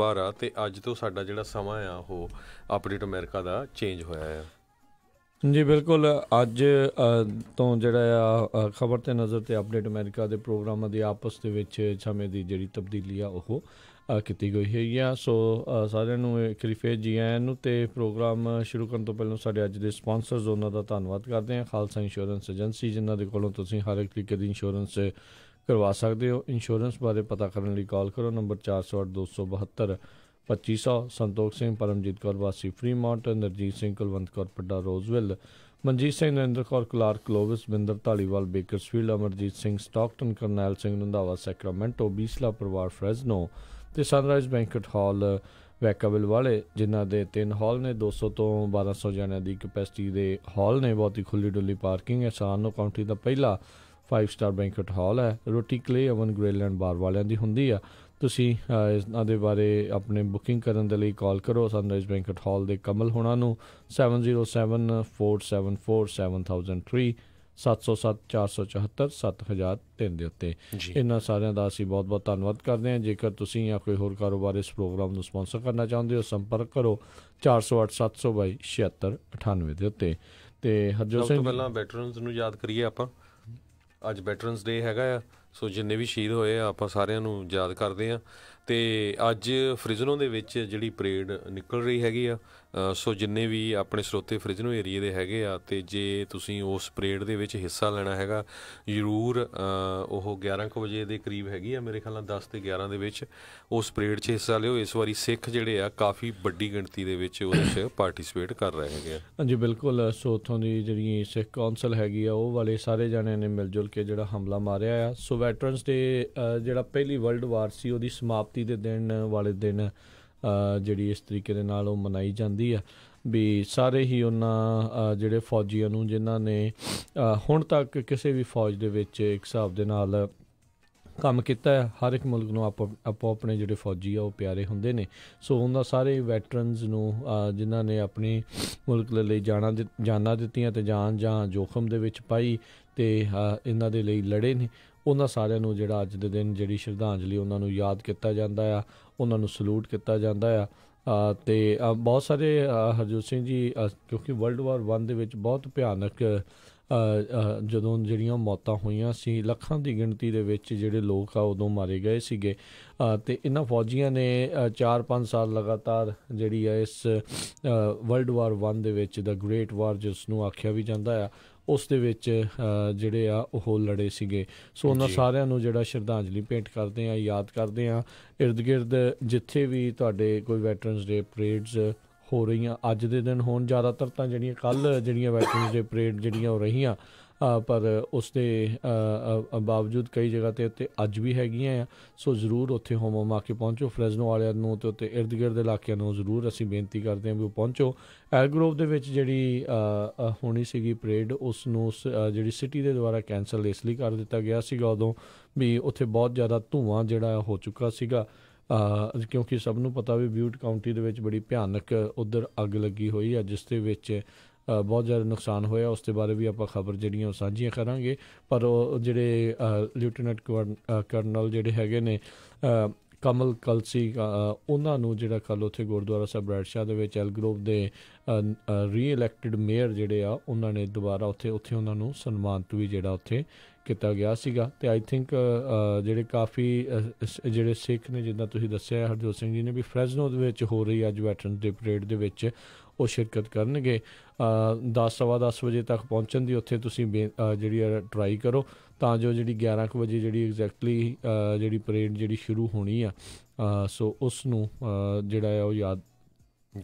ਬਾਹਰ ਆ ਤੇ ਅੱਜ ਤੋਂ ਸਾਡਾ ਜਿਹੜਾ ਸਮਾਂ ਆ ਉਹ ਅਪਡੇਟ ਅਮਰੀਕਾ ਦਾ ਚੇਂਜ ਹੋਇਆ ਆ। ਜੀ ਬਿਲਕੁਲ, ਅੱਜ ਤੋਂ ਜਿਹੜਾ ਆ ਖਬਰ ਤੇ ਨਜ਼ਰ ਤੇ ਅਪਡੇਟ ਅਮਰੀਕਾ ਦੇ ਪ੍ਰੋਗਰਾਮਾਂ ਦੀ ਆਪਸ ਦੇ ਵਿੱਚ ਸਮੇਂ ਦੀ ਜਿਹੜੀ ਤਬਦੀਲੀ ਆ ਉਹ ਕੀਤੀ ਗਈ ਹੈਗੀ ਆ। ਸੋ ਸਾਰਿਆਂ ਨੂੰ ਇੱਕ ਵਾਰੀ ਫੇਰ ਜੀ ਆਇਆਂ ਨੂੰ। ਅਤੇ ਪ੍ਰੋਗਰਾਮ ਸ਼ੁਰੂ ਕਰਨ ਤੋਂ ਪਹਿਲਾਂ ਸਾਡੇ ਅੱਜ ਦੇ ਸਪਾਂਸਰਸ ਉਹਨਾਂ ਦਾ ਧੰਨਵਾਦ ਕਰਦੇ ਹਾਂ। ਖਾਲਸਾ ਇੰਸ਼ੋਰੈਂਸ ਏਜੰਸੀ, ਜਿਨ੍ਹਾਂ ਦੇ ਕੋਲੋਂ ਤੁਸੀਂ ਹਰ ਇੱਕ ਤਰੀਕੇ ਦੀ ਇੰਸ਼ੋਰੈਂਸ ਕਰਵਾ ਸਕਦੇ ਹੋ। ਇੰਸ਼ੋਰੈਂਸ ਬਾਰੇ ਪਤਾ ਕਰਨ ਲਈ ਕਾਲ ਕਰੋ ਨੰਬਰ 408-272-2500। ਸੰਤੋਖ ਸਿੰਘ, ਪਰਮਜੀਤ ਕੌਰ ਵਾਸੀ Fremont, Narjit Singh Kulwant Kaur Padda Roseville, Manjit Singh Narinder Kaur Clark Clovis, Binder Dhaliwal Bakersfield, Amarjit Singh Stockton, Karnail Singh Randhawa Sacramento, Bisla ਪਰਿਵਾਰ ਫਰੈਜ਼ਨੋ ਅਤੇ ਸਨਰਾਈਜ਼ ਬੈਂਕਟ ਹਾਲ ਵੈਕਾਵਿਲ ਵਾਲੇ, ਜਿਨ੍ਹਾਂ ਦੇ 3 ਹਾਲ ਨੇ। 200 ਤੋਂ 1200 ਜਣਿਆਂ ਦੀ ਕਪੈਸਿਟੀ ਦੇ ਹਾਲ ਨੇ। ਬਹੁਤ ਹੀ ਖੁੱਲੀ ਡੁੱਲੀ ਪਾਰਕਿੰਗ ਹੈ। ਸਾਨੋ ਕਾਉਂਟੀ ਦਾ ਪਹਿਲਾ 5 ਸਟਾਰ ਬੈਂਕਟ ਹਾਲ ਹੈ। ਰੋਟੀ ਕਲੇ ਓਵਨ ਗ੍ਰਿਲ ਐਂਡ ਬਾਰ ਵਾਲਿਆਂ ਦੀ ਹੁੰਦੀ ਆ। ਤੁਸੀਂ ਇਹਨਾਂ ਦੇ ਬਾਰੇ ਆਪਣੇ ਬੁਕਿੰਗ ਕਰਨ ਦੇ ਲਈ ਕਾਲ ਕਰੋ ਸਨਰਾਈਜ਼ ਬੈਂਕਟ ਹਾਲ ਦੇ ਕਮਲ ਹੋਣਾ ਨੂੰ 7074747003 707-474-7003 ਦੇ ਉੱਤੇ। ਇਹਨਾਂ ਸਾਰਿਆਂ ਦਾ ਅਸੀਂ ਬਹੁਤ ਬਹੁਤ ਧੰਨਵਾਦ ਕਰਦੇ ਹਾਂ। ਜੇਕਰ ਤੁਸੀਂ ਜਾਂ ਕੋਈ ਹੋਰ ਕਾਰੋਬਾਰ ਇਸ ਪ੍ਰੋਗਰਾਮ ਨੂੰ ਸਪਾਂਸਰ ਕਰਨਾ ਚਾਹੁੰਦੇ ਹੋ, ਸੰਪਰਕ ਕਰੋ 408-700-7698 ਦੇ ਉੱਤੇ। ਅਤੇ ਹਰਜੋਤ ਸਿੰਘ, ਪਹਿਲਾਂ ਵੈਟਰਨਸ ਨੂੰ ਯਾਦ ਕਰੀਏ ਆਪਾਂ। ਅੱਜ ਵੈਟਰਨਸ ਡੇ ਹੈਗਾ ਆ। ਸੋ ਜਿੰਨੇ ਵੀ ਸ਼ਹੀਦ ਹੋਏ ਆ ਆਪਾਂ ਸਾਰਿਆਂ ਨੂੰ ਯਾਦ ਕਰਦੇ ਹਾਂ। ਅਤੇ ਅੱਜ ਫ੍ਰਿਜ਼ਨੋ ਦੇ ਵਿੱਚ ਜਿਹੜੀ ਪਰੇਡ ਨਿਕਲ ਰਹੀ ਹੈਗੀ ਆ। ਸੋ ਜਿੰਨੇ ਵੀ ਆਪਣੇ ਸਰੋਤੇ ਫ੍ਰਿਜ਼ਨੋ ਏਰੀਏ ਦੇ ਹੈਗੇ ਆ, ਅਤੇ ਜੇ ਤੁਸੀਂ ਉਸ ਪਰੇਡ ਦੇ ਵਿੱਚ ਹਿੱਸਾ ਲੈਣਾ ਹੈਗਾ ਜ਼ਰੂਰ। ਉਹ 11 ਕੁ ਵਜੇ ਦੇ ਕਰੀਬ ਹੈਗੀ ਆ ਮੇਰੇ ਖਿਆਲ ਨਾਲ, 10 ਤੇ 11 ਦੇ ਵਿੱਚ ਉਸ ਪਰੇਡ 'ਚ ਹਿੱਸਾ ਲਿਓ। ਇਸ ਵਾਰੀ ਸਿੱਖ ਜਿਹੜੇ ਆ ਕਾਫੀ ਵੱਡੀ ਗਿਣਤੀ ਦੇ ਵਿੱਚ ਉਹਦੇ 'ਚ ਪਾਰਟੀਸਪੇਟ ਕਰ ਰਹੇ ਹੈਗੇ ਆ। ਹਾਂਜੀ ਬਿਲਕੁਲ। ਸੋ ਉੱਥੋਂ ਦੀ ਜਿਹੜੀ ਸਿੱਖ ਕੌਂਸਲ ਹੈਗੀ ਆ ਉਹ ਵਾਲੇ ਸਾਰੇ ਜਣਿਆਂ ਨੇ ਮਿਲ ਜੁਲ ਕੇ ਜਿਹੜਾ ਹਮਲਾ ਮਾਰਿਆ ਆ। ਸੋ ਵੈਟਰਨਸ ਡੇ ਜਿਹੜਾ ਪਹਿਲੀ ਵਰਲਡ ਵਾਰ ਸੀ ਉਹਦੀ ਸਮਾਪਤੀ ਦੇ ਦਿਨ ਵਾਲੇ ਦਿਨ ਜਿਹੜੀ ਇਸ ਤਰੀਕੇ ਦੇ ਨਾਲ ਉਹ ਮਨਾਈ ਜਾਂਦੀ ਆ ਵੀ ਸਾਰੇ ਹੀ ਉਹਨਾਂ ਜਿਹੜੇ ਫੌਜੀਆਂ ਨੂੰ ਜਿਨ੍ਹਾਂ ਨੇ ਹੁਣ ਤੱਕ ਕਿਸੇ ਵੀ ਫੌਜ ਦੇ ਵਿੱਚ ਇੱਕ ਹਿਸਾਬ ਦੇ ਨਾਲ ਕੰਮ ਕੀਤਾ ਹੈ। ਹਰ ਇੱਕ ਮੁਲਕ ਨੂੰ ਆਪੋ ਆਪਣੇ ਜਿਹੜੇ ਫੌਜੀ ਆ ਉਹ ਪਿਆਰੇ ਹੁੰਦੇ ਨੇ। ਸੋ ਉਹਨਾਂ ਸਾਰੇ ਵੈਟਰਨਸ ਨੂੰ ਜਿਨ੍ਹਾਂ ਨੇ ਆਪਣੇ ਮੁਲਕ ਦੇ ਲਈ ਜਾਨਾਂ ਦਿੱਤੀਆਂ ਅਤੇ ਜਾਨ ਜਾਂ ਜੋਖਮ ਦੇ ਵਿੱਚ ਪਾਈ ਅਤੇ ਇਹਨਾਂ ਦੇ ਲਈ ਲੜੇ ਨੇ, ਉਹਨਾਂ ਸਾਰਿਆਂ ਨੂੰ ਜਿਹੜਾ ਅੱਜ ਦੇ ਦਿਨ ਜਿਹੜੀ ਸ਼ਰਧਾਂਜਲੀ ਉਹਨਾਂ ਨੂੰ ਯਾਦ ਕੀਤਾ ਜਾਂਦਾ ਆ, ਉਹਨਾਂ ਨੂੰ ਸਲੂਟ ਕੀਤਾ ਜਾਂਦਾ ਆ। ਅਤੇ ਬਹੁਤ ਸਾਰੇ ਹਰਜੋਤ ਸਿੰਘ ਜੀ, ਕਿਉਂਕਿ ਵਰਲਡ ਵਾਰ 1 ਦੇ ਵਿੱਚ ਬਹੁਤ ਭਿਆਨਕ ਜਦੋਂ ਜਿਹੜੀਆਂ ਮੌਤਾਂ ਹੋਈਆਂ ਸੀ, ਲੱਖਾਂ ਦੀ ਗਿਣਤੀ ਦੇ ਵਿੱਚ ਜਿਹੜੇ ਲੋਕ ਆ ਉਦੋਂ ਮਾਰੇ ਗਏ ਸੀਗੇ। ਅਤੇ ਇਹਨਾਂ ਫੌਜੀਆਂ ਨੇ 4-5 ਸਾਲ ਲਗਾਤਾਰ ਜਿਹੜੀ ਆ ਇਸ ਵਰਲਡ ਵਾਰ 1 ਦੇ ਵਿੱਚ ਦਾ ਗ੍ਰੇਟ ਵਾਰ ਜਿਸ ਨੂੰ ਆਖਿਆ ਵੀ ਜਾਂਦਾ ਆ, ਉਸ ਦੇ ਵਿੱਚ ਜਿਹੜੇ ਆ ਉਹ ਲੜੇ ਸੀਗੇ। ਸੋ ਉਹਨਾਂ ਸਾਰਿਆਂ ਨੂੰ ਜਿਹੜਾ ਸ਼ਰਧਾਂਜਲੀ ਭੇਂਟ ਕਰਦੇ ਹਾਂ, ਯਾਦ ਕਰਦੇ ਹਾਂ। ਇਰਦ ਗਿਰਦ ਜਿੱਥੇ ਵੀ ਤੁਹਾਡੇ ਕੋਈ ਵੈਟਰਨਸ ਡੇ ਪਰੇਡਸ ਹੋ ਰਹੀਆਂ ਅੱਜ ਦੇ ਦਿਨ ਹੋਣ, ਜ਼ਿਆਦਾਤਰ ਤਾਂ ਜਿਹੜੀਆਂ ਕੱਲ੍ਹ ਜਿਹੜੀਆਂ ਵੈਟਰਨਸ ਡੇ ਪਰੇਡ ਜਿਹੜੀਆਂ ਹੋ ਰਹੀਆਂ, ਪਰ ਉਸ ਦੇ ਬਾਵਜੂਦ ਕਈ ਜਗ੍ਹਾ 'ਤੇ ਉੱਤੇ ਅੱਜ ਵੀ ਹੈਗੀਆਂ ਆ। ਸੋ ਜ਼ਰੂਰ ਉੱਥੇ ਹੋਮ ਆ ਕੇ ਪਹੁੰਚੋ। ਫਰੈਜ਼ਨੋ ਵਾਲਿਆਂ ਨੂੰ ਅਤੇ ਉੱਤੇ ਇਰਦ ਗਿਰਦ ਦੇ ਇਲਾਕਿਆਂ ਨੂੰ ਜ਼ਰੂਰ ਅਸੀਂ ਬੇਨਤੀ ਕਰਦੇ ਹਾਂ ਵੀ ਉਹ ਪਹੁੰਚੋ। ਐਲਗਰੋਵ ਦੇ ਵਿੱਚ ਜਿਹੜੀ ਹੋਣੀ ਸੀਗੀ ਪਰੇਡ, ਉਸ ਨੂੰ ਜਿਹੜੀ ਸਿਟੀ ਦੇ ਦੁਆਰਾ ਕੈਂਸਲ ਇਸ ਲਈ ਕਰ ਦਿੱਤਾ ਗਿਆ ਸੀਗਾ ਉਦੋਂ ਵੀ ਉੱਥੇ ਬਹੁਤ ਜ਼ਿਆਦਾ ਧੂੰਆਂ ਜਿਹੜਾ ਹੋ ਚੁੱਕਾ ਸੀਗਾ, ਕਿਉਂਕਿ ਸਭ ਨੂੰ ਪਤਾ ਵੀ ਬਿਊਟ ਕਾਊਂਟੀ ਦੇ ਵਿੱਚ ਬੜੀ ਭਿਆਨਕ ਉੱਧਰ ਅੱਗ ਲੱਗੀ ਹੋਈ ਆ ਜਿਸ ਦੇ ਵਿੱਚ ਬਹੁਤ ਜ਼ਿਆਦਾ ਨੁਕਸਾਨ ਹੋਇਆ। ਉਸ ਦੇ ਬਾਰੇ ਵੀ ਆਪਾਂ ਖਬਰ ਜਿਹੜੀਆਂ ਉਹ ਸਾਂਝੀਆਂ ਕਰਾਂਗੇ। ਪਰ ਉਹ ਜਿਹੜੇ ਲੈਫਟੀਨੈਂਟ ਕਰਨਲ ਜਿਹੜੇ ਹੈਗੇ ਨੇ ਕਮਲ ਕਲਸੀ, ਉਹਨਾਂ ਨੂੰ ਜਿਹੜਾ ਕੱਲ੍ਹ ਉੱਥੇ ਗੁਰਦੁਆਰਾ ਸਾਹਿਬ ਰੈਡਸ਼ਾਹ ਦੇ ਵਿੱਚ ਐਲਗਰੋਵ ਦੇ ਰੀ-ਇਲੈਕਟਡ ਮੇਅਰ ਜਿਹੜੇ ਆ ਉਹਨਾਂ ਨੇ ਦੁਬਾਰਾ ਉੱਥੇ ਉਹਨਾਂ ਨੂੰ ਸਨਮਾਨਿਤ ਵੀ ਜਿਹੜਾ ਉੱਥੇ ਕੀਤਾ ਗਿਆ ਸੀਗਾ। ਅਤੇ ਆਈ ਥਿੰਕ ਜਿਹੜੇ ਕਾਫੀ ਜਿਹੜੇ ਸਿੱਖ ਨੇ, ਜਿੱਦਾਂ ਤੁਸੀਂ ਦੱਸਿਆ ਹਰਜੋਤ ਸਿੰਘ ਜੀ ਨੇ, ਵੀ ਫਰੈਜ਼ਨੋ ਦੇ ਵਿੱਚ ਹੋ ਰਹੀ ਅੱਜ ਵੈਟਰਨਸ ਡੇ ਪਰੇਡ ਦੇ ਵਿੱਚ ਉਹ ਸ਼ਿਰਕਤ ਕਰਨਗੇ। 10-10:15 ਵਜੇ ਤੱਕ ਪਹੁੰਚਣ ਦੀ ਉੱਥੇ ਤੁਸੀਂ ਜਿਹੜੀ ਆ ਟਰਾਈ ਕਰੋ, ਤਾਂ ਜੋ ਜਿਹੜੀ 11 ਕੁ ਵਜੇ ਜਿਹੜੀ ਐਗਜ਼ੈਕਟਲੀ ਜਿਹੜੀ ਪਰੇਡ ਜਿਹੜੀ ਸ਼ੁਰੂ ਹੋਣੀ ਆ, ਸੋ ਉਸ ਨੂੰ ਜਿਹੜਾ ਆ ਉਹ ਯਾਦ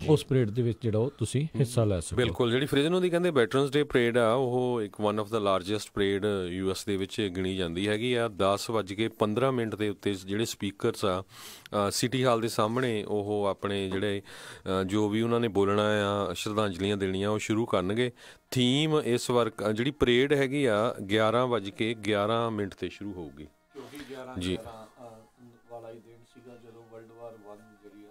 ਉਸ ਪਰੇਡ ਦੇ ਵਿੱਚ ਜਿਹੜਾ ਉਹ ਤੁਸੀਂ ਹਿੱਸਾ ਲੈ ਸਕੋ। ਬਿਲਕੁਲ। ਜਿਹੜੀ ਫ੍ਰਿਜ਼ਨੋ ਦੀ ਕਹਿੰਦੇ ਵੈਟਰਨਸ ਡੇ ਪਰੇਡ ਆ, ਉਹ ਇੱਕ one of the largest parade US ਦੇ ਵਿੱਚ ਗਿਣੀ ਜਾਂਦੀ ਹੈਗੀ ਆ। 10:15 ਦੇ ਉੱਤੇ ਜਿਹੜੇ ਸਪੀਕਰਸ ਆ ਸਿਟੀ ਹਾਲ ਦੇ ਸਾਹਮਣੇ ਉਹ ਆਪਣੇ ਜਿਹੜੇ ਜੋ ਵੀ ਉਹਨਾਂ ਨੇ ਬੋਲਣਾ ਆ, ਸ਼ਰਧਾਂਜਲੀਆਂ ਦੇਣੀਆਂ, ਉਹ ਸ਼ੁਰੂ ਕਰਨਗੇ। ਥੀਮ ਇਸ ਵਾਰ ਜਿਹੜੀ ਪਰੇਡ ਹੈਗੀ ਆ 11:11 ਤੇ ਸ਼ੁਰੂ ਹੋਊਗੀ ਜੀ। ਵਾਲਾ ਹੀ ਦਿਨ ਸੀਗਾ ਜਦੋਂ ਵਰਲਡ ਵਾਰ 1 ਜਿਹੜੀ ਆ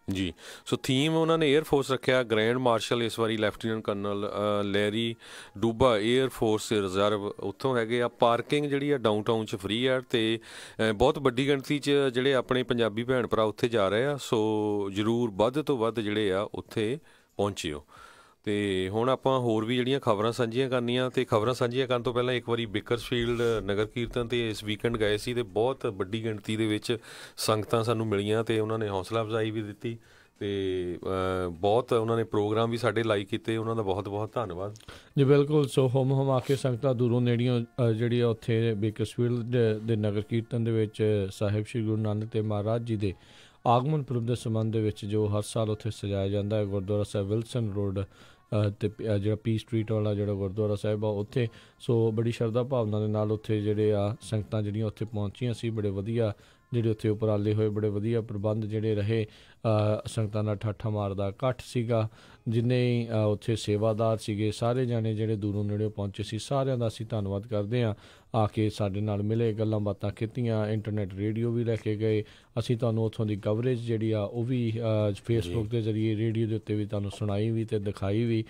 ਜੀ। ਸੋ ਥੀਮ ਉਹਨਾਂ ਨੇ 에ਅਰ ਫੋਰਸ ਰੱਖਿਆ। ਗ੍ਰੈਂਡ ਮਾਰਸ਼ਲ ਇਸ ਵਾਰੀ lieutenant colonel Larry Duba air force reserve ਉੱਥੋਂ ਹੈਗੇ ਆ। ਪਾਰਕਿੰਗ ਜਿਹੜੀ ਆ ਡਾਊਨਟਾਊਨ 'ਚ ਫ੍ਰੀ ਆ ਅਤੇ ਬਹੁਤ ਵੱਡੀ ਗਿਣਤੀ 'ਚ ਜਿਹੜੇ ਆਪਣੇ ਪੰਜਾਬੀ ਭੈਣ ਭਰਾ ਉੱਥੇ ਜਾ ਰਹੇ ਆ। ਸੋ ਜ਼ਰੂਰ ਵੱਧ ਤੋਂ ਵੱਧ ਜਿਹੜੇ ਆ ਉੱਥੇ ਪਹੁੰਚਿਓ। ਅਤੇ ਹੁਣ ਆਪਾਂ ਹੋਰ ਵੀ ਜਿਹੜੀਆਂ ਖਬਰਾਂ ਸਾਂਝੀਆਂ ਕਰਨੀਆਂ, ਅਤੇ ਖਬਰਾਂ ਸਾਂਝੀਆਂ ਕਰਨ ਤੋਂ ਪਹਿਲਾਂ ਇੱਕ ਵਾਰੀ ਬੇਕਰਸਫੀਲਡ ਨਗਰ ਕੀਰਤਨ 'ਤੇ ਇਸ ਵੀਕਐਂਡ ਗਏ ਸੀ ਅਤੇ ਬਹੁਤ ਵੱਡੀ ਗਿਣਤੀ ਦੇ ਵਿੱਚ ਸੰਗਤਾਂ ਸਾਨੂੰ ਮਿਲੀਆਂ ਅਤੇ ਉਹਨਾਂ ਨੇ ਹੌਸਲਾ ਅਫਜ਼ਾਈ ਵੀ ਦਿੱਤੀ ਅਤੇ ਬਹੁਤ ਉਹਨਾਂ ਨੇ ਪ੍ਰੋਗਰਾਮ ਵੀ ਸਾਡੇ ਲਾਈਕ ਕੀਤੇ। ਉਹਨਾਂ ਦਾ ਬਹੁਤ ਬਹੁਤ ਧੰਨਵਾਦ ਜੀ। ਬਿਲਕੁਲ। ਸੋ ਹੁਮ ਹੁਮਾ ਕੇ ਸੰਗਤਾਂ ਦੂਰੋਂ ਨੇੜਿਓਂ ਜਿਹੜੀ ਆ ਉੱਥੇ ਬੇਕਰਸਫੀਲਡ ਦੇ ਨਗਰ ਕੀਰਤਨ ਦੇ ਵਿੱਚ ਸਾਹਿਬ ਸ਼੍ਰੀ ਗੁਰੂ ਨਾਨਕ ਦੇਵ ਮਹਾਰਾਜ ਜੀ ਦੇ ਆਗਮਨ ਪੁਰਬ ਦੇ ਸੰਬੰਧ ਦੇ ਵਿੱਚ ਜੋ ਹਰ ਸਾਲ ਉੱਥੇ ਸਜਾਇਆ ਜਾਂਦਾ ਹੈ ਗੁਰਦੁਆਰਾ ਸਾਹਿਬ ਵਿਲਸਨ ਰੋਡ ਅਤੇ ਜਿਹੜਾ ਪੀ ਸਟਰੀਟ ਵਾਲਾ ਜਿਹੜਾ ਗੁਰਦੁਆਰਾ ਸਾਹਿਬ ਆ ਉੱਥੇ। ਸੋ ਬੜੀ ਸ਼ਰਧਾ ਭਾਵਨਾ ਦੇ ਨਾਲ ਉੱਥੇ ਜਿਹੜੇ ਆ ਸੰਗਤਾਂ ਜਿਹੜੀਆਂ ਉੱਥੇ ਪਹੁੰਚੀਆਂ ਸੀ। ਬੜੇ ਵਧੀਆ ਜਿਹੜੇ ਉੱਥੇ ਉਪਰਾਲੇ ਹੋਏ, ਬੜੇ ਵਧੀਆ ਪ੍ਰਬੰਧ ਜਿਹੜੇ ਰਹੇ। ਸੰਗਤਾਂ ਦਾ ਠਾਠਾ ਮਾਰਦਾ ਇਕੱਠ ਸੀਗਾ। ਜਿੰਨੇ ਉੱਥੇ ਸੇਵਾਦਾਰ ਸੀਗੇ ਸਾਰੇ ਜਾਣੇ ਜਿਹੜੇ ਦੂਰੋਂ ਨੇੜਿਓਂ ਪਹੁੰਚੇ ਸੀ, ਸਾਰਿਆਂ ਦਾ ਅਸੀਂ ਧੰਨਵਾਦ ਕਰਦੇ ਹਾਂ। ਆ ਕੇ ਸਾਡੇ ਨਾਲ ਮਿਲੇ, ਗੱਲਾਂ ਬਾਤਾਂ ਕੀਤੀਆਂ, ਇੰਟਰਨੈਟ ਰੇਡੀਓ ਵੀ ਲੈ ਕੇ ਗਏ। ਅਸੀਂ ਤੁਹਾਨੂੰ ਉੱਥੋਂ ਦੀ ਕਵਰੇਜ ਜਿਹੜੀ ਆ ਉਹ ਵੀ ਫੇਸਬੁੱਕ ਦੇ ਜ਼ਰੀਏ, ਰੇਡੀਓ ਦੇ ਉੱਤੇ ਵੀ ਤੁਹਾਨੂੰ ਸੁਣਾਈ ਵੀ ਅਤੇ ਦਿਖਾਈ ਵੀ।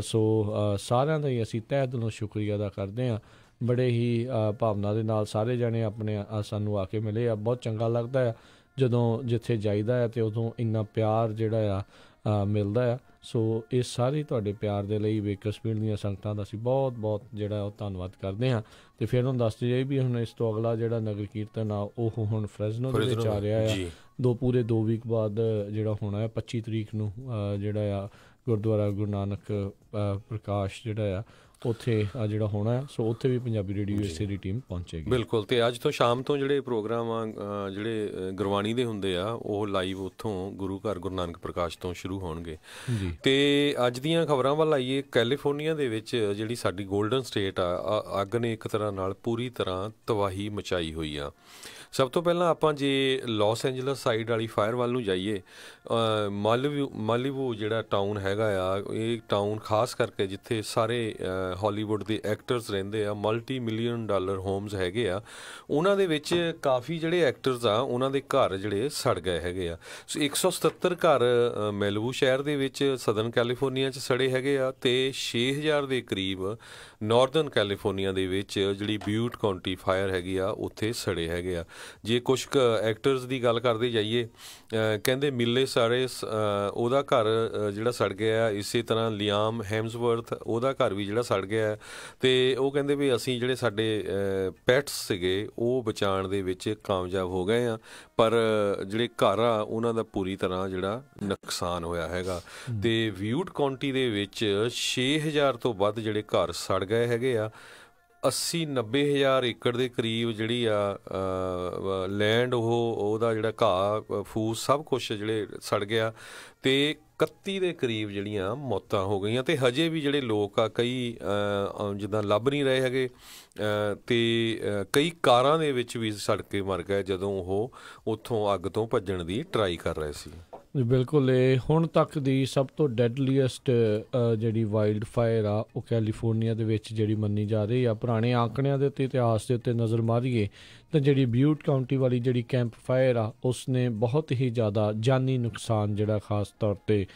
ਸੋ ਸਾਰਿਆਂ ਦਾ ਹੀ ਅਸੀਂ ਤਹਿ ਦਿਲੋਂ ਸ਼ੁਕਰੀਆ ਅਦਾ ਕਰਦੇ ਹਾਂ। ਬੜੇ ਹੀ ਭਾਵਨਾ ਦੇ ਨਾਲ ਸਾਰੇ ਜਾਣੇ ਆਪਣੇ ਸਾਨੂੰ ਆ ਕੇ ਮਿਲੇ ਆ। ਬਹੁਤ ਚੰਗਾ ਲੱਗਦਾ ਆ ਜਦੋਂ ਜਿੱਥੇ ਜਾਈਦਾ ਆ ਅਤੇ ਉਦੋਂ ਇੰਨਾ ਪਿਆਰ ਜਿਹੜਾ ਆ ਮਿਲਦਾ ਆ। ਸੋ ਇਹ ਸਾਰੇ ਤੁਹਾਡੇ ਪਿਆਰ ਦੇ ਲਈ ਬੇਕਰਸਫੀਲਡ ਦੀਆਂ ਸੰਗਤਾਂ ਦਾ ਅਸੀਂ ਬਹੁਤ ਬਹੁਤ ਜਿਹੜਾ ਉਹ ਧੰਨਵਾਦ ਕਰਦੇ ਹਾਂ। ਅਤੇ ਫਿਰ ਹੁਣ ਦੱਸਦੇ ਜਾਈ ਵੀ ਹੁਣ ਇਸ ਤੋਂ ਅਗਲਾ ਜਿਹੜਾ ਨਗਰ ਕੀਰਤਨ ਆ ਉਹ ਹੁਣ ਫਰੈਜ਼ਨੋ ਦੇ ਵਿੱਚ ਆ ਰਿਹਾ ਆ। ਪੂਰੇ 2 ਵੀਕ ਬਾਅਦ ਜਿਹੜਾ ਹੋਣਾ ਹੈ 25 ਤਰੀਕ ਨੂੰ ਜਿਹੜਾ ਆ ਗੁਰਦੁਆਰਾ ਗੁਰੂ ਨਾਨਕ ਪ੍ਰਕਾਸ਼ ਜਿਹੜਾ ਆ ਉੱਥੇ ਜਿਹੜਾ ਹੋਣਾ ਹੈ। ਸੋ ਉੱਥੇ ਵੀ ਪੰਜਾਬੀ ਰੇਡੀਓ USA ਦੀ ਟੀਮ ਪਹੁੰਚੇਗੀ। ਬਿਲਕੁਲ। ਅਤੇ ਅੱਜ ਤੋਂ ਸ਼ਾਮ ਤੋਂ ਜਿਹੜੇ ਪ੍ਰੋਗਰਾਮ ਆ ਜਿਹੜੇ ਗੁਰਬਾਣੀ ਦੇ ਹੁੰਦੇ ਆ ਉਹ ਲਾਈਵ ਉੱਥੋਂ ਗੁਰੂ ਘਰ ਗੁਰੂ ਨਾਨਕ ਪ੍ਰਕਾਸ਼ ਤੋਂ ਸ਼ੁਰੂ ਹੋਣਗੇ ਜੀ। ਅਤੇ ਅੱਜ ਦੀਆਂ ਖਬਰਾਂ ਵੱਲ ਆਈਏ। ਕੈਲੀਫੋਰਨੀਆ ਦੇ ਵਿੱਚ ਜਿਹੜੀ ਸਾਡੀ ਗੋਲਡਨ ਸਟੇਟ ਆ, ਅੱਗ ਨੇ ਇੱਕ ਤਰ੍ਹਾਂ ਨਾਲ ਪੂਰੀ ਤਰ੍ਹਾਂ ਤਬਾਹੀ ਮਚਾਈ ਹੋਈ ਆ। ਸਭ ਤੋਂ ਪਹਿਲਾਂ ਆਪਾਂ ਜੇ ਲਾਸ ਐਂਜਲਸ ਸਾਈਡ ਵਾਲੀ ਫਾਇਰ ਵੱਲ ਨੂੰ ਜਾਈਏ, ਮਾਲੀਵੂ ਜਿਹੜਾ ਟਾਊਨ ਹੈਗਾ ਆ, ਇਹ ਟਾਊਨ ਖਾਸ ਕਰਕੇ ਜਿੱਥੇ ਸਾਰੇ ਹਾਲੀਵੁੱਡ ਦੇ ਐਕਟਰਸ ਰਹਿੰਦੇ ਆ, $multi-million ਹੋਮਸ ਹੈਗੇ ਆ, ਉਹਨਾਂ ਦੇ ਵਿੱਚ ਕਾਫੀ ਜਿਹੜੇ ਐਕਟਰਸ ਆ ਉਹਨਾਂ ਦੇ ਘਰ ਜਿਹੜੇ ਸੜ ਗਏ ਹੈਗੇ ਆ। ਸੋ 177 ਘਰ ਮੈਲੀਵੂ ਸ਼ਹਿਰ ਦੇ ਵਿੱਚ ਸਦਰਨ ਕੈਲੀਫੋਰਨੀਆ 'ਚ ਸੜੇ ਹੈਗੇ ਆ ਅਤੇ 6000 ਦੇ ਕਰੀਬ ਨਾਰਦਰਨ ਕੈਲੀਫੋਰਨੀਆ ਦੇ ਵਿੱਚ ਜਿਹੜੀ ਬਿਊਟ ਕਾਉਂਟੀ ਫਾਇਰ ਹੈਗੀ ਆ ਉੱਥੇ ਸੜੇ ਹੈਗੇ ਆ। ਜੇ ਕੁਛ ਕੁ ਐਕਟਰਸ ਦੀ ਗੱਲ ਕਰਦੇ ਜਾਈਏ, ਕਹਿੰਦੇ ਮਿਲੇ ਸਾਰੇ ਉਹਦਾ ਘਰ ਜਿਹੜਾ ਸੜ ਗਿਆ। ਇਸੇ ਤਰ੍ਹਾਂ ਲਿਆਮ ਹੈਮਸਵਰਥ ਉਹਦਾ ਘਰ ਵੀ ਜਿਹੜਾ ਸੜ ਗਿਆ ਅਤੇ ਉਹ ਕਹਿੰਦੇ ਵੀ ਅਸੀਂ ਜਿਹੜੇ ਸਾਡੇ ਪੈਟਸ ਸੀਗੇ ਉਹ ਬਚਾਉਣ ਦੇ ਵਿੱਚ ਕਾਮਯਾਬ ਹੋ ਗਏ ਆ, ਪਰ ਜਿਹੜੇ ਘਰ ਆ ਉਹਨਾਂ ਦਾ ਪੂਰੀ ਤਰ੍ਹਾਂ ਜਿਹੜਾ ਨੁਕਸਾਨ ਹੋਇਆ ਹੈਗਾ। ਅਤੇ ਬਿਊਟ ਕਾਉਂਟੀ ਦੇ ਵਿੱਚ 6000 ਤੋਂ ਵੱਧ ਜਿਹੜੇ ਘਰ ਸੜ ਗਏ ਹੈਗੇ ਆ। 80-90 ਹਜ਼ਾਰ ਏਕੜ ਦੇ ਕਰੀਬ ਜਿਹੜੀ ਆ ਲੈਂਡ ਉਹਦਾ ਜਿਹੜਾ ਘਾਹ ਫੂਸ ਸਭ ਕੁਛ ਜਿਹੜੇ ਸੜ ਗਿਆ ਅਤੇ 31 ਦੇ ਕਰੀਬ ਜਿਹੜੀਆਂ ਮੌਤਾਂ ਹੋ ਗਈਆਂ। ਅਤੇ ਹਜੇ ਵੀ ਜਿਹੜੇ ਲੋਕ ਆ ਕਈ ਜਿੱਦਾਂ ਲੱਭ ਨਹੀਂ ਰਹੇ ਹੈਗੇ ਅਤੇ ਕਈ ਕਾਰਾਂ ਦੇ ਵਿੱਚ ਵੀ ਸੜ ਕੇ ਮਰ ਗਏ ਜਦੋਂ ਉਹ ਉੱਥੋਂ ਅੱਗ ਤੋਂ ਭੱਜਣ ਦੀ ਟਰਾਈ ਕਰ ਰਹੇ ਸੀ। ਬਿਲਕੁਲ। ਇਹ ਹੁਣ ਤੱਕ ਦੀ ਸਭ ਤੋਂ ਡੈਡਲੀਐਸਟ ਜਿਹੜੀ ਵਾਈਲਡ ਫਾਇਰ ਆ ਉਹ ਕੈਲੀਫੋਰਨੀਆ ਦੇ ਵਿੱਚ ਜਿਹੜੀ ਮੰਨੀ ਜਾ ਰਹੀ ਆ। ਪੁਰਾਣੇ ਆંકੜਿਆਂ ਦੇ ਉੱਤੇ, ਇਤਿਹਾਸ ਦੇ ਉੱਤੇ ਨਜ਼ਰ ਮਾਰੀਏ ਤਾਂ ਜਿਹੜੀ ਬਿਊਟ ਕਾਉਂਟੀ ਵਾਲੀ ਜਿਹੜੀ ਕੈਂਪ ਫਾਇਰ ਆ ਉਸਨੇ ਬਹੁਤ ਹੀ ਜ਼ਿਆਦਾ ਜਾਨੀ ਨੁਕਸਾਨ ਜਿਹੜਾ ਖਾਸ ਤੌਰ 'ਤੇ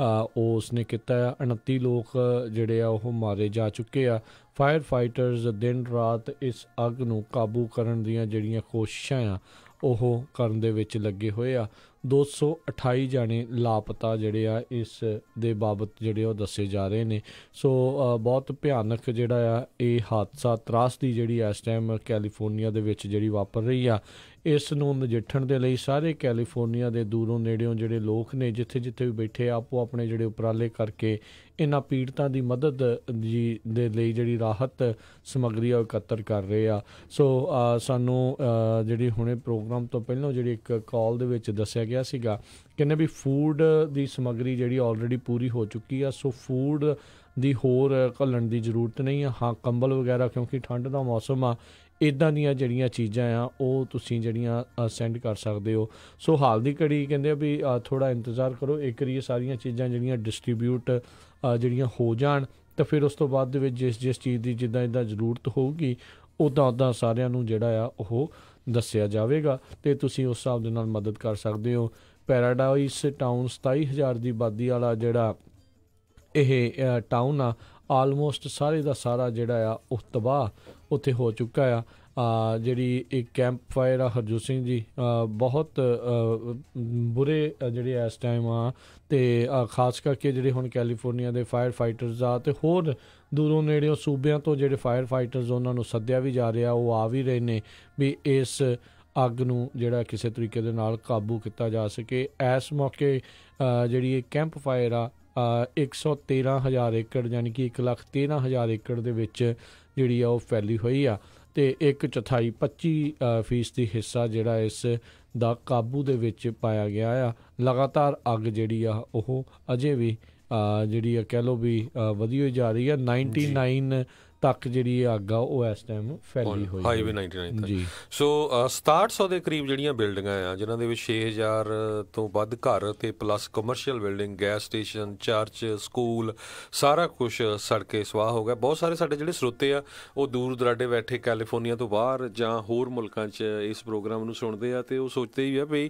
ਉਹ ਉਸਨੇ ਕੀਤਾ ਆ। 29 ਲੋਕ ਜਿਹੜੇ ਆ ਉਹ ਮਾਰੇ ਜਾ ਚੁੱਕੇ ਆ। ਫਾਇਰ ਫਾਈਟਰਸ ਦਿਨ ਰਾਤ ਇਸ ਅੱਗ ਨੂੰ ਕਾਬੂ ਕਰਨ ਦੀਆਂ ਜਿਹੜੀਆਂ ਕੋਸ਼ਿਸ਼ਾਂ ਆ ਉਹ ਕਰਨ ਦੇ ਵਿੱਚ ਲੱਗੇ ਹੋਏ ਆ। 228 ਜਾਣੇ ਲਾਪਤਾ ਜਿਹੜੇ ਆ ਇਸ ਦੇ ਬਾਬਤ ਜਿਹੜੇ ਉਹ ਦੱਸੇ ਜਾ ਰਹੇ ਨੇ। ਸੋ ਬਹੁਤ ਭਿਆਨਕ ਜਿਹੜਾ ਆ ਇਹ ਹਾਦਸਾ, ਤਰਾਸਦੀ ਜਿਹੜੀ ਇਸ ਟਾਈਮ ਕੈਲੀਫੋਰਨੀਆ ਦੇ ਵਿੱਚ ਜਿਹੜੀ ਵਾਪਰ ਰਹੀ ਆ, ਇਸ ਨੂੰ ਨਜਿੱਠਣ ਦੇ ਲਈ ਸਾਰੇ ਕੈਲੀਫੋਰਨੀਆ ਦੇ ਦੂਰੋਂ ਨੇੜਿਓਂ ਜਿਹੜੇ ਲੋਕ ਨੇ ਜਿੱਥੇ ਜਿੱਥੇ ਵੀ ਬੈਠੇ ਆਪੋ ਆਪਣੇ ਜਿਹੜੇ ਉਪਰਾਲੇ ਕਰਕੇ ਇਹਨਾਂ ਪੀੜਤਾਂ ਦੀ ਮਦਦ ਜੀ ਦੇ ਲਈ ਜਿਹੜੀ ਰਾਹਤ ਸਮੱਗਰੀ ਆ ਉਹ ਇਕੱਤਰ ਕਰ ਰਹੇ ਆ। ਸੋ ਸਾਨੂੰ ਜਿਹੜੀ ਹੁਣੇ ਪ੍ਰੋਗਰਾਮ ਤੋਂ ਪਹਿਲਾਂ ਜਿਹੜੀ ਇੱਕ ਕਾਲ ਦੇ ਵਿੱਚ ਦੱਸਿਆ ਗਿਆ ਸੀਗਾ, ਕਹਿੰਦੇ ਵੀ ਫੂਡ ਦੀ ਸਮੱਗਰੀ ਜਿਹੜੀ ਆਲਰੇਡੀ ਪੂਰੀ ਹੋ ਚੁੱਕੀ ਆ। ਸੋ ਫੂਡ ਦੀ ਹੋਰ ਘੱਲਣ ਦੀ ਜ਼ਰੂਰਤ ਨਹੀਂ ਆ। ਹਾਂ, ਕੰਬਲ ਵਗੈਰਾ ਕਿਉਂਕਿ ਠੰਡ ਦਾ ਮੌਸਮ ਆ, ਇੱਦਾਂ ਦੀਆਂ ਜਿਹੜੀਆਂ ਚੀਜ਼ਾਂ ਆ ਉਹ ਤੁਸੀਂ ਜਿਹੜੀਆਂ ਸੈਂਡ ਕਰ ਸਕਦੇ ਹੋ। ਸੋ ਹਾਲ ਦੀ ਘੜੀ ਕਹਿੰਦੇ ਆ ਵੀ ਥੋੜ੍ਹਾ ਇੰਤਜ਼ਾਰ ਕਰੋ, ਇੱਕ ਵਾਰੀ ਇਹ ਸਾਰੀਆਂ ਚੀਜ਼ਾਂ ਜਿਹੜੀਆਂ ਡਿਸਟਰੀਬਿਊਟ ਜਿਹੜੀਆਂ ਹੋ ਜਾਣ ਤਾਂ ਫਿਰ ਉਸ ਤੋਂ ਬਾਅਦ ਦੇ ਵਿੱਚ ਜਿਸ ਚੀਜ਼ ਦੀ ਜਿੱਦਾਂ ਜ਼ਰੂਰਤ ਹੋਊਗੀ ਉੱਦਾਂ ਸਾਰਿਆਂ ਨੂੰ ਜਿਹੜਾ ਆ ਉਹ ਦੱਸਿਆ ਜਾਵੇਗਾ ਅਤੇ ਤੁਸੀਂ ਉਸ ਹਿਸਾਬ ਦੇ ਨਾਲ ਮਦਦ ਕਰ ਸਕਦੇ ਹੋ। ਪੈਰਾਡਾਈਸ ਟਾਊਨ 27,000 ਦੀ ਆਬਾਦੀ ਵਾਲਾ ਜਿਹੜਾ ਇਹ ਟਾਊਨ ਆ, ਆਲਮੋਸਟ ਸਾਰੇ ਦਾ ਸਾਰਾ ਜਿਹੜਾ ਆ ਉਹ ਤਬਾਹ ਉੱਥੇ ਹੋ ਚੁੱਕਾ ਆ। ਜਿਹੜੀ ਇੱਕ ਕੈਂਪ ਫਾਇਰ ਆ ਹਰਜੋਤ ਸਿੰਘ ਜੀ, ਬਹੁਤ ਬੁਰੇ ਜਿਹੜੇ ਇਸ ਟਾਈਮ ਆ, ਅਤੇ ਖਾਸ ਕਰਕੇ ਜਿਹੜੇ ਹੁਣ ਕੈਲੀਫੋਰਨੀਆ ਦੇ ਫਾਇਰ ਫਾਈਟਰਸ ਆ ਅਤੇ ਹੋਰ ਦੂਰੋਂ ਨੇੜਿਓਂ ਸੂਬਿਆਂ ਤੋਂ ਜਿਹੜੇ ਫਾਇਰ ਫਾਈਟਰਸ ਉਹਨਾਂ ਨੂੰ ਸੱਦਿਆ ਵੀ ਜਾ ਰਿਹਾ, ਉਹ ਆ ਵੀ ਰਹੇ ਨੇ ਵੀ ਇਸ ਅੱਗ ਨੂੰ ਜਿਹੜਾ ਕਿਸੇ ਤਰੀਕੇ ਦੇ ਨਾਲ ਕਾਬੂ ਕੀਤਾ ਜਾ ਸਕੇ। ਇਸ ਮੌਕੇ ਜਿਹੜੀ ਇਹ ਕੈਂਪ ਫਾਇਰ ਆ 113,000 ਏਕੜ ਯਾਨੀ ਕਿ 1,13,000 ਏਕੜ ਦੇ ਵਿੱਚ ਜਿਹੜੀ ਆ ਉਹ ਫੈਲੀ ਹੋਈ ਆ, ਅਤੇ 1/4 25% ਹਿੱਸਾ ਜਿਹੜਾ ਇਸ ਦਾ ਕਾਬੂ ਦੇ ਵਿੱਚ ਪਾਇਆ ਗਿਆ ਆ। ਲਗਾਤਾਰ ਅੱਗ ਜਿਹੜੀ ਆ ਉਹ ਅਜੇ ਵੀ ਜਿਹੜੀ ਆ ਕਹਿ ਲਓ ਵੀ ਵਧੀ ਹੋਈ ਜਾ ਰਹੀ ਆ। 99 ਤੱਕ ਜਿਹੜੀ ਅੱਗ ਆ ਉਹ ਇਸ ਟਾਈਮ ਫੈਲੀ ਹੋਈ ਹਾਈਵੇ 99 ਤੱਕ। ਜੀ ਸੋ 6700 ਦੇ ਕਰੀਬ ਜਿਹੜੀਆਂ ਬਿਲਡਿੰਗਾਂ ਆ, ਜਿਨ੍ਹਾਂ ਦੇ ਵਿੱਚ 6,000 ਤੋਂ ਵੱਧ ਘਰ ਅਤੇ plus commercial building, gas station, church, school, ਸਾਰਾ ਕੁਛ ਸੜ ਕੇ ਸਵਾਹ ਹੋ ਗਿਆ। ਬਹੁਤ ਸਾਰੇ ਸਾਡੇ ਜਿਹੜੇ ਸਰੋਤੇ ਆ ਉਹ ਦੂਰ ਦੁਰਾਡੇ ਬੈਠੇ ਕੈਲੀਫੋਰਨੀਆ ਤੋਂ ਬਾਹਰ ਜਾਂ ਹੋਰ ਮੁਲਕਾਂ 'ਚ ਇਸ ਪ੍ਰੋਗਰਾਮ ਨੂੰ ਸੁਣਦੇ ਆ ਅਤੇ ਉਹ ਸੋਚਦੇ ਹੀ ਆ ਵੀ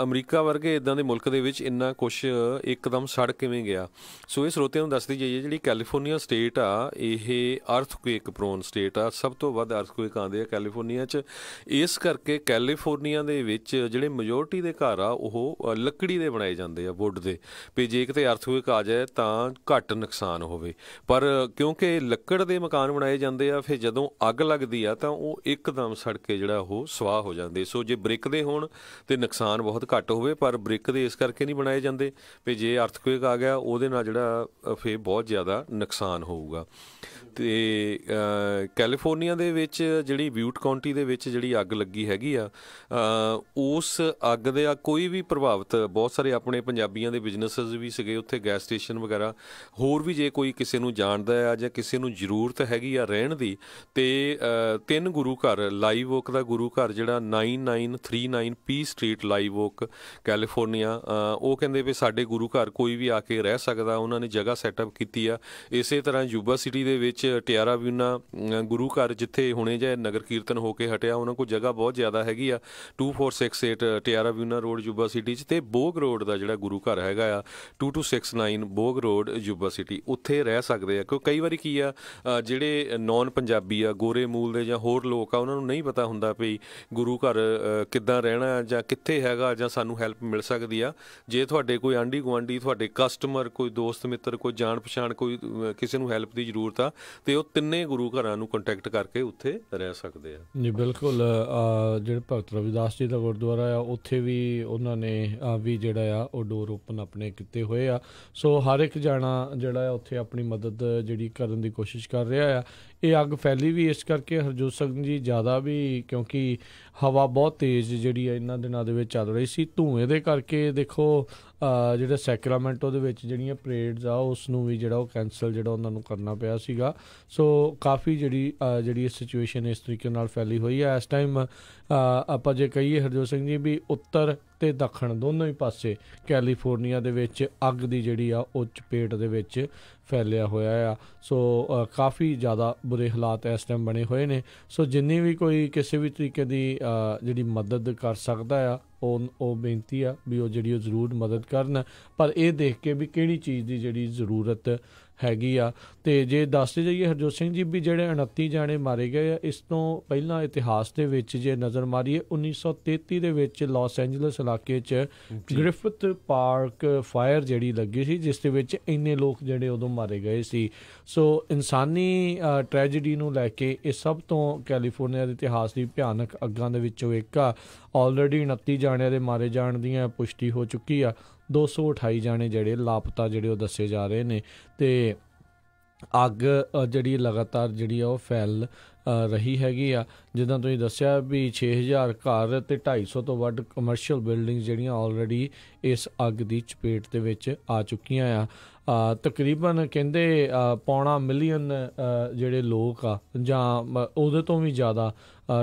ਅਮਰੀਕਾ ਵਰਗੇ ਇੱਦਾਂ ਦੇ ਮੁਲਕ ਦੇ ਵਿੱਚ ਇੰਨਾ ਕੁਛ ਇੱਕਦਮ ਸੜ ਕਿਵੇਂ ਗਿਆ। ਸੋ ਇਹ ਸਰੋਤਿਆਂ ਨੂੰ ਦੱਸਦੀ ਜਾਈਏ, ਜਿਹੜੀ ਕੈਲੀਫੋਰਨੀਆ ਸਟੇਟ ਆ ਇਹ ਅਰਥਕੁਏਕ ਪ੍ਰੋਨ ਸਟੇਟ ਆ। ਸਭ ਤੋਂ ਵੱਧ ਅਰਥਕੁਏਕ ਆਉਂਦੇ ਆ ਕੈਲੀਫੋਰਨੀਆ 'ਚ। ਇਸ ਕਰਕੇ ਕੈਲੀਫੋਰਨੀਆ ਦੇ ਵਿੱਚ ਜਿਹੜੇ ਮੈਜੋਰਟੀ ਦੇ ਘਰ ਆ ਉਹ ਲੱਕੜੀ ਦੇ ਬਣਾਏ ਜਾਂਦੇ ਆ, ਵੁੱਡ ਦੇ, ਵੀ ਜੇ ਕਿਤੇ ਅਰਥਕੁਏਕ ਆ ਜਾਏ ਤਾਂ ਘੱਟ ਨੁਕਸਾਨ ਹੋਵੇ। ਪਰ ਕਿਉਂਕਿ ਲੱਕੜ ਦੇ ਮਕਾਨ ਬਣਾਏ ਜਾਂਦੇ ਆ, ਫਿਰ ਜਦੋਂ ਅੱਗ ਲੱਗਦੀ ਆ ਤਾਂ ਉਹ ਇੱਕਦਮ ਸੜ ਕੇ ਜਿਹੜਾ ਉਹ ਸਵਾਹ ਹੋ ਜਾਂਦੇ। ਸੋ ਜੇ ਬ੍ਰਿਕ ਦੇ ਹੋਣ ਤਾਂ ਨੁਕਸਾਨ ਬਹੁਤ ਘੱਟ ਹੋਵੇ, ਪਰ ਬ੍ਰਿਕ ਦੇ ਇਸ ਕਰਕੇ ਨਹੀਂ ਬਣਾਏ ਜਾਂਦੇ ਵੀ ਜੇ ਅਰਥਕੁਏਕ ਆ ਗਿਆ ਉਹਦੇ ਨਾਲ ਜਿਹੜਾ ਫਿਰ ਬਹੁਤ ਜ਼ਿਆਦਾ ਨੁਕਸਾਨ ਹੋਊਗਾ। ਅਤੇ ਕੈਲੀਫੋਰਨੀਆ ਦੇ ਵਿੱਚ ਜਿਹੜੀ ਬਿਊਟ ਕਾਉਂਟੀ ਦੇ ਵਿੱਚ ਜਿਹੜੀ ਅੱਗ ਲੱਗੀ ਹੈਗੀ ਆ, ਉਸ ਅੱਗ ਦੇ ਕੋਈ ਵੀ ਪ੍ਰਭਾਵਿਤ, ਬਹੁਤ ਸਾਰੇ ਆਪਣੇ ਪੰਜਾਬੀਆਂ ਦੇ ਬਿਜ਼ਨਸਿਸ ਵੀ ਸੀਗੇ ਉੱਥੇ, ਗੈਸ ਸਟੇਸ਼ਨ ਵਗੈਰਾ, ਹੋਰ ਵੀ ਜੇ ਕੋਈ ਕਿਸੇ ਨੂੰ ਜਾਣਦਾ ਆ ਜਾਂ ਕਿਸੇ ਨੂੰ ਜ਼ਰੂਰਤ ਹੈਗੀ ਆ ਰਹਿਣ ਦੀ, ਅਤੇ 3 ਗੁਰੂ ਘਰ, ਲਾਈਵ ਓਕ ਦਾ ਗੁਰੂ ਘਰ ਜਿਹੜਾ 9939 ਪੀ ਸਟਰੀਟ, ਲਾਈਵ ਓਕ, ਕੈਲੀਫੋਰਨੀਆ, ਉਹ ਕਹਿੰਦੇ ਵੀ ਸਾਡੇ ਗੁਰੂ ਘਰ ਕੋਈ ਵੀ ਆ ਕੇ ਰਹਿ ਸਕਦਾ, ਉਹਨਾਂ ਨੇ ਜਗ੍ਹਾ ਸੈਟਅਪ ਕੀਤੀ ਆ। ਇਸੇ ਤਰ੍ਹਾਂ ਯੂਬਾ ਸਿਟੀ ਦੇ ਵਿੱਚ ਟਿਆਰਾ ਵਿਊਨਾ ਗੁਰੂ ਘਰ, ਜਿੱਥੇ ਹੁਣੇ ਜੇ ਨਗਰ ਕੀਰਤਨ ਹੋ ਕੇ ਹਟਿਆ, ਉਹਨਾਂ ਕੋਲ ਜਗ੍ਹਾ ਬਹੁਤ ਜ਼ਿਆਦਾ ਹੈਗੀ ਆ, 2468 ਟਿਆਰਾ ਵਿਊਨਾ ਰੋਡ ਯੂਬਾ ਸਿਟੀ 'ਚ। ਅਤੇ ਬੋਗ ਰੋਡ ਦਾ ਜਿਹੜਾ ਗੁਰੂ ਘਰ ਹੈਗਾ ਆ 2269 ਬੋਗ ਰੋਡ ਯੂਬਾ ਸਿਟੀ, ਉੱਥੇ ਰਹਿ ਸਕਦੇ ਆ। ਕਿਉਂਕਿ ਕਈ ਵਾਰੀ ਕੀ ਆ, ਜਿਹੜੇ ਨੌਨ ਪੰਜਾਬੀ ਆ, ਗੋਰੇ ਮੂਲ ਦੇ ਜਾਂ ਹੋਰ ਲੋਕ ਆ, ਉਹਨਾਂ ਨੂੰ ਨਹੀਂ ਪਤਾ ਹੁੰਦਾ ਵੀ ਗੁਰੂ ਘਰ ਕਿੱਦਾਂ ਰਹਿਣਾ ਜਾਂ ਕਿੱਥੇ ਹੈਗਾ ਜਾਂ ਸਾਨੂੰ ਹੈਲਪ ਮਿਲ ਸਕਦੀ ਆ। ਜੇ ਤੁਹਾਡੇ ਕੋਈ ਆਂਢੀ ਗੁਆਂਢੀ, ਤੁਹਾਡੇ ਕਸਟਮਰ, ਕੋਈ ਦੋਸਤ ਮਿੱਤਰ, ਕੋਈ ਜਾਣ ਪਛਾਣ, ਕੋਈ ਕਿਸੇ ਨੂੰ ਹੈਲਪ ਦੀ ਜ਼ਰੂਰਤ ਆ, ਅਤੇ ਉਹ ਤਿੰਨੇ ਗੁਰੂ ਘਰਾਂ ਨੂੰ ਕੰਟੈਕਟ ਕਰਕੇ ਉੱਥੇ ਰਹਿ ਸਕਦੇ ਆ। ਜੀ ਬਿਲਕੁਲ। ਜਿਹੜੇ ਭਗਤ ਰਵਿਦਾਸ ਜੀ ਦਾ ਗੁਰਦੁਆਰਾ ਆ, ਉੱਥੇ ਵੀ ਉਹਨਾਂ ਨੇ ਵੀ ਜਿਹੜਾ ਆ ਉਹ ਡੋਰ ਓਪਨ ਆਪਣੇ ਕੀਤੇ ਹੋਏ ਆ। ਸੋ ਹਰ ਇੱਕ ਜਾਣਾ ਜਿਹੜਾ ਆ ਉੱਥੇ ਆਪਣੀ ਮਦਦ ਜਿਹੜੀ ਕਰਨ ਦੀ ਕੋਸ਼ਿਸ਼ ਕਰ ਰਿਹਾ ਆ। ਇਹ ਅੱਗ ਫੈਲੀ ਵੀ ਇਸ ਕਰਕੇ ਹਰਜੋਤ ਸਿੰਘ ਜੀ ਜ਼ਿਆਦਾ ਵੀ, ਕਿਉਂਕਿ ਹਵਾ ਬਹੁਤ ਤੇਜ਼ ਜਿਹੜੀ ਆ ਇਹਨਾਂ ਦਿਨਾਂ ਦੇ ਵਿੱਚ ਚੱਲ ਰਹੀ ਸੀ, ਧੂਏ ਦੇ ਕਰਕੇ। ਦੇਖੋ ਜਿਹੜਾ ਸੈਕਰਾਮੈਂਟੋ ਦੇ ਵਿੱਚ ਜਿਹੜੀਆਂ ਪਰੇਡਸ ਆ ਉਸ ਨੂੰ ਵੀ ਜਿਹੜਾ ਉਹ ਕੈਂਸਲ ਜਿਹੜਾ ਉਹਨਾਂ ਨੂੰ ਕਰਨਾ ਪਿਆ ਸੀਗਾ। ਸੋ ਕਾਫੀ ਜਿਹੜੀ ਸਿਚੁਏਸ਼ਨ ਇਸ ਤਰੀਕੇ ਨਾਲ ਫੈਲੀ ਹੋਈ ਹੈ ਇਸ ਟਾਈਮ। ਆਪਾਂ ਜੇ ਕਹੀਏ ਹਰਜੋਤ ਸਿੰਘ ਜੀ ਵੀ ਉੱਤਰ ਅਤੇ ਦੱਖਣ ਦੋਨੋਂ ਹੀ ਪਾਸੇ ਕੈਲੀਫੋਰਨੀਆ ਦੇ ਵਿੱਚ ਅੱਗ ਦੀ ਜਿਹੜੀ ਆ ਉਹ ਚਪੇਟ ਦੇ ਵਿੱਚ ਫੈਲਿਆ ਹੋਇਆ ਆ। ਸੋ ਕਾਫੀ ਜ਼ਿਆਦਾ ਬੁਰੇ ਹਾਲਾਤ ਇਸ ਟਾਈਮ ਬਣੇ ਹੋਏ ਨੇ। ਸੋ ਜਿੰਨੀ ਵੀ ਕੋਈ ਕਿਸੇ ਵੀ ਤਰੀਕੇ ਦੀ ਜਿਹੜੀ ਮਦਦ ਕਰ ਸਕਦਾ ਆ, ਉਹ ਬੇਨਤੀ ਆ ਵੀ ਉਹ ਜਿਹੜੀ ਉਹ ਜ਼ਰੂਰ ਮਦਦ ਕਰਨ, ਪਰ ਇਹ ਦੇਖ ਕੇ ਵੀ ਕਿਹੜੀ ਚੀਜ਼ ਦੀ ਜਿਹੜੀ ਜ਼ਰੂਰਤ ਹੈਗੀ ਆ। ਅਤੇ ਜੇ ਦੱਸਦੇ ਜਾਈਏ ਹਰਜੋਤ ਸਿੰਘ ਜੀ ਵੀ ਜਿਹੜੇ 29 ਜਾਣੇ ਮਾਰੇ ਗਏ ਆ, ਇਸ ਤੋਂ ਪਹਿਲਾਂ ਇਤਿਹਾਸ ਦੇ ਵਿੱਚ ਜੇ ਨਜ਼ਰ ਮਾਰੀਏ 1933 ਦੇ ਵਿੱਚ ਲਾਸ ਐਂਜਲਸ ਇਲਾਕੇ 'ਚ ਗ੍ਰਿਫਿਥ ਪਾਰਕ ਫਾਇਰ ਜਿਹੜੀ ਲੱਗੀ ਸੀ, ਜਿਸ ਦੇ ਵਿੱਚ ਇੰਨੇ ਲੋਕ ਜਿਹੜੇ ਉਦੋਂ ਮਾਰੇ ਗਏ ਸੀ। ਸੋ ਇਨਸਾਨੀ ਟ੍ਰੈਜਡੀ ਨੂੰ ਲੈ ਕੇ ਇਹ ਸਭ ਤੋਂ ਕੈਲੀਫੋਰਨੀਆ ਦੇ ਇਤਿਹਾਸ ਦੀ ਭਿਆਨਕ ਅੱਗਾਂ ਦੇ ਵਿੱਚੋਂ ਇੱਕ ਆ। ਆਲਰੇਡੀ 29 ਜਾਣਿਆਂ ਦੇ ਮਾਰੇ ਜਾਣ ਦੀਆਂ ਪੁਸ਼ਟੀ ਹੋ ਚੁੱਕੀ ਆ। 228 ਜਾਣੇ ਜਿਹੜੇ ਲਾਪਤਾ ਜਿਹੜੇ ਉਹ ਦੱਸੇ ਜਾ ਰਹੇ ਨੇ। ਅਤੇ ਅੱਗ ਜਿਹੜੀ ਲਗਾਤਾਰ ਜਿਹੜੀ ਆ ਉਹ ਫੈਲ ਰਹੀ ਹੈਗੀ ਆ। ਜਿੱਦਾਂ ਤੁਸੀਂ ਦੱਸਿਆ ਵੀ 6,000 ਘਰ ਅਤੇ 250 ਤੋਂ ਵੱਧ ਕਮਰਸ਼ੀਅਲ ਬਿਲਡਿੰਗਸ ਜਿਹੜੀਆਂ ਆਲਰੇਡੀ ਇਸ ਅੱਗ ਦੀ ਚਪੇਟ ਦੇ ਵਿੱਚ ਆ ਚੁੱਕੀਆਂ ਆ। ਤਕਰੀਬਨ ਕਹਿੰਦੇ 1.25 ਮਿਲੀਅਨ ਜਿਹੜੇ ਲੋਕ ਆ, ਜਾਂ ਉਹਦੇ ਤੋਂ ਵੀ ਜ਼ਿਆਦਾ,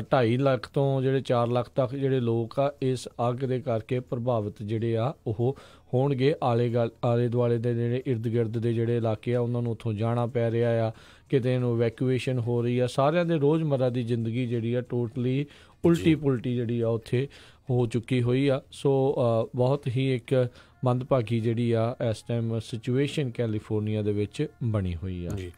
2.5 ਲੱਖ ਤੋਂ ਜਿਹੜੇ 4 ਲੱਖ ਤੱਕ ਜਿਹੜੇ ਲੋਕ ਆ ਇਸ ਅੱਗ ਦੇ ਕਰਕੇ ਪ੍ਰਭਾਵਿਤ ਜਿਹੜੇ ਆ ਉਹ ਹੋਣਗੇ। ਆਲੇ ਦੁਆਲੇ ਦੇ ਜਿਹੜੇ ਇਰਦ ਗਿਰਦ ਦੇ ਜਿਹੜੇ ਇਲਾਕੇ ਆ ਉਹਨਾਂ ਨੂੰ ਉੱਥੋਂ ਜਾਣਾ ਪੈ ਰਿਹਾ ਆ, ਕਿਤੇ ਨੂੰ ਵੈਕੂਏਸ਼ਨ ਹੋ ਰਹੀ ਆ। ਸਾਰਿਆਂ ਦੇ ਰੋਜ਼ਮर्रा ਦੀ ਜ਼ਿੰਦਗੀ ਜਿਹੜੀ ਆ ਟੋਟਲੀ ਉਲਟੀ ਪੁਲਟੀ ਜਿਹੜੀ ਆ ਉੱਥੇ ਹੋ ਚੁੱਕੀ ਹੋਈ ਆ। ਸੋ ਬਹੁਤ ਹੀ ਇੱਕ ਮੰਦਭਾਗੀ ਜਿਹੜੀ ਆ ਇਸ ਟਾਈਮ ਸਿਚੁਏਸ਼ਨ ਕੈਲੀਫੋਰਨੀਆ ਦੇ ਵਿੱਚ ਬਣੀ ਹੋਈ ਆ ਜੀ।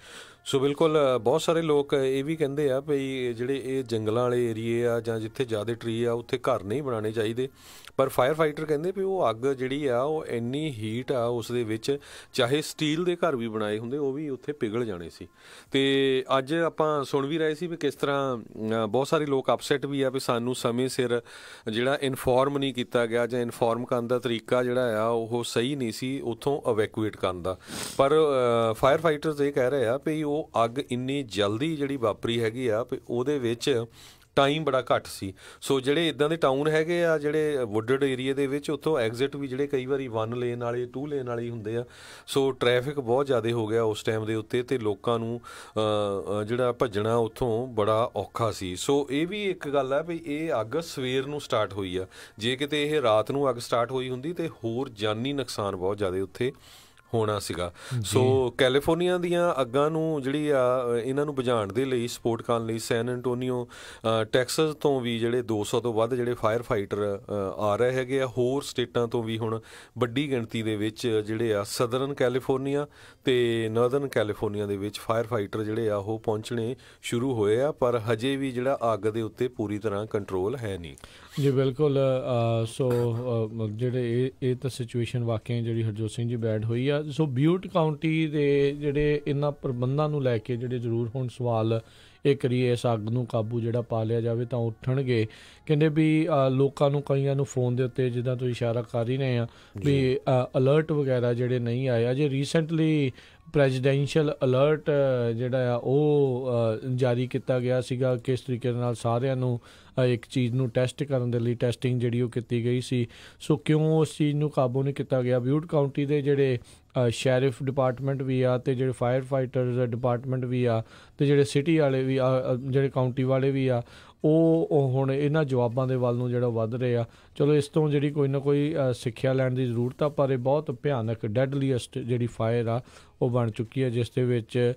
ਸੋ ਬਿਲਕੁਲ ਬਹੁਤ ਸਾਰੇ ਲੋਕ ਇਹ ਵੀ ਕਹਿੰਦੇ ਆ ਵੀ ਜਿਹੜੇ ਇਹ ਜੰਗਲਾਂ ਵਾਲੇ ਏਰੀਏ ਆ ਜਾਂ ਜਿੱਥੇ ਜ਼ਿਆਦਾ ਟਰੀ ਆ ਉੱਥੇ ਘਰ ਨਹੀਂ ਬਣਾਉਣੇ ਚਾਹੀਦੇ, ਪਰ ਫਾਇਰ ਫਾਈਟਰ ਕਹਿੰਦੇ ਵੀ ਉਹ ਅੱਗ ਜਿਹੜੀ ਆ ਉਹ ਇੰਨੀ ਹੀਟ ਆ ਉਸ ਦੇ ਵਿੱਚ, ਚਾਹੇ ਸਟੀਲ ਦੇ ਘਰ ਵੀ ਬਣਾਏ ਹੁੰਦੇ ਉਹ ਵੀ ਉੱਥੇ ਪਿਘਲ ਜਾਣੇ ਸੀ। ਅਤੇ ਅੱਜ ਆਪਾਂ ਸੁਣ ਵੀ ਰਹੇ ਸੀ ਵੀ ਕਿਸ ਤਰ੍ਹਾਂ ਬਹੁਤ ਸਾਰੇ ਲੋਕ ਅਪਸੈਟ ਵੀ ਆ ਵੀ ਸਾਨੂੰ ਸਮੇਂ ਸਿਰ ਜਿਹੜਾ ਇਨਫੋਰਮ ਨਹੀਂ ਕੀਤਾ ਗਿਆ ਜਾਂ ਇਨਫੋਰਮ ਕਰਨ ਦਾ ਤਰੀਕਾ ਜਿਹੜਾ ਆ ਉਹ ਸਹੀ ਨਹੀਂ ਸੀ ਉੱਥੋਂ ਇਵੈਕੂਏਟ ਕਰਨ ਦਾ। ਪਰ ਫਾਇਰ ਫਾਈਟਰਸ ਇਹ ਕਹਿ ਰਹੇ ਆ ਵੀ ਉਹ ਅੱਗ ਇੰਨੀ ਜਲਦੀ ਜਿਹੜੀ ਵਾਪਰੀ ਹੈਗੀ ਆ ਵੀ ਉਹਦੇ ਵਿੱਚ ਟਾਈਮ ਬੜਾ ਘੱਟ ਸੀ। ਸੋ ਜਿਹੜੇ ਇੱਦਾਂ ਦੇ ਟਾਊਨ ਹੈਗੇ ਆ ਜਿਹੜੇ ਵੁੱਡਡ ਏਰੀਏ ਦੇ ਵਿੱਚ, ਉੱਥੋਂ ਐਗਜ਼ਿਟ ਵੀ ਜਿਹੜੇ ਕਈ ਵਾਰੀ 1 ਲੇਨ ਵਾਲੇ 2 ਲੇਨ ਵਾਲੇ ਹੁੰਦੇ ਆ। ਸੋ ਟ੍ਰੈਫਿਕ ਬਹੁਤ ਜ਼ਿਆਦਾ ਹੋ ਗਿਆ ਉਸ ਟਾਈਮ ਦੇ ਉੱਤੇ ਅਤੇ ਲੋਕਾਂ ਨੂੰ ਜਿਹੜਾ ਭੱਜਣਾ ਉੱਥੋਂ ਬੜਾ ਔਖਾ ਸੀ। ਸੋ ਇਹ ਵੀ ਇੱਕ ਗੱਲ ਹੈ ਵੀ ਇਹ ਅੱਗ ਸਵੇਰ ਨੂੰ ਸਟਾਰਟ ਹੋਈ ਆ, ਜੇ ਕਿਤੇ ਇਹ ਰਾਤ ਨੂੰ ਅੱਗ ਸਟਾਰਟ ਹੋਈ ਹੁੰਦੀ ਤਾਂ ਹੋਰ ਜਾਨੀ ਨੁਕਸਾਨ ਬਹੁਤ ਜ਼ਿਆਦਾ ਉੱਥੇ ਹੋਣਾ ਸੀਗਾ। ਸੋ ਕੈਲੀਫੋਰਨੀਆ ਦੀਆਂ ਅੱਗਾਂ ਨੂੰ ਜਿਹੜੀ ਆ ਇਹਨਾਂ ਨੂੰ ਬੁਝਾਉਣ ਦੇ ਲਈ, ਸਪੋਰਟ ਕਰਨ ਲਈ ਸੈਨ ਐਂਟੋਨੀਓ, ਟੈਕਸਸ ਤੋਂ ਵੀ ਜਿਹੜੇ 200 ਤੋਂ ਵੱਧ ਜਿਹੜੇ ਫਾਇਰ ਫਾਈਟਰ ਆ ਰਹੇ ਹੈਗੇ ਆ। ਹੋਰ ਸਟੇਟਾਂ ਤੋਂ ਵੀ ਹੁਣ ਵੱਡੀ ਗਿਣਤੀ ਦੇ ਵਿੱਚ ਜਿਹੜੇ ਆ ਸਦਰਨ ਕੈਲੀਫੋਰਨੀਆ ਅਤੇ ਨਾਰਦਰਨ ਕੈਲੀਫੋਰਨੀਆ ਦੇ ਵਿੱਚ ਫਾਇਰ ਫਾਈਟਰ ਜਿਹੜੇ ਆ ਉਹ ਪਹੁੰਚਣੇ ਸ਼ੁਰੂ ਹੋਏ ਆ, ਪਰ ਹਜੇ ਵੀ ਜਿਹੜਾ ਅੱਗ ਦੇ ਉੱਤੇ ਪੂਰੀ ਤਰ੍ਹਾਂ ਕੰਟਰੋਲ ਹੈ ਨਹੀਂ। ਜੀ ਬਿਲਕੁਲ। ਸੋ ਜਿਹੜੇ ਇਹ ਤਾਂ ਸਿਚੁਏਸ਼ਨ ਵਾਕਿਆ ਜਿਹੜੀ ਹਰਜੋਤ ਸਿੰਘ ਜੀ ਬੈਡ ਹੋਈ ਆ। ਸੋ ਬਿਊਟ ਕਾਊਂਟੀ ਦੇ ਜਿਹੜੇ ਇਹਨਾਂ ਪ੍ਰਬੰਧਾਂ ਨੂੰ ਲੈ ਕੇ ਜਿਹੜੇ ਜ਼ਰੂਰ ਹੁਣ ਸਵਾਲ ਇਹ ਕਰੀਏ, ਇਸ ਅੱਗ ਨੂੰ ਕਾਬੂ ਜਿਹੜਾ ਪਾ ਲਿਆ ਜਾਵੇ ਤਾਂ ਉੱਠਣਗੇ। ਕਹਿੰਦੇ ਵੀ ਲੋਕਾਂ ਨੂੰ, ਕਈਆਂ ਨੂੰ ਫੋਨ ਦੇ ਉੱਤੇ ਜਿੱਦਾਂ ਤੁਸੀਂ ਇਸ਼ਾਰਾ ਕਰ ਹੀ ਰਹੇ ਆ ਵੀ ਅਲਰਟ ਵਗੈਰਾ ਜਿਹੜੇ ਨਹੀਂ ਆਏ। ਅਜੇ ਰੀਸੈਂਟਲੀ ਪ੍ਰੈਜ਼ੀਡੈਂਸ਼ੀਅਲ ਅਲਰਟ ਜਿਹੜਾ ਆ ਉਹ ਜਾਰੀ ਕੀਤਾ ਗਿਆ ਸੀਗਾ, ਕਿਸ ਤਰੀਕੇ ਨਾਲ ਸਾਰਿਆਂ ਨੂੰ ਇੱਕ ਚੀਜ਼ ਨੂੰ ਟੈਸਟ ਕਰਨ ਦੇ ਲਈ ਟੈਸਟਿੰਗ ਜਿਹੜੀ ਉਹ ਕੀਤੀ ਗਈ ਸੀ। ਸੋ ਕਿਉਂ ਉਸ ਚੀਜ਼ ਨੂੰ ਕਾਬੂ ਨਹੀਂ ਕੀਤਾ ਗਿਆ? ਬਿਊਟ ਕਾਊਂਟੀ ਦੇ ਜਿਹੜੇ ਸ਼ੈਰਿਫ ਡਿਪਾਰਟਮੈਂਟ ਵੀ ਆ ਅਤੇ ਜਿਹੜੇ ਫਾਇਰ ਫਾਈਟਰਸ ਡਿਪਾਰਟਮੈਂਟ ਵੀ ਆ ਅਤੇ ਜਿਹੜੇ ਸਿਟੀ ਵਾਲੇ ਵੀ ਆ, ਜਿਹੜੇ ਕਾਊਂਟੀ ਵਾਲੇ ਵੀ ਆ, ਉਹ ਹੁਣ ਇਹਨਾਂ ਜਵਾਬਾਂ ਦੇ ਵੱਲ ਨੂੰ ਜਿਹੜਾ ਵੱਧ ਰਹੇ ਆ। ਚਲੋ ਇਸ ਤੋਂ ਜਿਹੜੀ ਕੋਈ ਨਾ ਕੋਈ ਸਿੱਖਿਆ ਲੈਣ ਦੀ ਜ਼ਰੂਰਤ ਆ, ਪਰ ਇਹ ਬਹੁਤ ਭਿਆਨਕ ਡੈਡਲੀਐਸਟ ਜਿਹੜੀ ਫਾਇਰ ਆ ਉਹ ਬਣ ਚੁੱਕੀ ਹੈ, ਜਿਸ ਦੇ ਵਿੱਚ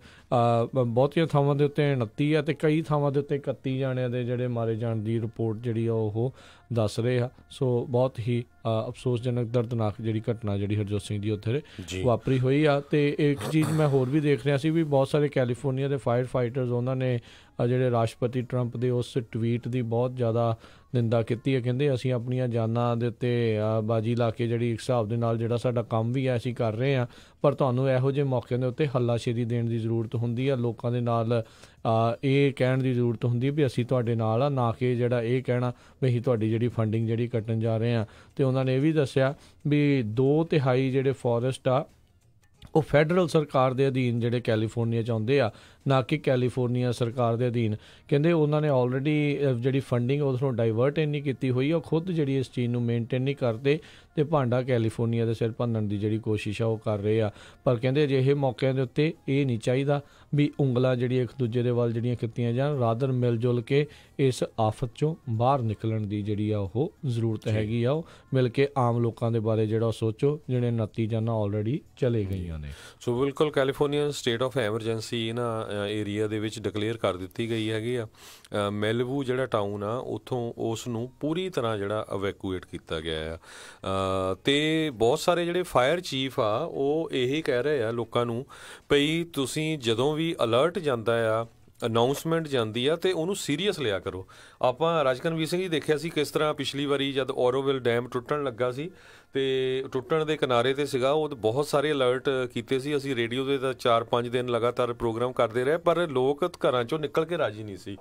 ਬਹੁਤੀਆਂ ਥਾਵਾਂ ਦੇ ਉੱਤੇ 29 ਆ ਅਤੇ ਕਈ ਥਾਵਾਂ ਦੇ ਉੱਤੇ 31 ਜਾਣਿਆਂ ਦੇ ਜਿਹੜੇ ਮਾਰੇ ਜਾਣ ਦੀ ਰਿਪੋਰਟ ਜਿਹੜੀ ਆ ਉਹ ਦੱਸ ਰਹੇ ਆ। ਸੋ ਬਹੁਤ ਹੀ ਅਫਸੋਸਜਨਕ, ਦਰਦਨਾਕ ਜਿਹੜੀ ਘਟਨਾ ਜਿਹੜੀ ਹਰਜੋਤ ਸਿੰਘ ਜੀ ਉੱਥੇ ਵਾਪਰੀ ਹੋਈ ਆ। ਅਤੇ ਇੱਕ ਚੀਜ਼ ਮੈਂ ਹੋਰ ਵੀ ਦੇਖ ਰਿਹਾ ਸੀ ਵੀ ਬਹੁਤ ਸਾਰੇ ਕੈਲੀਫੋਰਨੀਆ ਦੇ ਫਾਇਰ ਫਾਈਟਰਸ, ਉਹਨਾਂ ਨੇ ਜਿਹੜੇ ਰਾਸ਼ਟਰਪਤੀ ਟਰੰਪ ਦੇ ਉਸ ਟਵੀਟ ਦੀ ਬਹੁਤ ਜ਼ਿਆਦਾ ਨਿੰਦਾ ਕੀਤੀ ਹੈ। ਕਹਿੰਦੇ ਅਸੀਂ ਆਪਣੀਆਂ ਜਾਨਾਂ ਦੇ ਉੱਤੇ ਬਾਜੀ ਲਾ ਕੇ ਜਿਹੜੀ ਇੱਕ ਹਿਸਾਬ ਦੇ ਨਾਲ ਜਿਹੜਾ ਸਾਡਾ ਕੰਮ ਵੀ ਹੈ ਅਸੀਂ ਕਰ ਰਹੇ ਹਾਂ, ਪਰ ਤੁਹਾਨੂੰ ਇਹੋ ਜਿਹੇ ਮੌਕਿਆਂ ਦੇ ਉੱਤੇ ਹੱਲਾਸ਼ੇਰੀ ਦੇਣ ਦੀ ਜ਼ਰੂਰਤ ਹੁੰਦੀ ਆ। ਲੋਕਾਂ ਦੇ ਨਾਲ ਇਹ ਕਹਿਣ ਦੀ ਜ਼ਰੂਰਤ ਹੁੰਦੀ ਵੀ ਅਸੀਂ ਤੁਹਾਡੇ ਨਾਲ ਆ, ਨਾ ਕਿ ਜਿਹੜਾ ਇਹ ਕਹਿਣਾ ਵੀ ਅਸੀਂ ਤੁਹਾਡੀ ਜਿਹੜੀ ਫੰਡਿੰਗ ਜਿਹੜੀ ਕੱਟਣ ਜਾ ਰਹੇ ਹਾਂ। ਅਤੇ ਉਹਨਾਂ ਨੇ ਇਹ ਵੀ ਦੱਸਿਆ ਵੀ 2/3 ਜਿਹੜੇ ਫੋਰੈਸਟ ਆ ਉਹ ਫੈਡਰਲ ਸਰਕਾਰ ਦੇ ਅਧੀਨ ਜਿਹੜੇ ਕੈਲੀਫੋਰਨੀਆ 'ਚ ਆਉਂਦੇ ਆ, ਨਾ ਕਿ ਕੈਲੀਫੋਰਨੀਆ ਸਰਕਾਰ ਦੇ ਅਧੀਨ। ਕਹਿੰਦੇ ਉਹਨਾਂ ਨੇ ਆਲਰੇਡੀ ਜਿਹੜੀ ਫੰਡਿੰਗ ਉਧਰੋਂ ਡਾਈਵਰਟ ਇੰਨੀ ਕੀਤੀ ਹੋਈ ਆ, ਉਹ ਖੁਦ ਜਿਹੜੀ ਇਸ ਚੀਜ਼ ਨੂੰ ਮੇਨਟੇਨ ਨਹੀਂ ਕਰਦੇ ਅਤੇ ਭਾਂਡਾ ਕੈਲੀਫੋਰਨੀਆ ਦੇ ਸਿਰ ਭੰਨਣ ਦੀ ਜਿਹੜੀ ਕੋਸ਼ਿਸ਼ ਆ ਉਹ ਕਰ ਰਹੇ ਆ। ਪਰ ਕਹਿੰਦੇ ਅਜਿਹੇ ਮੌਕਿਆਂ ਦੇ ਉੱਤੇ ਇਹ ਨਹੀਂ ਚਾਹੀਦਾ ਵੀ ਉਂਗਲਾਂ ਜਿਹੜੀਆਂ ਇੱਕ ਦੂਜੇ ਦੇ ਵੱਲ ਜਿਹੜੀਆਂ ਕੀਤੀਆਂ ਜਾਣ, ਰਾਦਰ ਮਿਲ ਜੁਲ ਕੇ ਇਸ ਆਫਤ 'ਚੋਂ ਬਾਹਰ ਨਿਕਲਣ ਦੀ ਜਿਹੜੀ ਆ ਉਹ ਜ਼ਰੂਰਤ ਹੈਗੀ ਆ। ਉਹ ਮਿਲ ਕੇ ਆਮ ਲੋਕਾਂ ਦੇ ਬਾਰੇ ਜਿਹੜਾ ਉਹ ਸੋਚੋ, ਜਿਹੜੇ 29 ਜਾਨਾਂ ਆਲਰੇਡੀ ਚਲੇ ਗਈਆਂ ਨੇ। ਸੋ ਬਿਲਕੁਲ ਕੈਲੀਫੋਰਨੀਆ ਸਟੇਟ ਆਫ ਐਮਰਜੈਂਸੀ ਇਹਨਾਂ ਏਰੀਆ ਦੇ ਵਿੱਚ ਡਿਕਲੇਅਰ ਕਰ ਦਿੱਤੀ ਗਈ ਹੈਗੀ ਆ। ਮੈਲਵੂ ਜਿਹੜਾ ਟਾਊਨ ਆ ਉੱਥੋਂ ਉਸ ਨੂੰ ਪੂਰੀ ਤਰ੍ਹਾਂ ਜਿਹੜਾ ਇਵੈਕੂਏਟ ਕੀਤਾ ਗਿਆ ਆ। ਅਤੇ ਬਹੁਤ ਸਾਰੇ ਜਿਹੜੇ ਫਾਇਰ ਚੀਫ ਆ ਉਹ ਇਹੀ ਕਹਿ ਰਹੇ ਆ ਲੋਕਾਂ ਨੂੰ ਭਈ ਤੁਸੀਂ ਜਦੋਂ ਵੀ ਅਲਰਟ ਜਾਂਦਾ ਆ, ਅਨਾਊਂਸਮੈਂਟ ਜਾਂਦੀ ਆ, ਅਤੇ ਉਹਨੂੰ ਸੀਰੀਅਸ ਲਿਆ ਕਰੋ। ਆਪਾਂ ਰਾਜਕਨਵੀਰ ਸਿੰਘ ਜੀ ਦੇਖਿਆ ਸੀ ਕਿਸ ਤਰ੍ਹਾਂ ਪਿਛਲੀ ਵਾਰੀ ਜਦ ਔਰੋਵਿਲ ਡੈਮ ਟੁੱਟਣ ਲੱਗਾ ਸੀ ਅਤੇ ਟੁੱਟਣ ਦੇ ਕਿਨਾਰੇ 'ਤੇ ਸੀਗਾ, ਉਹ ਬਹੁਤ ਸਾਰੇ ਅਲਰਟ ਕੀਤੇ ਸੀ। ਅਸੀਂ ਰੇਡੀਓ ਦੇ ਤਾਂ 4-5 ਦਿਨ ਲਗਾਤਾਰ ਪ੍ਰੋਗਰਾਮ ਕਰਦੇ ਰਹੇ, ਪਰ ਲੋਕ ਘਰਾਂ 'ਚੋਂ ਨਿਕਲ ਕੇ ਰਾਜੀ ਨਹੀਂ ਸੀ।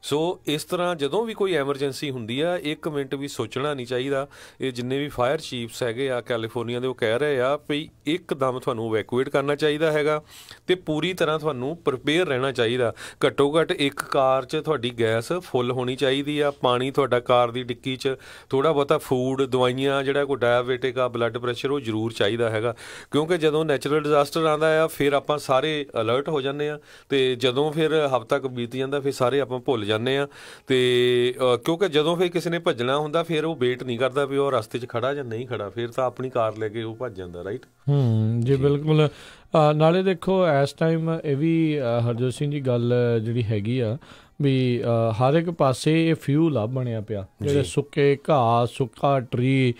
ਸੋ ਇਸ ਤਰ੍ਹਾਂ ਜਦੋਂ ਵੀ ਕੋਈ ਐਮਰਜੈਂਸੀ ਹੁੰਦੀ ਆ, 1 ਮਿੰਟ ਵੀ ਸੋਚਣਾ ਨਹੀਂ ਚਾਹੀਦਾ। ਇਹ ਜਿੰਨੇ ਵੀ ਫਾਇਰ ਚੀਫਸ ਹੈਗੇ ਆ ਕੈਲੀਫੋਰਨੀਆ ਦੇ, ਉਹ ਕਹਿ ਰਹੇ ਆ ਵੀ ਇੱਕਦਮ ਤੁਹਾਨੂੰ ਇਵੈਕੂਏਟ ਕਰਨਾ ਚਾਹੀਦਾ ਹੈਗਾ ਅਤੇ ਪੂਰੀ ਤਰ੍ਹਾਂ ਤੁਹਾਨੂੰ ਪ੍ਰੀਪੇਅਰ ਰਹਿਣਾ ਚਾਹੀਦਾ। ਘੱਟੋ ਘੱਟ ਇੱਕ ਕਾਰ 'ਚ ਤੁਹਾਡੀ ਗੈਸ ਫੁੱਲ ਹੋਣੀ ਚਾਹੀਦੀ ਆ, ਪਾਣੀ ਤੁਹਾਡਾ ਕਾਰ ਦੀ ਡਿੱਕੀ 'ਚ, ਥੋੜ੍ਹਾ ਬਹੁਤਾ ਫੂਡ, ਦਵਾਈਆਂ, ਜਿਹੜਾ ਕੋਈ ਡਾਇਬਟਿਕ ਆ, ਬਲੱਡ ਪ੍ਰੈਸ਼ਰ, ਉਹ ਜ਼ਰੂਰ ਚਾਹੀਦਾ ਹੈਗਾ। ਕਿਉਂਕਿ ਜਦੋਂ ਨੈਚੁਰਲ ਡਿਜ਼ਾਸਟਰ ਆਉਂਦਾ ਆ ਫਿਰ ਆਪਾਂ ਸਾਰੇ ਅਲਰਟ ਹੋ ਜਾਂਦੇ ਆ, ਅਤੇ ਜਦੋਂ ਫਿਰ ਹਫ਼ਤਾ ਕੁ ਬੀਤ ਜਾਂਦਾ ਫਿਰ ਸਾਰੇ ਆਪਾਂ ਭੁੱਲ ਜਾਂਦੇ ਆ। ਤੇ ਕਿਉਂਕਿ ਜਦੋਂ ਫਿਰ ਕਿਸੇ ਨੇ ਭੱਜਣਾ ਹੁੰਦਾ ਫਿਰ ਉਹ ਵੇਟ ਨਹੀਂ ਕਰਦਾ ਵੀ ਉਹ ਰਸਤੇ 'ਚ ਖੜਾ ਜਾਂ ਨਹੀਂ ਖੜਾ, ਫਿਰ ਤਾਂ ਆਪਣੀ ਕਾਰ ਲੈ ਕੇ ਉਹ ਭੱਜ ਜਾਂਦਾ। ਰਾਈਟ ਜੀ ਬਿਲਕੁਲ। ਨਾਲੇ ਦੇਖੋ ਇਸ ਟਾਈਮ ਇਹ ਵੀ ਹਰਜੋਤ ਸਿੰਘ ਜੀ ਗੱਲ ਜਿਹੜੀ ਹੈਗੀ ਆ ਵੀ ਹਰ ਇੱਕ ਪਾਸੇ ਇਹ ਫਿਊਲ ਆ ਬਣਿਆ ਪਿਆ, ਜਿਹੜੇ ਸੁੱਕੇ ਘਾਹ, ਸੁੱਕਾ ਟਰੀ,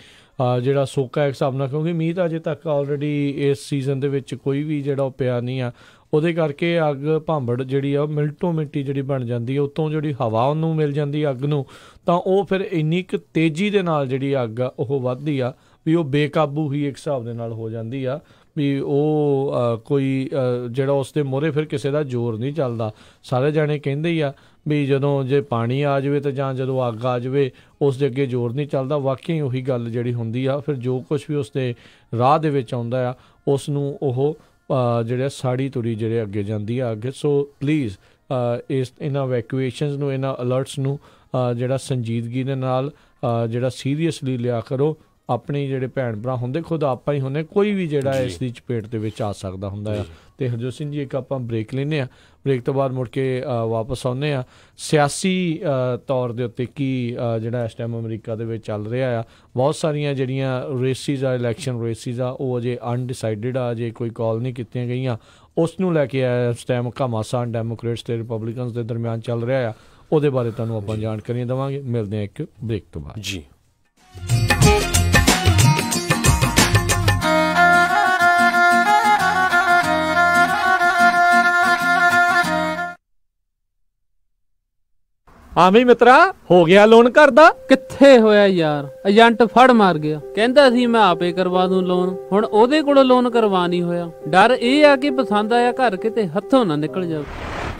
ਜਿਹੜਾ ਸੋਕਾ ਇੱਕ ਹਿਸਾਬ ਨਾਲ, ਕਿਉਂਕਿ ਮੀਂਹ ਤਾਂ ਅਜੇ ਤੱਕ ਆਲਰੇਡੀ ਇਸ ਸੀਜ਼ਨ ਦੇ ਵਿੱਚ ਕੋਈ ਵੀ ਜਿਹੜਾ ਉਹ ਪਿਆ ਨਹੀਂ ਆ, ਉਹਦੇ ਕਰਕੇ ਅੱਗ ਭਾਂਬੜ ਜਿਹੜੀ ਆ ਉਹ ਮਿੰਟੋ ਮਿੰਟੀ ਜਿਹੜੀ ਬਣ ਜਾਂਦੀ ਹੈ। ਉੱਤੋਂ ਜਿਹੜੀ ਹਵਾ ਉਹਨੂੰ ਮਿਲ ਜਾਂਦੀ ਅੱਗ ਨੂੰ, ਤਾਂ ਉਹ ਫਿਰ ਇੰਨੀ ਕੁ ਤੇਜ਼ੀ ਦੇ ਨਾਲ ਜਿਹੜੀ ਅੱਗ ਆ ਉਹ ਵੱਧਦੀ ਆ ਵੀ ਉਹ ਬੇਕਾਬੂ ਹੀ ਇੱਕ ਹਿਸਾਬ ਦੇ ਨਾਲ ਹੋ ਜਾਂਦੀ ਆ ਵੀ ਉਹ ਕੋਈ ਜਿਹੜਾ ਉਸ ਦੇ ਮੂਹਰੇ ਫਿਰ ਕਿਸੇ ਦਾ ਜ਼ੋਰ ਨਹੀਂ ਚੱਲਦਾ। ਸਾਰੇ ਜਾਣੇ ਕਹਿੰਦੇ ਹੀ ਆ ਵੀ ਜਦੋਂ ਜੇ ਪਾਣੀ ਆ ਜਾਵੇ ਤਾਂ ਜਾਂ ਜਦੋਂ ਅੱਗ ਆ ਜਾਵੇ ਉਸ ਦੇ ਅੱਗੇ ਜ਼ੋਰ ਨਹੀਂ ਚੱਲਦਾ। ਵਾਕਈ ਉਹੀ ਗੱਲ ਜਿਹੜੀ ਹੁੰਦੀ ਆ, ਫਿਰ ਜੋ ਕੁਛ ਵੀ ਉਸ ਦੇ ਰਾਹ ਦੇ ਵਿੱਚ ਆਉਂਦਾ ਆ ਉਸ ਨੂੰ ਉਹ ਜਿਹੜੇ ਸਾੜੀ ਤੁਰੀ ਜਿਹੜੇ ਅੱਗੇ ਜਾਂਦੀ ਆ ਅੱਗੇ। ਸੋ ਪਲੀਜ਼ ਇਹਨਾਂ ਵੈਕੂਏਸ਼ਨਸ ਨੂੰ, ਇਹਨਾਂ ਅਲਰਟਸ ਨੂੰ ਜਿਹੜਾ ਸੰਜੀਦਗੀ ਦੇ ਨਾਲ ਜਿਹੜਾ ਸੀਰੀਅਸਲੀ ਲਿਆ ਕਰੋ। ਆਪਣੇ ਜਿਹੜੇ ਭੈਣ ਭਰਾ ਹੁੰਦੇ, ਖੁਦ ਆਪਾਂ ਹੀ ਹੁੰਦੇ, ਕੋਈ ਵੀ ਜਿਹੜਾ ਇਸ ਦੀ ਚਪੇਟ ਦੇ ਵਿੱਚ ਆ ਸਕਦਾ ਹੁੰਦਾ ਆ। ਅਤੇ ਹਰਜੋਤ ਸਿੰਘ ਜੀ ਇੱਕ ਆਪਾਂ ਬ੍ਰੇਕ ਲੈਂਦੇ ਹਾਂ, ਬ੍ਰੇਕ ਤੋਂ ਬਾਅਦ ਮੁੜ ਕੇ ਵਾਪਸ ਆਉਂਦੇ ਹਾਂ। ਸਿਆਸੀ ਤੌਰ ਦੇ ਉੱਤੇ ਕੀ ਜਿਹੜਾ ਇਸ ਟਾਈਮ ਅਮਰੀਕਾ ਦੇ ਵਿੱਚ ਚੱਲ ਰਿਹਾ ਆ, ਬਹੁਤ ਸਾਰੀਆਂ ਜਿਹੜੀਆਂ ਰੇਸਿਸ ਆ, ਇਲੈਕਸ਼ਨ ਰੇਸਿਸ ਆ, ਉਹ ਅਜੇ ਅਨਡਿਸਾਈਡਡ ਆ, ਅਜੇ ਕੋਈ ਕਾਲ ਨਹੀਂ ਕੀਤੀਆਂ ਗਈਆਂ। ਉਸ ਨੂੰ ਲੈ ਕੇ ਇਸ ਟਾਈਮ ਘਮਾਸਾਨ ਡੈਮੋਕ੍ਰੇਟਸ ਅਤੇ ਰਿਪਬਲਿਕਨਸ ਦੇ ਦਰਮਿਆਨ ਚੱਲ ਰਿਹਾ ਆ, ਉਹਦੇ ਬਾਰੇ ਤੁਹਾਨੂੰ ਆਪਾਂ ਜਾਣਕਾਰੀਆਂ ਦੇਵਾਂਗੇ। ਮਿਲਦੇ ਹਾਂ ਇੱਕ ਬ੍ਰੇਕ ਤੋਂ ਬਾਅਦ ਜੀ। ਹਾਂ ਵੀ ਮਿੱਤਰਾ, ਹੋ ਗਿਆ ਲੋਨ ਘਰ ਦਾ? ਕਿੱਥੇ ਹੋਇਆ ਯਾਰ, ਏਜੰਟ ਫੜ ਮਾਰ ਗਿਆ, ਕਹਿੰਦਾ ਸੀ ਮੈਂ ਆਪੇ ਕਰਵਾ ਦੂੰ ਲੋਨ। ਹੁਣ ਉਹਦੇ ਕੋਲੋਂ ਲੋਨ ਕਰਵਾ ਨਹੀਂ ਹੋਇਆ। ਡਰ ਇਹ ਆ ਕਿ ਪਸੰਦ ਆਇਆ ਘਰ ਕਿਤੇ ਹੱਥੋਂ ਨਾ ਨਿਕਲ ਜਾਵੇ।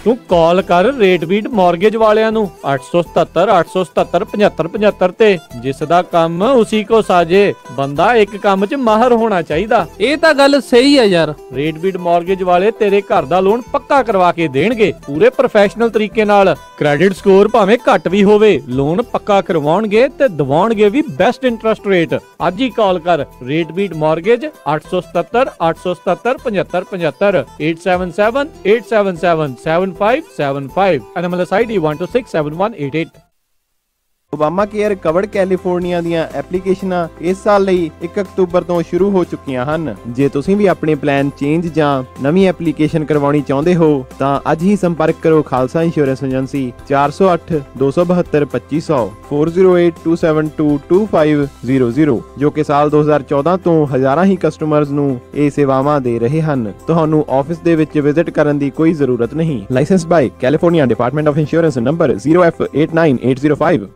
ਤੂੰ ਕਾਲ ਕਰ ਰੇਟਬੀਟ ਮਾਰਗੇਜ ਵਾਲਿਆਂ ਨੂੰ 877 877 75 75 ਤੇ, ਜਿਸ ਦਾ ਕੰਮ ਉਸੀ ਕੋ ਸਾਜੇ। ਬੰਦਾ ਇੱਕ ਕੰਮ 'ਚ ਮਾਹਰ ਹੋਣਾ ਚਾਹੀਦਾ। ਇਹ ਤਾਂ ਗੱਲ ਸਹੀ ਹੈ ਯਾਰ। ਰੇਟਬੀਟ ਮਾਰਗੇਜ ਵਾਲੇ ਤੇਰੇ ਘਰ ਦਾ ਲੋਨ ਪੱਕਾ ਕਰਵਾ ਕੇ ਦੇਣਗੇ ਪੂਰੇ ਪ੍ਰੋਫੈਸ਼ਨਲ ਤਰੀਕੇ ਨਾਲ। ਕ੍ਰੈਡਿਟ ਸਕੋਰ ਭਾਵੇਂ ਘੱਟ ਵੀ ਹੋਵੇ, ਲੋਨ ਪੱਕਾ ਕਰਵਾਉਣਗੇ ਤੇ ਦਿਵਾਉਣਗੇ ਵੀ ਬੈਸਟ ਇੰਟਰਸਟ ਰੇਟ। ਅੱਜ ਹੀ ਕਾਲ ਕਰ ਰੇਟਬੀਟ mortgage 877 877 75 75 877 877 7575 NMLS ID 1267188। Obama care covered California ਦੀਆਂ ਐਪਲੀਕੇਸ਼ਨਾਂ ਇਸ ਸਾਲ ਲਈ 1 ਅਕਤੂਬਰ ਤੋਂ ਸ਼ੁਰੂ ਹੋ ਚੁੱਕੀਆਂ ਹਨ। ਜੇ ਤੁਸੀਂ ਵੀ ਆਪਣੇ ਪਲਾਨ ਚੇਂਜ ਜਾਂ ਨਵੀਂ ਐਪਲੀਕੇਸ਼ਨ ਕਰਵਾਉਣੀ ਚਾਹੁੰਦੇ ਹੋ ਤਾਂ ਅੱਜ ਹੀ ਸੰਪਰਕ ਕਰੋ ਖਾਲਸਾ ਇੰਸ਼ੋਰੈਂਸ ਏਜੰਸੀ 408 272 2500 408 272 2500 ਜੋ ਕਿ ਸਾਲ 2014 ਤੋਂ ਹਜ਼ਾਰਾਂ ਹੀ ਕਸਟਮਰਜ਼ ਨੂੰ ਇਹ ਸੇਵਾਵਾਂ ਦੇ ਰਹੇ ਹਨ। ਤੁਹਾਨੂੰ ਆਫਿਸ ਦੇ ਵਿੱਚ ਵਿਜ਼ਿਟ ਕਰਨ ਦੀ ਕੋਈ ਜ਼ਰੂਰਤ ਨਹੀਂ। Licensed by California Department of Insurance number 0F89805।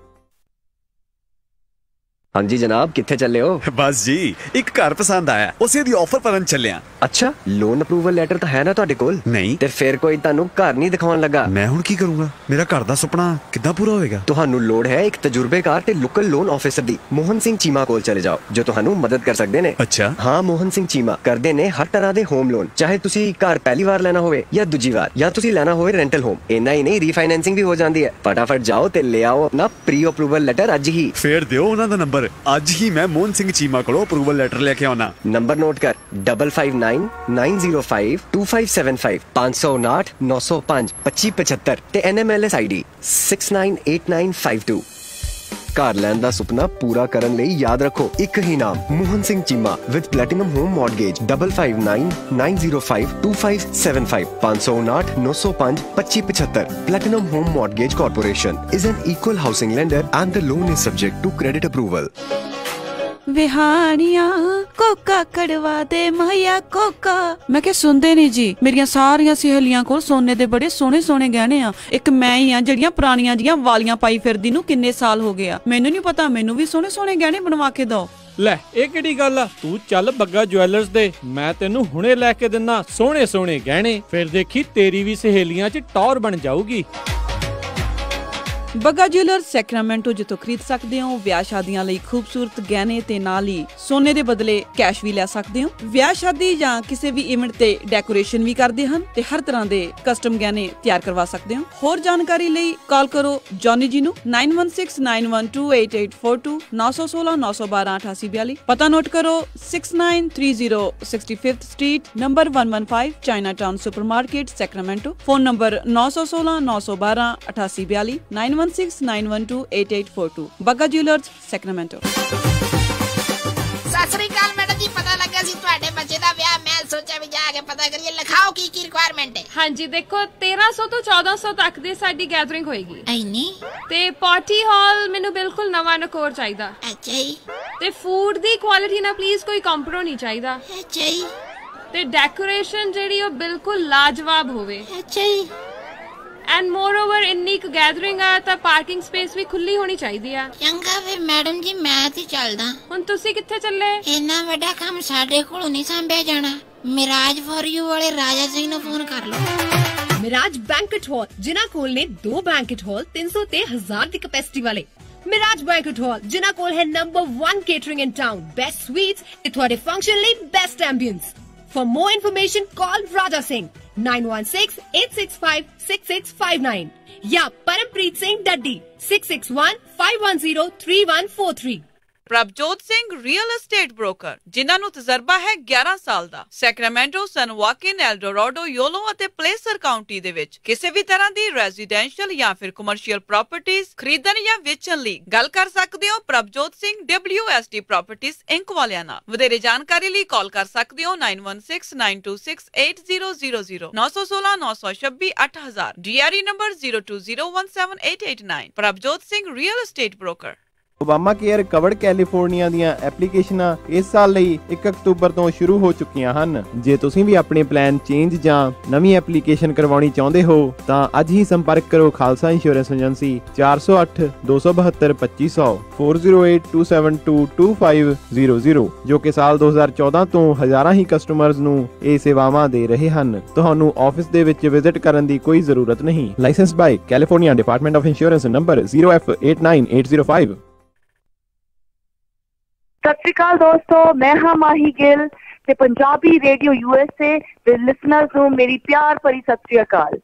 ਹਾਂਜੀ ਜਨਾਬ, ਕਿੱਥੇ ਚੱਲੇ ਹੋ? ਬਸ ਜੀ, ਇੱਕ ਘਰ ਪਸੰਦ ਆਇਆ, ਉਸੇ ਦੀ ਆਫਰ ਭਰਨ ਚੱਲਿਆ। ਅੱਛਾ, ਲੋਨ ਅਪਰੂਵਲ ਲੈਟਰ ਤਾਂ ਹੈ ਨਾ ਤੁਹਾਡੇ ਕੋਲ? ਨਹੀਂ। ਤੇ ਫਿਰ ਕੋਈ ਤੁਹਾਨੂੰ ਘਰ ਨਹੀਂ ਦਿਖਾਉਣ ਲੱਗਾ? ਮੈਂ ਹੁਣ ਕੀ ਕਰੂੰਗਾ? ਮੇਰਾ ਘਰ ਦਾ ਸੁਪਨਾ ਕਿੱਦਾਂ ਪੂਰਾ ਹੋਏਗਾ? ਤੁਹਾਨੂੰ ਲੋੜ ਹੈ ਇੱਕ ਤਜਰਬੇਕਾਰ ਤੇ ਲੋਕਲ ਲੋਨ ਆਫਿਸਰ ਦੀ। ਮੋਹਨ ਸਿੰਘ ਚੀਮਾ ਕੋਲ ਚਲੇ ਜਾਓ, ਜੋ ਤੁਹਾਨੂੰ ਮਦਦ ਕਰ ਸਕਦੇ ਨੇ। ਅੱਛਾ। ਹਾਂ, ਮੋਹਨ ਸਿੰਘ ਚੀਮਾ ਕਰਦੇ ਨੇ ਹਰ ਤਰ੍ਹਾਂ ਦੇ ਹੋਮ ਲੋਨ, ਚਾਹੇ ਤੁਸੀਂ ਘਰ ਪਹਿਲੀ ਵਾਰ ਲੈਣਾ ਹੋਵੇ ਜਾਂ ਦੂਜੀ ਵਾਰ, ਜਾਂ ਤੁਸੀਂ ਲੈਣਾ ਹੋਵੇ ਰੈਂਟਲ ਹੋਮ। ਇੰਨਾ ਹੀ ਨਹੀਂ, ਰੀਫਾਈਨੈਂਸਿੰਗ ਵੀ ਹੋ ਜਾਂਦੀ ਹੈ। ਫਟਾਫਟ ਜਾਓ ਤੇ ਲੈ ਆਓ ਆਪਣਾ ਪ੍ਰੀ ਅਪਰੂਵਲ ਲੈਟਰ ਅੱਜ ਹੀ। ਫੇਰ ਦਿਓ ਉਹਨਾਂ ਦਾ ਨੰਬਰ, ਅੱਜ ਹੀ ਮੈਂ ਮੋਹਨ ਸਿੰਘ ਚੀਮਾ ਕੋਲੋਂ ਅਪਰੂਵਲ ਲੈਟਰ ਲੈ ਕੇ ਆਉਣਾ। ਨੰਬਰ ਨੋਟ ਕਰ 559905 2575 559 905 2575 ਤੇ NMLS ID 698952। ਘਰ ਲੈਣ ਦਾ ਸੁਪਨਾ ਪੂਰਾ ਕਰਨ ਲਈ ਯਾਦ ਰੱਖੋ ਇੱਕ ਹੀ ਨਾਮ, Mohan Singh Cheema with platinum home mortgage 559905 2575 559 905 2575। Platinum Home Mortgage Corporation is an equal housing lender and the loan is subject to credit approval। ਵਿਹਾਣੀਆਂ ਕੋਕਾ ਕੜਵਾ ਦੇ ਮਾਇਆ ਕੋਕਾ। ਮੈਂ ਕਿਹਾ ਸੁਣਦੇ ਨਹੀਂ ਜੀ, ਮੇਰੀਆਂ ਸਾਰੀਆਂ ਸਹੇਲੀਆਂ ਕੋਲ ਸੋਨੇ ਦੇ ਬੜੇ ਸੋਹਣੇ ਸੋਹਣੇ ਗਹਿਣੇ ਆ, ਇੱਕ ਮੈਂ ਹੀ ਆ ਜਿਹੜੀਆਂ ਪੁਰਾਣੀਆਂ ਜੀਆਂ ਵਾਲੀਆਂ ਪਾਈ ਫਿਰਦੀ ਨੂੰ ਕਿੰਨੇ ਸਾਲ ਹੋ ਗਏ ਆ। ਮੈਨੂੰ ਨਹੀਂ ਪਤਾ, ਮੈਨੂੰ ਵੀ ਸੋਹਣੇ ਸੋਹਣੇ ਗਹਿਣੇ ਬਣਵਾ ਕੇ ਦਿਓ। ਲੈ ਇਹ ਕਿਹੜੀ ਗੱਲ ਆ? ਤੂੰ ਚੱਲ ਬੱਗਾ ਜੁਐਲਰਸ ਦੇ, ਮੈਂ ਤੈਨੂੰ ਹੁਣੇ ਲੈ ਕੇ ਦਿੰਦਾ ਸੋਹਣੇ ਸੋਹਣੇ ਗਹਿਣੇ। ਫਿਰ ਦੇਖੀ ਤੇਰੀ ਵੀ ਸਹੇਲੀਆਂ 'ਚ ਟੌਰ ਬਣ ਜਾਊਗੀ। ਬੱਗਾ ਜਿਊਲਰਸ ਸੈਕਰਾਮੈਂਟੋ, ਜਿੱਥੋਂ ਖਰੀਦ ਸਕਦੇ ਹੋ ਵਿਆਹ ਸ਼ਾਦੀਆਂ ਲਈ ਖੂਬਸੂਰਤ ਗਹਿਣੇ ਤੇ ਨਾਲ ਹੀ ਸੋਨੇ ਦੇ ਬਦਲੇ ਕੈਸ਼ ਵੀ ਲੈ ਸਕਦੇ ਹੋ। ਵਿਆਹ ਸ਼ਾਦੀ ਜਾਂ ਕਿਸੇ ਵੀ ਇਵੈਂਟ ਤੇ ਡੈਕੋਰੇਸ਼ਨ ਵੀ ਕਰਦੇ ਹਨ ਤੇ ਹਰ ਤਰ੍ਹਾਂ ਦੇ ਕਸਟਮ ਗਹਿਣੇ ਤਿਆਰ ਕਰਵਾ ਸਕਦੇ ਹੋ। ਹੋਰ ਜਾਣਕਾਰੀ ਲਈ ਕਾਲ ਕਰੋ ਜੌਨੀ ਜੀ ਨੂੰ 9169128842 916 912 8842। ਪਤਾ ਨੋਟ ਕਰੋ 6930 65th street number 115 Chinatown supermarket Sacramento. Phone number 916 912 8842 916 912 8842। Bagga jewellers Sacramento. Sat Sri अकाल मैडम जी, पता लगा सी तुहाडे बच्चे दा विआह, मैं सोचा भी जाके पता करिए। लिखाओ की रिक्वायरमेंट है। हाँ जी, देखो 1300 ਤੋਂ 1400 ਤੱਕ ਦੀ ਸਾਡੀ ਗੈਦਰਿੰਗ ਹੋਏਗੀ। ਐਨੀ ਤੇ ਪਾਰਟੀ ਹਾਲ ਮੈਨੂੰ ਬਿਲਕੁਲ ਨਵਾਂ ਨਕੋਰ ਚਾਹੀਦਾ। ਅੱਛਾ ਜੀ। ਤੇ ਫੂਡ ਦੀ ਕੁਆਲਿਟੀ ਨਾਲ ਪਲੀਜ਼ ਕੋਈ ਕੰਪਰੋ ਨਹੀਂ ਚਾਹੀਦਾ। ਅੱਛਾ ਜੀ। ਤੇ ਡੈਕੋਰੇਸ਼ਨ ਜਿਹੜੀ ਉਹ ਬਿਲਕੁਲ ਲਾਜਵਾਬ ਹੋਵੇ। ਅੱਛਾ ਜੀ। ਐਂਡ ਮੋਰ ਓਵਰ ਇੰਨੀ ਕੁ ਗੈਦਰਿੰਗ ਆ ਤਾਂ ਪਾਰਕਿੰਗ ਸਪੇਸ ਵੀ ਖੁੱਲੀ ਹੋਣੀ ਚਾਹੀਦੀ ਆ। ਚੰਗਾ ਫਿਰ ਮੈਡਮ ਜੀ, ਮੈਂ ਤੇ ਚੱਲਦਾ। ਹੁਣ ਤੁਸੀਂ ਕਿੱਥੇ ਚੱਲੇ? ਇੰਨਾ ਵੱਡਾ ਕੰਮ ਸਾਡੇ ਕੋਲੋਂ ਨਹੀਂ ਸੰਭਿਆ ਜਾਣਾ। ਮਿਰਾਜ ਫॉर ਯੂ ਵਾਲੇ ਰਾਜਾ ਸਿੰਘ ਨੂੰ ਫੋਨ ਕਰ ਲਓ। ਮਿਰਾਜ ਬੈਂਕਟ ਹਾਲ, ਜਿਨ੍ਹਾਂ ਕੋਲ ਨੇ 2 ਬੈਂਕਟ ਹਾਲ 300 ਤੇ 1000 ਦੀ ਕੈਪੈਸਿਟੀ ਵਾਲੇ। ਮਿਰਾਜ ਬੈਂਕਟ ਹਾਲ, ਜਿਨ੍ਹਾਂ ਕੋਲ ਹੈ number 1 catering in town, best sweets ਤੇ ਤੁਹਾਡੇ ਫੰਕਸ਼ਨ ਲਈ best ambience. For more information, call Raja Singh 9168656659 या Parampreet Singh Daddi 6615103143। Prabhjot Singh real estate broker, ਜਿਨ੍ਹਾਂ ਨੂੰ ਤਜਰਬਾ ਹੈ 11 ਸਾਲ ਦਾ, ਸੈਕਰਾਮੈਂਟੋ, ਸਨ ਵਾਕਿਨ, ਐਲਡੋਰਾਡੋ, ਯੋਲੋ ਅਤੇ ਪਲੇਸਰ ਕਾਉਂਟੀ ਦੇ ਵਿੱਚ ਕਿਸੇ ਵੀ ਤਰ੍ਹਾਂ ਦੀ ਰੈਜ਼ੀਡੈਂਸ਼ੀਅਲ ਜਾਂ ਫਿਰ ਕਮਰਸ਼ੀਅਲ ਪ੍ਰਾਪਰਟੀਆਂ ਖਰੀਦਣ ਜਾਂ ਵੇਚਣ ਲਈ ਗੱਲ ਕਰ ਸਕਦੇ ਹੋ Prabhjot Singh WST properties Inc ਵਾਲਿਆਂ ਨਾਲ। ਵਧੇਰੇ ਜਾਣਕਾਰੀ ਲਈ ਕਾਲ ਕਰ ਸਕਦੇ ਹੋ 9169268000 916 926 8000 DRE number 02017889। Prabhjot Singh real estate broker. Obama care covered California ਦੀਆਂ ਐਪਲੀਕੇਸ਼ਨਾਂ ਇਸ ਸਾਲ ਲਈ 1 ਅਕਤੂਬਰ ਤੋਂ ਸ਼ੁਰੂ ਹੋ ਚੁੱਕੀਆਂ ਹਨ। ਜੇ ਤੁਸੀਂ ਵੀ ਆਪਣੇ ਪਲਾਨ ਚੇਂਜ ਜਾਂ ਨਵੀਂ ਐਪਲੀਕੇਸ਼ਨ ਕਰਵਾਉਣੀ ਚਾਹੁੰਦੇ ਹੋ ਤਾਂ ਅੱਜ ਹੀ ਸੰਪਰਕ ਕਰੋ ਖਾਲਸਾ ਇੰਸ਼ੋਰੈਂਸ ਏਜੰਸੀ 408 272 2500 4082722500 ਜੋ ਕਿ ਸਾਲ 2014 ਤੋਂ ਹਜ਼ਾਰਾਂ ਹੀ ਕਸਟਮਰਜ਼ ਨੂੰ ਇਹ ਸੇਵਾਵਾਂ ਦੇ ਰਹੇ ਹਨ। ਤੁਹਾਨੂੰ ਆਫਿਸ ਦੇ ਵਿੱਚ ਵਿਜ਼ਿਟ ਕਰਨ ਦੀ ਕੋਈ ਜ਼ਰੂਰਤ ਨਹੀਂ। License by California Department of Insurance number 0F89805। ਸਤਿ ਸ਼੍ਰੀ ਅਕਾਲ ਦੋਸਤੋ, ਮੈਂ ਹਾਂ ਮਾਹੀ ਗਿੱਲ ਤੇ ਪੰਜਾਬੀ ਰੇਡੀਓ USA ਦੇ ਲਿਸਨਰਸ ਨੂੰ ਮੇਰੀ ਪਿਆਰ ਭਰੀ ਸਤਿ ਸ਼੍ਰੀ ਅਕਾਲ।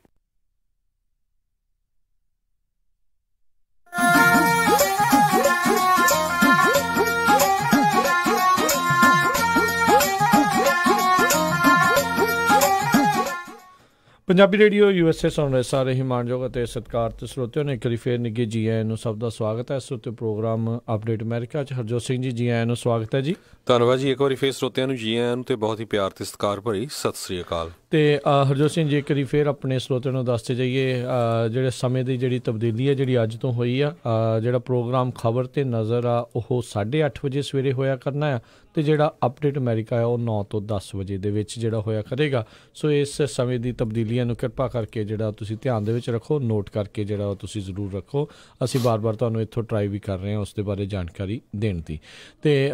ਪੰਜਾਬੀ ਰੇਡੀਓ USA ਸੁਣ ਰਹੇ ਸਾਰੇ ਹੀ ਮਾਣਯੋਗ ਅਤੇ ਸਤਿਕਾਰਤ ਸਰੋਤਿਆਂ ਨੂੰ ਇੱਕ ਵਾਰੀ ਫੇਰ ਨਿੱਘੇ ਜੀ ਆਇਆਂ ਨੂੰ ਸਭ ਦਾ ਸਵਾਗਤ ਹੈ। ਸਰੋਤਿਓ ਪ੍ਰੋਗਰਾਮ ਅਪਡੇਟ ਅਮਰੀਕਾ 'ਚ ਹਰਜੋਤ ਸਿੰਘ ਜੀ ਆਇਆਂ ਨੂੰ ਸਵਾਗਤ ਹੈ ਜੀ। ਧੰਨਵਾਦ ਜੀ, ਇੱਕ ਵਾਰੀ ਫੇਰ ਸਰੋਤਿਆਂ ਨੂੰ ਜੀ ਆਇਆਂ ਨੂੰ ਤੇ ਬਹੁਤ ਹੀ ਪਿਆਰ ਤੇ ਸਤਿਕਾਰ ਭਰੀ ਸਤਿ ਸ੍ਰੀ ਅਕਾਲ। ਤੇ ਹਰਜੋਤ ਸਿੰਘ ਜੀ, ਇੱਕ ਵਾਰੀ ਫੇਰ ਆਪਣੇ ਸਰੋਤਿਆਂ ਨੂੰ ਦੱਸਦੇ ਜਾਈਏ ਜਿਹੜੇ ਸਮੇਂ ਦੀ ਜਿਹੜੀ ਤਬਦੀਲੀ ਹੈ ਜਿਹੜੀ ਅੱਜ ਤੋਂ ਹੋਈ ਆ। ਜਿਹੜਾ ਪ੍ਰੋਗਰਾਮ ਖਬਰ ਤੇ ਨਜ਼ਰ ਆ ਉਹ 8:30 ਵਜੇ ਸਵੇਰੇ ਹੋਇਆ ਕਰਨਾ ਆ ਤੇ ਜਿਹੜਾ ਅਪਡੇਟ ਅਮਰੀਕਾ ਆ ਉਹ 9 ਤੋਂ 10 ਵਜੇ ਦੇ ਵਿੱਚ ਜਿਹੜਾ ਹੋਇਆ ਕਰੇਗਾ। ਸੋ ਇਸ ਸਮੇਂ ਦੀ ਤਬਦੀਲੀਆਂ ਨੂੰ ਕਿਰਪਾ ਕਰਕੇ ਜਿਹੜਾ ਤੁਸੀਂ ਧਿਆਨ ਦੇ ਵਿੱਚ ਰੱਖੋ, ਨੋਟ ਕਰਕੇ ਜਿਹੜਾ ਉਹ ਤੁਸੀਂ ਜ਼ਰੂਰ ਰੱਖੋ। ਅਸੀਂ ਬਾਰ-ਬਾਰ ਤੁਹਾਨੂੰ ਇੱਥੋਂ ਟਰਾਈ ਵੀ ਕਰ ਰਹੇ ਹਾਂ ਉਸ ਦੇ ਬਾਰੇ ਜਾਣਕਾਰੀ ਦੇਣ ਦੀ। ਤੇ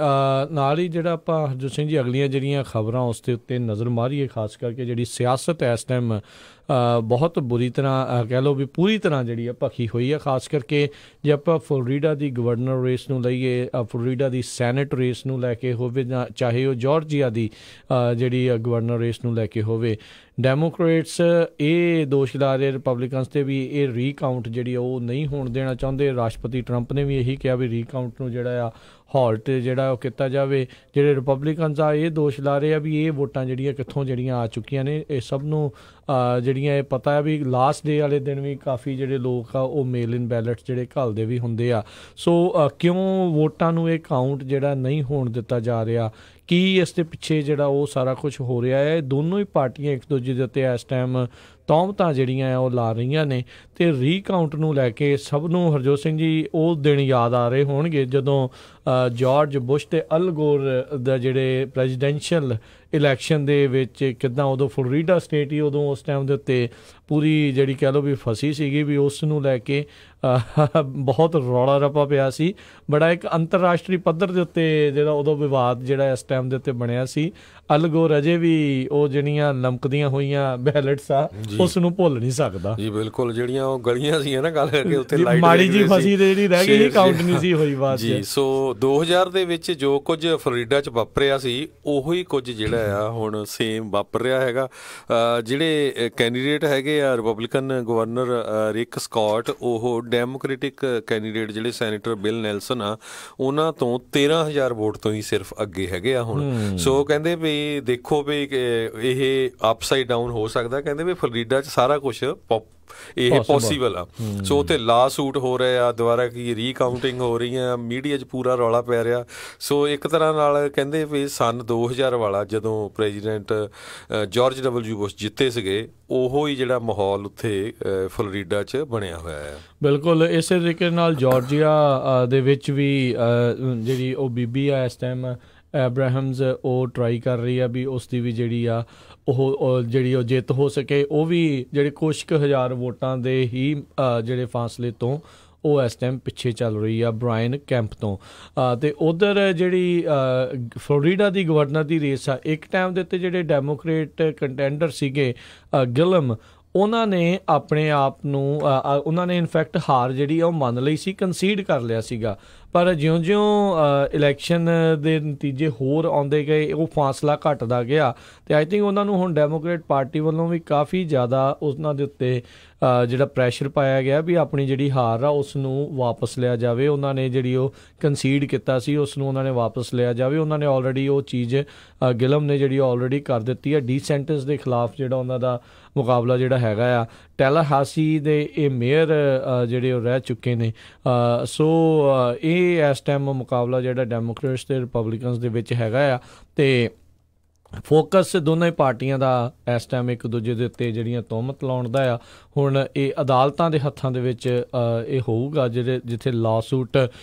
ਨਾਲ ਹੀ ਜਿਹੜਾ ਆਪਾਂ ਹਰਜੋਤ ਸਿੰਘ ਜੀ ਅਗਲੀਆਂ ਜਿਹੜੀਆਂ ਖਬਰਾਂ ਉਸ ਦੇ ਉੱਤੇ ਨਜ਼ਰ ਮਾਰੀਏ, ਖਾਸ ਕਰਕੇ ਜਿਹੜੀ ਸਿਆਸਤ ਇਸ ਟਾਈਮ ਬਹੁਤ ਬੁਰੀ ਤਰ੍ਹਾਂ ਕਹਿ ਲਓ ਵੀ ਪੂਰੀ ਤਰ੍ਹਾਂ ਜਿਹੜੀ ਆ ਭਖੀ ਹੋਈ ਆ। ਖਾਸ ਕਰਕੇ ਜੇ ਆਪਾਂ ਫਲੋਰੀਡਾ ਦੀ ਗਵਰਨਰ ਰੇਸ ਨੂੰ ਲਈਏ, ਫਲੋਰੀਡਾ ਦੀ ਸੈਨੇਟ ਰੇਸ ਨੂੰ ਲੈ ਕੇ ਹੋਵੇ ਜਾਂ ਚਾਹੇ ਉਹ ਜਾਰਜੀਆ ਦੀ ਜਿਹੜੀ ਗਵਰਨਰ ਰੇਸ ਨੂੰ ਲੈ ਕੇ ਹੋਵੇ, ਡੈਮੋਕ੍ਰੇਟਸ ਇਹ ਦੋਸ਼ ਲਾ ਰਹੇ ਰਿਪਬਲਿਕਨਸ 'ਤੇ ਵੀ ਇਹ ਰੀਕਾਊਂਟ ਜਿਹੜੀ ਉਹ ਨਹੀਂ ਹੋਣ ਦੇਣਾ ਚਾਹੁੰਦੇ। ਰਾਸ਼ਟਰਪਤੀ ਟਰੰਪ ਨੇ ਵੀ ਇਹੀ ਕਿਹਾ ਵੀ ਰੀਕਾਊਂਟ ਨੂੰ ਜਿਹੜਾ ਆ ਹਾਲਟ ਜਿਹੜਾ ਉਹ ਕੀਤਾ ਜਾਵੇ। ਜਿਹੜੇ ਰਿਪਬਲਿਕਨਸ ਆ ਇਹ ਦੋਸ਼ ਲਾ ਰਹੇ ਆ ਵੀ ਇਹ ਵੋਟਾਂ ਜਿਹੜੀਆਂ ਕਿੱਥੋਂ ਜਿਹੜੀਆਂ ਆ ਚੁੱਕੀਆਂ ਨੇ। ਇਹ ਸਭ ਨੂੰ ਜਿਹੜੀਆਂ ਇਹ ਪਤਾ ਹੈ ਵੀ ਲਾਸਟ ਡੇ ਵਾਲੇ ਦਿਨ ਵੀ ਕਾਫੀ ਜਿਹੜੇ ਲੋਕ ਆ ਉਹ ਮੇਲ ਇਨ ਬੈਲਟ ਜਿਹੜੇ ਘੱਲਦੇ ਵੀ ਹੁੰਦੇ ਆ। ਸੋ ਕਿਉਂ ਵੋਟਾਂ ਨੂੰ ਇਹ ਕਾਊਂਟ ਜਿਹੜਾ ਨਹੀਂ ਹੋਣ ਦਿੱਤਾ ਜਾ ਰਿਹਾ, ਕੀ ਇਸ ਦੇ ਪਿੱਛੇ ਜਿਹੜਾ ਉਹ ਸਾਰਾ ਕੁਝ ਹੋ ਰਿਹਾ ਹੈ। ਦੋਨੋਂ ਹੀ ਪਾਰਟੀਆਂ ਇੱਕ ਦੂਜੇ ਦੇ ਉੱਤੇ ਇਸ ਟਾਈਮ ਤੌਹਮਤਾਂ ਜਿਹੜੀਆਂ ਆ ਉਹ ਲਾ ਰਹੀਆਂ ਨੇ। ਅਤੇ ਰੀਕਾਊਂਟ ਨੂੰ ਲੈ ਕੇ ਸਭ ਨੂੰ ਹਰਜੋਤ ਸਿੰਘ ਜੀ ਉਹ ਦਿਨ ਯਾਦ ਆ ਰਹੇ ਹੋਣਗੇ ਜਦੋਂ ਜਾਰਜ ਬੁਸ਼ ਅਤੇ ਅਲ ਗੋਰ ਦਾ ਜਿਹੜੇ ਪ੍ਰੈਜ਼ੀਡੈਂਸ਼ੀਅਲ ਇਲੈਕਸ਼ਨ ਦੇ ਵਿੱਚ ਕਿੱਦਾਂ ਉਦੋਂ ਫਲੋਰੀਡਾ ਸਟੇਟ ਹੀ ਉਦੋਂ ਉਸ ਟਾਈਮ ਦੇ ਉੱਤੇ ਪੂਰੀ ਜਿਹੜੀ ਕਹਿ ਲਓ ਵੀ ਫਸੀ ਸੀਗੀ ਵੀ ਉਸ ਨੂੰ ਲੈ ਕੇ ਬਹੁਤ ਰੌਲਾ ਰੱਪਾ ਪਿਆ ਸੀ। ਬੜਾ ਇੱਕ ਅੰਤਰਰਾਸ਼ਟਰੀ ਪੱਧਰ ਦੇ ਉੱਤੇ ਜਿਹੜਾ ਉਦੋਂ ਵਿਵਾਦ ਜਿਹੜਾ ਇਸ ਟਾਈਮ ਦੇ ਉੱਤੇ ਬਣਿਆ ਸੀ। ਅਲ ਗੋਰ ਅਜੇ ਵੀ ਉਹ ਜਿਹੜੀਆਂ ਲਮਕਦੀਆਂ ਹੋਈਆਂ ਬੈਲਟਸ ਆ ਉਸ ਨੂੰ ਭੁੱਲ ਨਹੀਂ ਸਕਦਾ ਜੀ। ਬਿਲਕੁਲ, ਜਿਹੜੀਆਂ ਉਹ ਗਲੀਆਂ ਸੀ ਨਾ ਗੱਲ ਕਰਕੇ ਉੱਥੇ ਲਾਈਟ ਮਾੜੀ ਜੀ ਫਸੀ ਤੇ ਜਿਹੜੀ ਰਹਿ ਗਈ ਕਾਊਂਟ ਨਹੀਂ ਸੀ ਹੋਈ ਬਾਤ ਜੀ। ਸੋ 2000 ਦੇ ਵਿੱਚ ਜੋ ਕੁਝ ਫਲੋਰੀਡਾ 'ਚ ਵਾਪਰਿਆ ਸੀ ਉਹੀ ਕੁਝ ਜਿਹੜਾ ਆ ਹੁਣ ਸੇਮ ਵਾਪਰ ਰਿਹਾ ਹੈਗਾ। ਜਿਹੜੇ ਕੈਂਡੀਡੇਟ ਹੈਗੇ ਆ ਰਿਪਬਲਿਕਨ ਗਵਰਨਰ ਰਿਕ ਸਕਾਟ, ਉਹ ਡੈਮੋਕ੍ਰੈਟਿਕ ਕੈਂਡੀਡੇਟ ਜਿਹੜੇ ਸੈਨੇਟਰ ਬਿਲ ਨੈਲਸਨ ਆ ਉਹਨਾਂ ਤੋਂ 13,000 ਵੋਟ ਤੋਂ ਹੀ ਸਿਰਫ ਅੱਗੇ ਹੈਗੇ ਆ ਹੁਣ। ਸੋ ਕਹਿੰਦੇ ਵੀ ਦੇਖੋ ਵੀ ਇਹ ਅਪਸਾਈਡ ਡਾਊਨ ਹੋ ਸਕਦਾ। ਕਹਿੰਦੇ ਵੀ ਫਲੋਰੀਡਾ 'ਚ ਸਾਰਾ ਕੁਛ ਇਹ ਪੋਸੀਬਲ ਆ। ਸੋ ਉੱਥੇ ਲਾ ਸੂਟ ਹੋ ਰਹੇ ਆ, ਦੁਬਾਰਾ ਕੀ ਰੀਕਾਊਂਟਿੰਗ ਹੋ ਰਹੀ ਆ, ਮੀਡੀਆ 'ਚ ਪੂਰਾ ਰੌਲਾ ਪੈ ਰਿਹਾ। ਸੋ ਇੱਕ ਤਰ੍ਹਾਂ ਨਾਲ ਕਹਿੰਦੇ ਵੀ ਸੰਨ 2000 ਵਾਲਾ ਜਦੋਂ ਪ੍ਰੈਜ਼ੀਡੈਂਟ ਜਾਰਜ ਡਬਲਯੂ ਬੁਸ਼ ਜਿੱਤੇ ਸੀਗੇ ਉਹੋ ਹੀ ਜਿਹੜਾ ਮਾਹੌਲ ਉੱਥੇ ਫਲੋਰੀਡਾ 'ਚ ਬਣਿਆ ਹੋਇਆ ਹੈ। ਬਿਲਕੁਲ ਇਸੇ ਤਰੀਕੇ ਨਾਲ ਜਾਰਜੀਆ ਦੇ ਵਿੱਚ ਵੀ ਜਿਹੜੀ ਉਹ ਬੀਬੀ ਆ ਇਸ ਟਾਈਮ ਐਬਰਾਹਮਸ, ਉਹ ਟਰਾਈ ਕਰ ਰਹੀ ਆ ਵੀ ਉਸ ਦੀ ਵੀ ਜਿਹੜੀ ਆ ਉਹ ਜਿਹੜੀ ਉਹ ਜਿੱਤ ਹੋ ਸਕੇ। ਉਹ ਵੀ ਜਿਹੜੇ ਕੁਛ ਕੁ ਹਜ਼ਾਰ ਵੋਟਾਂ ਦੇ ਹੀ ਜਿਹੜੇ ਫਾਸਲੇ ਤੋਂ ਉਹ ਇਸ ਟਾਈਮ ਪਿੱਛੇ ਚੱਲ ਰਹੀ ਆ ਬ੍ਰਾਇਨ ਕੈਂਪ ਤੋਂ। ਅਤੇ ਉੱਧਰ ਜਿਹੜੀ ਫਲੋਰੀਡਾ ਦੀ ਗਵਰਨਰ ਦੀ ਰੇਸ ਆ, ਇੱਕ ਟਾਈਮ ਦੇ ਉੱਤੇ ਜਿਹੜੇ ਡੈਮੋਕ੍ਰੇਟ ਕੰਟੈਂਡਰ ਸੀਗੇ ਗਿਲਮ, ਉਹਨਾਂ ਨੇ ਆਪਣੇ ਆਪ ਨੂੰ ਉਹਨਾਂ ਨੇ ਇਨਫੈਕਟ ਹਾਰ ਜਿਹੜੀ ਆ ਉਹ ਮੰਨ ਲਈ ਸੀ, ਕੰਸੀਡ ਕਰ ਲਿਆ ਸੀਗਾ। ਪਰ ਜਿਉਂ-ਜਿਉਂ ਇਲੈਕਸ਼ਨ ਦੇ ਨਤੀਜੇ ਹੋਰ ਆਉਂਦੇ ਗਏ ਉਹ ਫਾਸਲਾ ਘਟਦਾ ਗਿਆ ਅਤੇ ਆਈ ਥਿੰਕ ਉਹਨਾਂ ਨੂੰ ਹੁਣ ਡੈਮੋਕ੍ਰੇਟ ਪਾਰਟੀ ਵੱਲੋਂ ਵੀ ਕਾਫੀ ਜ਼ਿਆਦਾ ਉਹਨਾਂ ਦੇ ਉੱਤੇ ਜਿਹੜਾ ਪ੍ਰੈਸ਼ਰ ਪਾਇਆ ਗਿਆ ਵੀ ਆਪਣੀ ਜਿਹੜੀ ਹਾਰ ਆ ਉਸ ਨੂੰ ਵਾਪਸ ਲਿਆ ਜਾਵੇ। ਉਹਨਾਂ ਨੇ ਜਿਹੜੀ ਉਹ ਕੰਸੀਡ ਕੀਤਾ ਸੀ ਉਸ ਨੂੰ ਉਹਨਾਂ ਨੇ ਵਾਪਸ ਲਿਆ ਜਾਵੇ। ਉਹਨਾਂ ਨੇ ਆਲਰੇਡੀ ਉਹ ਚੀਜ਼ ਗਿਲਮ ਨੇ ਜਿਹੜੀ ਆਲਰੇਡੀ ਕਰ ਦਿੱਤੀ ਹੈ। ਡੀ ਸੈਂਟਿਸ ਦੇ ਖਿਲਾਫ ਜਿਹੜਾ ਉਹਨਾਂ ਦਾ ਮੁਕਾਬਲਾ ਜਿਹੜਾ ਹੈਗਾ ਆ, ਟੈਲਾਹਾਸੀ ਦੇ ਇਹ ਮੇਅਰ ਜਿਹੜੇ ਉਹ ਰਹਿ ਚੁੱਕੇ ਨੇ। ਸੋ ਇਹ ਇਸ ਟਾਈਮ ਮੁਕਾਬਲਾ ਜਿਹੜਾ ਡੈਮੋਕ੍ਰੇਟਸ ਅਤੇ ਰਿਪਬਲਿਕਨਸ ਦੇ ਵਿੱਚ ਹੈਗਾ ਆ ਅਤੇ ਫੋਕਸ ਦੋਨਾਂ ਹੀ ਪਾਰਟੀਆਂ ਦਾ ਇਸ ਟਾਈਮ ਇੱਕ ਦੂਜੇ ਦੇ ਉੱਤੇ ਜਿਹੜੀਆਂ ਤੋਹਮਤ ਲਾਉਣ ਦਾ ਆ। ਹੁਣ ਇਹ ਅਦਾਲਤਾਂ ਦੇ ਹੱਥਾਂ ਦੇ ਵਿੱਚ ਇਹ ਹੋਊਗਾ ਜਿੱਥੇ ਲਾ ਸੂਟ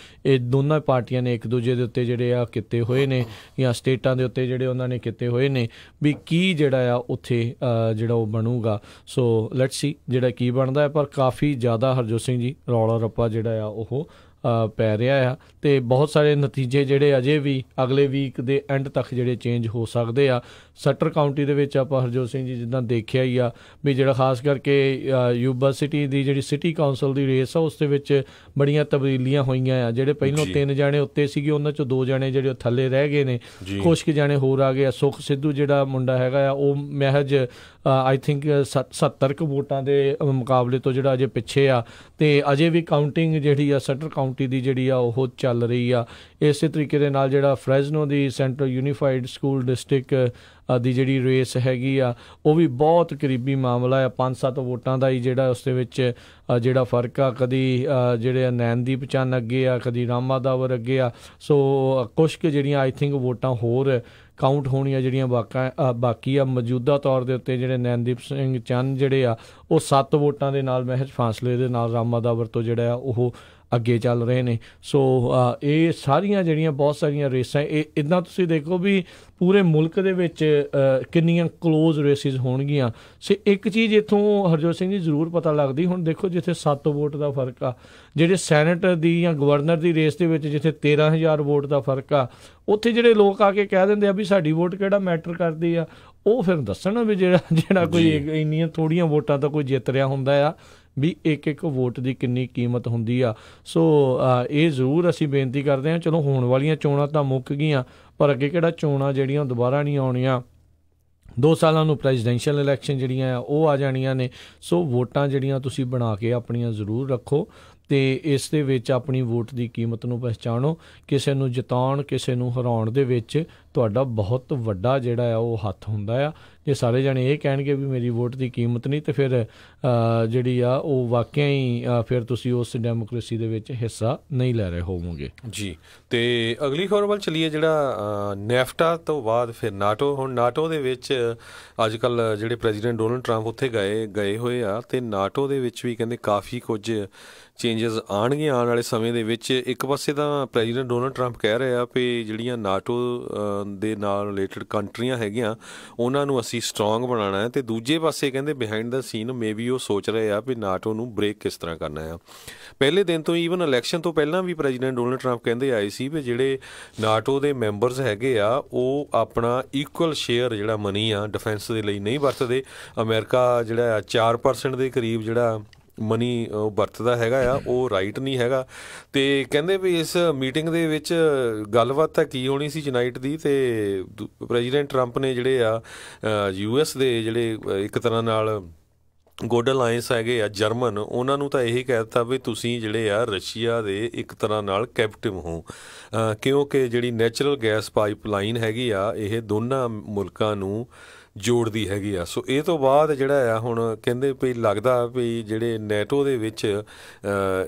ਇਹ ਦੋਨਾਂ ਪਾਰਟੀਆਂ ਨੇ ਇੱਕ ਦੂਜੇ ਦੇ ਉੱਤੇ ਜਿਹੜੇ ਆ ਕੀਤੇ ਹੋਏ ਨੇ ਜਾਂ ਸਟੇਟਾਂ ਦੇ ਉੱਤੇ ਜਿਹੜੇ ਉਹਨਾਂ ਨੇ ਕੀਤੇ ਹੋਏ ਨੇ ਵੀ ਕੀ ਜਿਹੜਾ ਆ ਉੱਥੇ ਜਿਹੜਾ ਉਹ ਬਣੂਗਾ। ਸੋ ਲੈਟਸ ਸੀ ਜਿਹੜਾ ਕੀ ਬਣਦਾ ਹੈ। ਪਰ ਕਾਫੀ ਜ਼ਿਆਦਾ ਹਰਜੋਤ ਸਿੰਘ ਜੀ ਰੌਲਾ ਰੱਪਾ ਜਿਹੜਾ ਆ ਉਹ ਪੈ ਰਿਹਾ ਆ ਅਤੇ ਬਹੁਤ ਸਾਰੇ ਨਤੀਜੇ ਜਿਹੜੇ ਅਜੇ ਵੀ ਅਗਲੇ ਵੀਕ ਦੇ ਐਂਡ ਤੱਕ ਜਿਹੜੇ ਚੇਂਜ ਹੋ ਸਕਦੇ ਆ। ਸਟਰ ਕਾਊਂਟੀ ਦੇ ਵਿੱਚ ਆਪਾਂ ਹਰਜੋਤ ਸਿੰਘ ਜੀ ਜਿੱਦਾਂ ਦੇਖਿਆ ਹੀ ਆ ਵੀ ਜਿਹੜਾ ਖਾਸ ਕਰਕੇ ਯੂਬਾ ਸਿਟੀ ਦੀ ਜਿਹੜੀ ਸਿਟੀ ਕਾਊਂਸਲ ਦੀ ਰੇਸ ਆ ਉਸ ਦੇ ਵਿੱਚ ਬੜੀਆਂ ਤਬਦੀਲੀਆਂ ਹੋਈਆਂ ਆ। ਜਿਹੜੇ ਪਹਿਲੋਂ 3 ਜਾਣੇ ਉੱਤੇ ਸੀਗੇ ਉਹਨਾਂ 'ਚੋਂ 2 ਜਾਣੇ ਜਿਹੜੇ ਥੱਲੇ ਰਹਿ ਗਏ ਨੇ, ਕੁਛ ਕੁ ਜਾਣੇ ਹੋਰ ਆ ਗਏ ਆ। ਸੁਖ ਸਿੱਧੂ ਜਿਹੜਾ ਮੁੰਡਾ ਹੈਗਾ ਆ ਉਹ ਮਹਿਜ ਆਈ ਥਿੰਕ 70 ਕੁ ਵੋਟਾਂ ਦੇ ਮੁਕਾਬਲੇ ਤੋਂ ਜਿਹੜਾ ਅਜੇ ਪਿੱਛੇ ਆ ਅਤੇ ਅਜੇ ਵੀ ਕਾਊਂਟਿੰਗ ਜਿਹੜੀ ਆ ਸਟਰ ਕਾਊਂਟੀ ਦੀ ਜਿਹੜੀ ਆ ਉਹ ਚੱਲ ਰਹੀ ਆ। ਇਸੇ ਤਰੀਕੇ ਦੇ ਨਾਲ ਜਿਹੜਾ ਫਰੈਜ਼ਨੋ ਦੀ ਸੈਂਟਰਲ ਯੂਨੀਫਾਈਡ ਸਕੂਲ ਡਿਸਟ੍ਰਿਕਟ ਦੀ ਜਿਹੜੀ ਰੇਸ ਹੈਗੀ ਆ ਉਹ ਵੀ ਬਹੁਤ ਕਰੀਬੀ ਮਾਮਲਾ ਆ। 5-7 ਵੋਟਾਂ ਦਾ ਹੀ ਜਿਹੜਾ ਉਸ ਦੇ ਵਿੱਚ ਜਿਹੜਾ ਫਰਕ ਆ। ਕਦੀ ਜਿਹੜੇ ਨੈਨਦੀਪ ਚੰਨ ਅੱਗੇ ਆ, ਕਦੀ ਰਾਮਾ ਦਾਵਰ ਅੱਗੇ ਆ। ਸੋ ਕੁਛ ਕੁ ਜਿਹੜੀਆਂ ਆਈ ਥਿੰਕ ਵੋਟਾਂ ਹੋਰ ਕਾਊਂਟ ਹੋਣੀਆਂ ਜਿਹੜੀਆਂ ਬਾਕੀ ਆ। ਮੌਜੂਦਾ ਤੌਰ ਦੇ ਉੱਤੇ ਜਿਹੜੇ ਨੈਨਦੀਪ ਸਿੰਘ ਚੰਨ ਜਿਹੜੇ ਆ ਉਹ 7 ਵੋਟਾਂ ਦੇ ਨਾਲ ਮਹਿਜ ਫਾਸਲੇ ਦੇ ਨਾਲ ਰਾਮਾ ਦਾਵਰ ਤੋਂ ਜਿਹੜਾ ਆ ਉਹ ਅੱਗੇ ਚੱਲ ਰਹੇ ਨੇ। ਸੋ ਇਹ ਸਾਰੀਆਂ ਜਿਹੜੀਆਂ ਬਹੁਤ ਸਾਰੀਆਂ ਰੇਸਾਂ ਇਹ ਇੱਦਾਂ ਤੁਸੀਂ ਦੇਖੋ ਵੀ ਪੂਰੇ ਮੁਲਕ ਦੇ ਵਿੱਚ ਕਿੰਨੀਆਂ ਕਲੋਜ਼ ਰੇਸਿਸ ਹੋਣਗੀਆਂ। ਸੋ ਇੱਕ ਚੀਜ਼ ਇੱਥੋਂ ਹਰਜੋਤ ਸਿੰਘ ਜੀ ਜ਼ਰੂਰ ਪਤਾ ਲੱਗਦੀ, ਹੁਣ ਦੇਖੋ ਜਿੱਥੇ 7 ਵੋਟ ਦਾ ਫਰਕ ਆ, ਜਿਹੜੇ ਸੈਨੇਟ ਦੀ ਜਾਂ ਗਵਰਨਰ ਦੀ ਰੇਸ ਦੇ ਵਿੱਚ ਜਿੱਥੇ 13,000 ਵੋਟ ਦਾ ਫਰਕ ਆ, ਉੱਥੇ ਜਿਹੜੇ ਲੋਕ ਆ ਕੇ ਕਹਿ ਦਿੰਦੇ ਆ ਵੀ ਸਾਡੀ ਵੋਟ ਕਿਹੜਾ ਮੈਟਰ ਕਰਦੀ ਆ। ਉਹ ਫਿਰ ਦੱਸਣ ਵੀ ਜਿਹੜਾ ਕੋਈ ਇੰਨੀਆਂ ਥੋੜ੍ਹੀਆਂ ਵੋਟਾਂ ਤਾਂ ਕੋਈ ਜਿੱਤ ਰਿਹਾ ਹੁੰਦਾ ਆ ਵੀ ਇੱਕ ਵੋਟ ਦੀ ਕਿੰਨੀ ਕੀਮਤ ਹੁੰਦੀ ਆ। ਸੋ ਇਹ ਜ਼ਰੂਰ ਅਸੀਂ ਬੇਨਤੀ ਕਰਦੇ ਹਾਂ, ਚਲੋ ਹੋਣ ਵਾਲੀਆਂ ਚੋਣਾਂ ਤਾਂ ਮੁੱਕ ਗਈਆਂ ਪਰ ਅੱਗੇ ਕਿਹੜਾ ਚੋਣਾਂ ਜਿਹੜੀਆਂ ਦੁਬਾਰਾ ਨਹੀਂ ਆਉਣੀਆਂ। 2 ਸਾਲਾਂ ਨੂੰ ਪ੍ਰੈਜ਼ੀਡੈਂਸ਼ੀਅਲ ਇਲੈਕਸ਼ਨ ਜਿਹੜੀਆਂ ਆ ਉਹ ਆ ਜਾਣੀਆਂ ਨੇ। ਸੋ ਵੋਟਾਂ ਜਿਹੜੀਆਂ ਤੁਸੀਂ ਬਣਾ ਕੇ ਆਪਣੀਆਂ ਜ਼ਰੂਰ ਰੱਖੋ ਅਤੇ ਇਸ ਦੇ ਵਿੱਚ ਆਪਣੀ ਵੋਟ ਦੀ ਕੀਮਤ ਨੂੰ ਪਹਿਚਾਣੋ। ਕਿਸੇ ਨੂੰ ਜਿਤਾਉਣ ਕਿਸੇ ਨੂੰ ਹਰਾਉਣ ਦੇ ਵਿੱਚ ਤੁਹਾਡਾ ਬਹੁਤ ਵੱਡਾ ਜਿਹੜਾ ਆ ਉਹ ਹੱਥ ਹੁੰਦਾ ਆ। ਜੇ ਸਾਰੇ ਜਾਣੇ ਇਹ ਕਹਿਣਗੇ ਵੀ ਮੇਰੀ ਵੋਟ ਦੀ ਕੀਮਤ ਨਹੀਂ ਤਾਂ ਫਿਰ ਜਿਹੜੀ ਆ ਉਹ ਵਾਕਿਆ ਹੀ ਫਿਰ ਤੁਸੀਂ ਉਸ ਡੈਮੋਕ੍ਰੇਸੀ ਦੇ ਵਿੱਚ ਹਿੱਸਾ ਨਹੀਂ ਲੈ ਰਹੇ ਹੋਵੋਗੇ ਜੀ। ਅਤੇ ਅਗਲੀ ਖਬਰ ਵੱਲ ਚੱਲੀਏ। ਜਿਹੜਾ ਨੈਫਟਾ ਤੋਂ ਬਾਅਦ ਫਿਰ ਨਾਟੋ। ਹੁਣ ਨਾਟੋ ਦੇ ਵਿੱਚ ਅੱਜ ਕੱਲ੍ਹ ਜਿਹੜੇ ਪ੍ਰੈਜ਼ੀਡੈਂਟ ਡੋਨਲਡ ਟਰੰਪ ਉੱਥੇ ਗਏ ਹੋਏ ਆ ਅਤੇ ਨਾਟੋ ਦੇ ਵਿੱਚ ਵੀ ਕਹਿੰਦੇ ਕਾਫੀ ਕੁਝ ਚੇਂਜਸ ਆਉਣਗੀਆਂ ਆਉਣ ਵਾਲੇ ਸਮੇਂ ਦੇ ਵਿੱਚ। ਇੱਕ ਪਾਸੇ ਤਾਂ ਪ੍ਰੈਜ਼ੀਡੈਂਟ ਡੋਨਲਡ ਟਰੰਪ ਕਹਿ ਰਹੇ ਆ ਵੀ ਜਿਹੜੀਆਂ ਨਾਟੋ ਦੇ ਨਾਲ ਰਿਲੇਟਡ ਕੰਟਰੀਆਂ ਹੈਗੀਆਂ ਉਹਨਾਂ ਨੂੰ ਅਸੀਂ ਸਟਰੋਂਗ ਬਣਾਉਣਾ ਹੈ। ਅਤੇ ਦੂਜੇ ਪਾਸੇ ਕਹਿੰਦੇ ਬਿਹਾਈਂਡ ਦਾ ਸੀਨ ਮੇ ਵੀ ਉਹ ਸੋਚ ਰਹੇ ਆ ਵੀ ਨਾਟੋ ਨੂੰ ਬ੍ਰੇਕ ਕਿਸ ਤਰ੍ਹਾਂ ਕਰਨਾ ਆ। ਪਹਿਲੇ ਦਿਨ ਤੋਂ ਈਵਨ ਇਲੈਕਸ਼ਨ ਤੋਂ ਪਹਿਲਾਂ ਵੀ ਪ੍ਰੈਜ਼ੀਡੈਂਟ ਡੋਨਲਡ ਟਰੰਪ ਕਹਿੰਦੇ ਆਏ ਸੀ ਵੀ ਜਿਹੜੇ ਨਾਟੋ ਦੇ ਮੈਂਬਰਸ ਹੈਗੇ ਆ ਉਹ ਆਪਣਾ ਇਕੁਅਲ ਸ਼ੇਅਰ ਜਿਹੜਾ ਮਨੀ ਆ ਡਿਫੈਂਸ ਦੇ ਲਈ ਨਹੀਂ ਵਰਤਦੇ। ਅਮਰੀਕਾ ਜਿਹੜਾ 4% ਦੇ ਕਰੀਬ ਜਿਹੜਾ ਮਨੀ ਉਹ ਵਰਤਦਾ ਹੈਗਾ ਆ, ਉਹ ਰਾਈਟ ਨਹੀਂ ਹੈਗਾ। ਅਤੇ ਕਹਿੰਦੇ ਵੀ ਇਸ ਮੀਟਿੰਗ ਦੇ ਵਿੱਚ ਗੱਲਬਾਤ ਤਾਂ ਕੀ ਹੋਣੀ ਸੀ ਯੂਨਾਈਟ ਦੀ, ਅਤੇ ਪ੍ਰੈਜ਼ੀਡੈਂਟ ਟਰੰਪ ਨੇ ਜਿਹੜੇ ਆ US ਦੇ ਜਿਹੜੇ ਇੱਕ ਤਰ੍ਹਾਂ ਨਾਲ ਗੁੱਡ ਅਲਾਇੰਸ ਹੈਗੇ ਆ ਜਰਮਨ, ਉਹਨਾਂ ਨੂੰ ਤਾਂ ਇਹੀ ਕਹਿ ਦਿੱਤਾ ਵੀ ਤੁਸੀਂ ਜਿਹੜੇ ਆ ਰਸ਼ੀਆ ਦੇ ਇੱਕ ਤਰ੍ਹਾਂ ਨਾਲ ਕੈਪਟਿਵ ਹੋ, ਕਿਉਂਕਿ ਜਿਹੜੀ ਨੈਚੁਰਲ ਗੈਸ ਪਾਈਪਲਾਈਨ ਹੈਗੀ ਆ ਇਹ ਦੋਨਾਂ ਮੁਲਕਾਂ ਨੂੰ ਜੋੜਦੀ ਹੈਗੀ ਆ। ਸੋ ਇਹ ਤੋਂ ਬਾਅਦ ਜਿਹੜਾ ਆ ਹੁਣ ਕਹਿੰਦੇ ਵੀ ਲੱਗਦਾ ਵੀ ਜਿਹੜੇ ਨੈਟੋ ਦੇ ਵਿੱਚ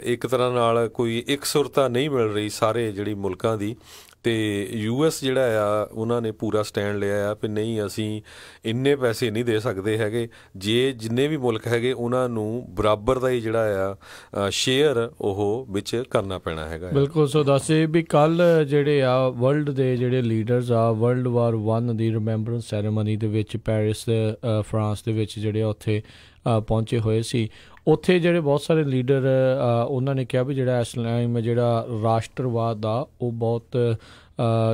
ਇੱਕ ਤਰ੍ਹਾਂ ਨਾਲ ਕੋਈ ਇਕਸੁਰਤਾ ਨਹੀਂ ਮਿਲ ਰਹੀ ਸਾਰੇ ਜਿਹੜੀ ਮੁਲਕਾਂ ਦੀ, ਅਤੇ US ਜਿਹੜਾ ਆ ਉਹਨਾਂ ਨੇ ਪੂਰਾ ਸਟੈਂਡ ਲਿਆ ਆ ਵੀ ਨਹੀਂ ਅਸੀਂ ਇੰਨੇ ਪੈਸੇ ਨਹੀਂ ਦੇ ਸਕਦੇ ਹੈਗੇ, ਜੇ ਜਿੰਨੇ ਵੀ ਮੁਲਕ ਹੈਗੇ ਉਹਨਾਂ ਨੂੰ ਬਰਾਬਰ ਦਾ ਹੀ ਜਿਹੜਾ ਆ ਸ਼ੇਅਰ ਉਹ ਵਿੱਚ ਕਰਨਾ ਪੈਣਾ ਹੈਗਾ। ਬਿਲਕੁਲ। ਸੋ ਦੱਸੇ ਵੀ ਕੱਲ੍ਹ ਜਿਹੜੇ ਆ ਵਰਲਡ ਦੇ ਜਿਹੜੇ ਲੀਡਰਸ ਆ World War I the remembrance ceremony ਦੇ ਵਿੱਚ ਪੈਰਿਸ ਫਰਾਂਸ ਦੇ ਵਿੱਚ ਜਿਹੜੇ ਉੱਥੇ ਪਹੁੰਚੇ ਹੋਏ ਸੀ। ਉੱਥੇ ਜਿਹੜੇ ਬਹੁਤ ਸਾਰੇ ਲੀਡਰ ਉਹਨਾਂ ਨੇ ਕਿਹਾ ਵੀ ਜਿਹੜਾ ਇਸ ਟਾਈਮ ਜਿਹੜਾ ਰਾਸ਼ਟਰਵਾਦ ਆ ਉਹ ਬਹੁਤ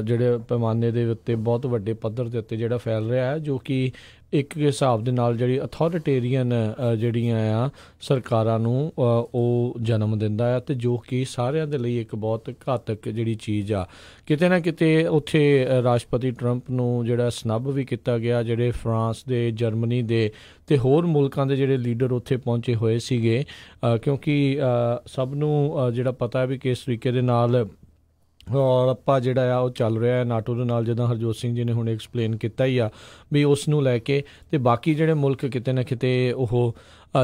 ਜਿਹੜੇ ਪੈਮਾਨੇ ਦੇ ਉੱਤੇ ਬਹੁਤ ਵੱਡੇ ਪੱਧਰ ਦੇ ਉੱਤੇ ਜਿਹੜਾ ਫੈਲ ਰਿਹਾ ਹੈ, ਜੋ ਕਿ ਇੱਕ ਹਿਸਾਬ ਦੇ ਨਾਲ ਜਿਹੜੀ ਅਥੋਰਿਟੇਰੀਅਨ ਜਿਹੜੀਆਂ ਆ ਸਰਕਾਰਾਂ ਨੂੰ ਉਹ ਜਨਮ ਦਿੰਦਾ ਆ, ਅਤੇ ਜੋ ਕਿ ਸਾਰਿਆਂ ਦੇ ਲਈ ਇੱਕ ਬਹੁਤ ਘਾਤਕ ਜਿਹੜੀ ਚੀਜ਼ ਆ। ਕਿਤੇ ਨਾ ਕਿਤੇ ਉੱਥੇ ਰਾਸ਼ਟਰਪਤੀ ਟਰੰਪ ਨੂੰ ਜਿਹੜਾ ਸਨੱਬ ਵੀ ਕੀਤਾ ਗਿਆ, ਜਿਹੜੇ ਫਰਾਂਸ ਦੇ, ਜਰਮਨੀ ਦੇ ਅਤੇ ਹੋਰ ਮੁਲਕਾਂ ਦੇ ਜਿਹੜੇ ਲੀਡਰ ਉੱਥੇ ਪਹੁੰਚੇ ਹੋਏ ਸੀਗੇ, ਕਿਉਂਕਿ ਸਭ ਨੂੰ ਜਿਹੜਾ ਪਤਾ ਵੀ ਕਿਸ ਤਰੀਕੇ ਦੇ ਨਾਲ ਆਪਾਂ ਜਿਹੜਾ ਆ ਉਹ ਚੱਲ ਰਿਹਾ ਹੈ ਨਾਟੋ ਦੇ ਨਾਲ, ਜਿੱਦਾਂ ਹਰਜੋਤ ਸਿੰਘ ਜੀ ਨੇ ਹੁਣ ਐਕਸਪਲੇਨ ਕੀਤਾ ਹੀ ਆ ਵੀ ਉਸ ਨੂੰ ਲੈ ਕੇ। ਅਤੇ ਬਾਕੀ ਜਿਹੜੇ ਮੁਲਕ ਕਿਤੇ ਨਾ ਕਿਤੇ ਉਹ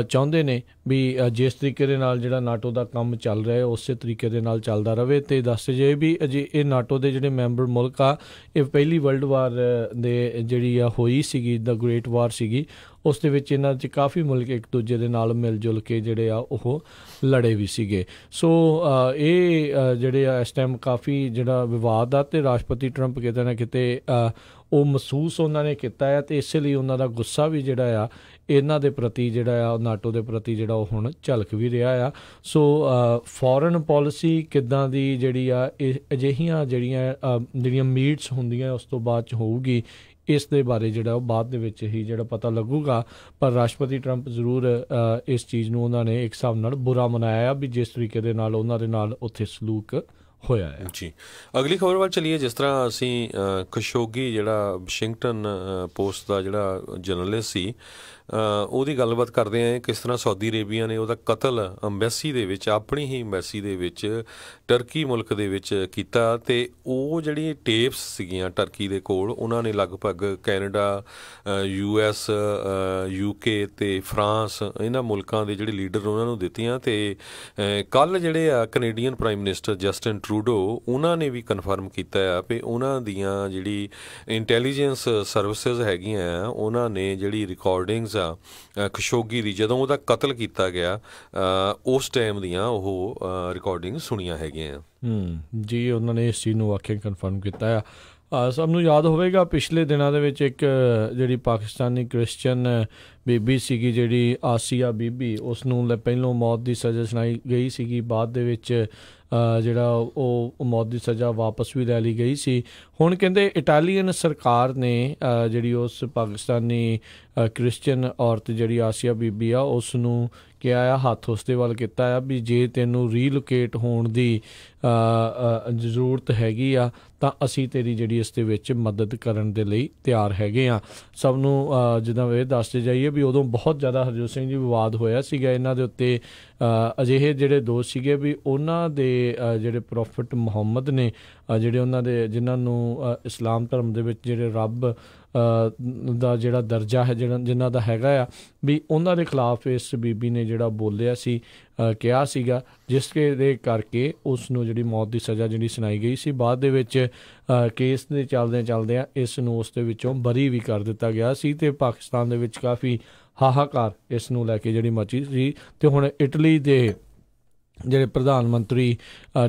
ਚਾਹੁੰਦੇ ਨੇ ਵੀ ਜਿਸ ਤਰੀਕੇ ਦੇ ਨਾਲ ਜਿਹੜਾ ਨਾਟੋ ਦਾ ਕੰਮ ਚੱਲ ਰਿਹਾ ਉਸੇ ਤਰੀਕੇ ਦੇ ਨਾਲ ਚੱਲਦਾ ਰਹੇ। ਅਤੇ ਦੱਸ ਜੇ ਵੀ ਅਜੇ ਇਹ ਨਾਟੋ ਦੇ ਜਿਹੜੇ ਮੈਂਬਰ ਮੁਲਕ ਆ, ਇਹ ਪਹਿਲੀ ਵਰਲਡ ਵਾਰ ਦੇ ਜਿਹੜੀ ਆ ਹੋਈ ਸੀਗੀ, ਦਾ ਗ੍ਰੇਟ ਵਾਰ ਸੀਗੀ, ਉਸ ਦੇ ਵਿੱਚ ਇਹਨਾਂ 'ਚ ਕਾਫੀ ਮੁਲਕ ਇੱਕ ਦੂਜੇ ਦੇ ਨਾਲ ਮਿਲ ਜੁਲ ਕੇ ਜਿਹੜੇ ਆ ਉਹ ਲੜੇ ਵੀ ਸੀਗੇ। ਸੋ ਇਹ ਜਿਹੜੇ ਆ ਇਸ ਟਾਈਮ ਕਾਫੀ ਜਿਹੜਾ ਵਿਵਾਦ ਆ, ਅਤੇ ਰਾਸ਼ਟਰਪਤੀ ਟਰੰਪ ਕਿਤੇ ਨਾ ਕਿਤੇ ਉਹ ਮਹਿਸੂਸ ਉਹਨਾਂ ਨੇ ਕੀਤਾ ਹੈ, ਅਤੇ ਇਸੇ ਲਈ ਉਹਨਾਂ ਦਾ ਗੁੱਸਾ ਵੀ ਜਿਹੜਾ ਆ ਇਹਨਾਂ ਦੇ ਪ੍ਰਤੀ ਜਿਹੜਾ ਆ ਨਾਟੋ ਦੇ ਪ੍ਰਤੀ ਜਿਹੜਾ ਉਹ ਹੁਣ ਝਲਕ ਵੀ ਰਿਹਾ ਆ। ਸੋ ਫੋਰਨ ਪੋਲਿਸੀ ਕਿੱਦਾਂ ਦੀ ਜਿਹੜੀ ਆ ਇਹ ਅਜਿਹੀਆਂ ਜਿਹੜੀਆਂ ਮੀਟਸ ਹੁੰਦੀਆਂ ਉਸ ਤੋਂ ਬਾਅਦ 'ਚ ਹੋਊਗੀ, ਇਸ ਦੇ ਬਾਰੇ ਜਿਹੜਾ ਉਹ ਬਾਅਦ ਦੇ ਵਿੱਚ ਹੀ ਜਿਹੜਾ ਪਤਾ ਲੱਗੂਗਾ। ਪਰ ਰਾਸ਼ਟਰਪਤੀ ਟਰੰਪ ਜ਼ਰੂਰ ਇਸ ਚੀਜ਼ ਨੂੰ ਉਹਨਾਂ ਨੇ ਇੱਕ ਹਿਸਾਬ ਨਾਲ ਬੁਰਾ ਮਨਾਇਆ ਵੀ ਜਿਸ ਤਰੀਕੇ ਦੇ ਨਾਲ ਉਹਨਾਂ ਦੇ ਨਾਲ ਉੱਥੇ ਸਲੂਕ ਹੋਇਆ ਹੈ ਜੀ। ਅਗਲੀ ਖਬਰ ਵੱਲ ਚੱਲੀਏ। ਜਿਸ ਤਰ੍ਹਾਂ ਅਸੀਂ ਖਸ਼ੋਗੀ ਜਿਹੜਾ ਵਾਸ਼ਿੰਗਟਨ ਪੋਸਟ ਦਾ ਜਿਹੜਾ ਜਰਨਲਿਸਟ ਸੀ ਉਹਦੀ ਗੱਲਬਾਤ ਕਰਦੇ ਹਾਂ, ਕਿਸ ਤਰ੍ਹਾਂ ਸਾਊਦੀ ਅਰੇਬੀਆ ਨੇ ਉਹਦਾ ਕਤਲ ਅੰਬੈਸੀ ਦੇ ਵਿੱਚ, ਆਪਣੀ ਹੀ ਅੰਬੈਸੀ ਦੇ ਵਿੱਚ ਟਰਕੀ ਮੁਲਕ ਦੇ ਵਿੱਚ ਕੀਤਾ। ਅਤੇ ਉਹ ਜਿਹੜੀ ਟੇਪਸ ਸੀਗੀਆਂ ਟਰਕੀ ਦੇ ਕੋਲ, ਉਹਨਾਂ ਨੇ ਲਗਭਗ ਕੈਨੇਡਾ, US, UK ਅਤੇ ਫਰਾਂਸ, ਇਹਨਾਂ ਮੁਲਕਾਂ ਦੇ ਜਿਹੜੇ ਲੀਡਰ ਉਹਨਾਂ ਨੂੰ ਦਿੱਤੀਆਂ। ਅਤੇ ਕੱਲ੍ਹ ਜਿਹੜੇ ਆ Canadian prime minister Justin Trudeau, ਉਹਨਾਂ ਨੇ ਵੀ ਕਨਫਰਮ ਕੀਤਾ ਆ ਵੀ ਉਹਨਾਂ ਦੀਆਂ ਜਿਹੜੀ ਇੰਟੈਲੀਜੈਂਸ ਸਰਵਿਸਿਜ਼ ਹੈਗੀਆਂ ਆ, ਉਹਨਾਂ ਨੇ ਜਿਹੜੀ ਰਿਕਾਰਡਿੰਗਸ ਖਸ਼ੋਗੀ ਦੀ ਜਦੋਂ ਉਹਦਾ ਕਤਲ ਕੀਤਾ ਗਿਆ ਉਸ ਟਾਈਮ ਦੀਆਂ ਉਹ ਰਿਕਾਰਡਿੰਗ ਸੁਣੀਆਂ ਹੈਗੀਆਂ ਜੀ। ਉਹਨਾਂ ਨੇ ਇਸ ਚੀਜ਼ ਨੂੰ ਵਾਕਿਆ ਕਨਫਰਮ ਕੀਤਾ ਆ। ਸਭ ਨੂੰ ਯਾਦ ਹੋਵੇਗਾ ਪਿਛਲੇ ਦਿਨਾਂ ਦੇ ਵਿੱਚ ਇੱਕ ਜਿਹੜੀ ਪਾਕਿਸਤਾਨੀ ਕ੍ਰਿਸਚਨ ਬੀਬੀ ਸੀਗੀ, ਜਿਹੜੀ ਆਸੀਆ ਬੀਬੀ, ਉਸ ਨੂੰ ਪਹਿਲੋਂ ਮੌਤ ਦੀ ਸਜ਼ਾ ਸੁਣਾਈ ਗਈ ਸੀਗੀ, ਬਾਅਦ ਦੇ ਵਿੱਚ ਜਿਹੜਾ ਉਹ ਮੌਤ ਦੀ ਸਜ਼ਾ ਵਾਪਸ ਵੀ ਲੈ ਲਈ ਗਈ ਸੀ। ਹੁਣ ਕਹਿੰਦੇ ਇਟਾਲੀਅਨ ਸਰਕਾਰ ਨੇ ਜਿਹੜੀ ਉਸ ਪਾਕਿਸਤਾਨੀ ਕ੍ਰਿਸਚਨ ਔਰਤ ਜਿਹੜੀ ਆਸੀਆ ਬੀਬੀ ਆ ਉਸ ਨੂੰ ਕਿਹਾ ਆ, ਹੱਥ ਉਸ ਦੇ ਵੱਲ ਕੀਤਾ ਆ ਵੀ ਜੇ ਤੈਨੂੰ ਰੀਲੋਕੇਟ ਹੋਣ ਦੀ ਜ਼ਰੂਰਤ ਹੈਗੀ ਆ ਤਾਂ ਅਸੀਂ ਤੇਰੀ ਜਿਹੜੀ ਇਸ ਦੇ ਵਿੱਚ ਮਦਦ ਕਰਨ ਦੇ ਲਈ ਤਿਆਰ ਹੈਗੇ ਆ। ਸਭ ਨੂੰ ਜਿੱਦਾਂ ਇਹ ਦੱਸਦੇ ਜਾਈਏ ਵੀ ਉਦੋਂ ਬਹੁਤ ਜ਼ਿਆਦਾ ਹਰਜੋਤ ਸਿੰਘ ਜੀ ਵਿਵਾਦ ਹੋਇਆ ਸੀਗਾ ਇਹਨਾਂ ਦੇ ਉੱਤੇ। ਅਜਿਹੇ ਜਿਹੜੇ ਦੋਸ਼ ਸੀਗੇ ਵੀ ਉਹਨਾਂ ਦੇ ਜਿਹੜੇ ਪ੍ਰੋਫਿਟ ਮੁਹੰਮਦ ਨੇ, ਜਿਹੜੇ ਉਹਨਾਂ ਦੇ ਜਿਨ੍ਹਾਂ ਨੂੰ ਇਸਲਾਮ ਧਰਮ ਦੇ ਵਿੱਚ ਜਿਹੜੇ ਰੱਬ ਦਾ ਜਿਹੜਾ ਦਰਜਾ ਹੈ ਜਿਨ੍ਹਾਂ ਦਾ ਹੈਗਾ ਆ, ਵੀ ਉਹਨਾਂ ਦੇ ਖਿਲਾਫ ਇਸ ਬੀਬੀ ਨੇ ਜਿਹੜਾ ਬੋਲਿਆ ਸੀ, ਕਿਹਾ ਸੀਗਾ, ਜਿਸ ਦੇ ਕਰਕੇ ਉਸ ਨੂੰ ਜਿਹੜੀ ਮੌਤ ਦੀ ਸਜ਼ਾ ਜਿਹੜੀ ਸੁਣਾਈ ਗਈ ਸੀ। ਬਾਅਦ ਦੇ ਵਿੱਚ ਕੇਸ ਦੇ ਚੱਲਦਿਆਂ ਇਸ ਨੂੰ ਉਸ ਦੇ ਵਿੱਚੋਂ ਬਰੀ ਵੀ ਕਰ ਦਿੱਤਾ ਗਿਆ ਸੀ, ਅਤੇ ਪਾਕਿਸਤਾਨ ਦੇ ਵਿੱਚ ਕਾਫੀ ਹਾਹਾਕਾਰ ਇਸ ਨੂੰ ਲੈ ਕੇ ਜਿਹੜੀ ਮਚੀ ਸੀ। ਅਤੇ ਹੁਣ ਇਟਲੀ ਦੇ ਜਿਹੜੇ ਪ੍ਰਧਾਨ ਮੰਤਰੀ,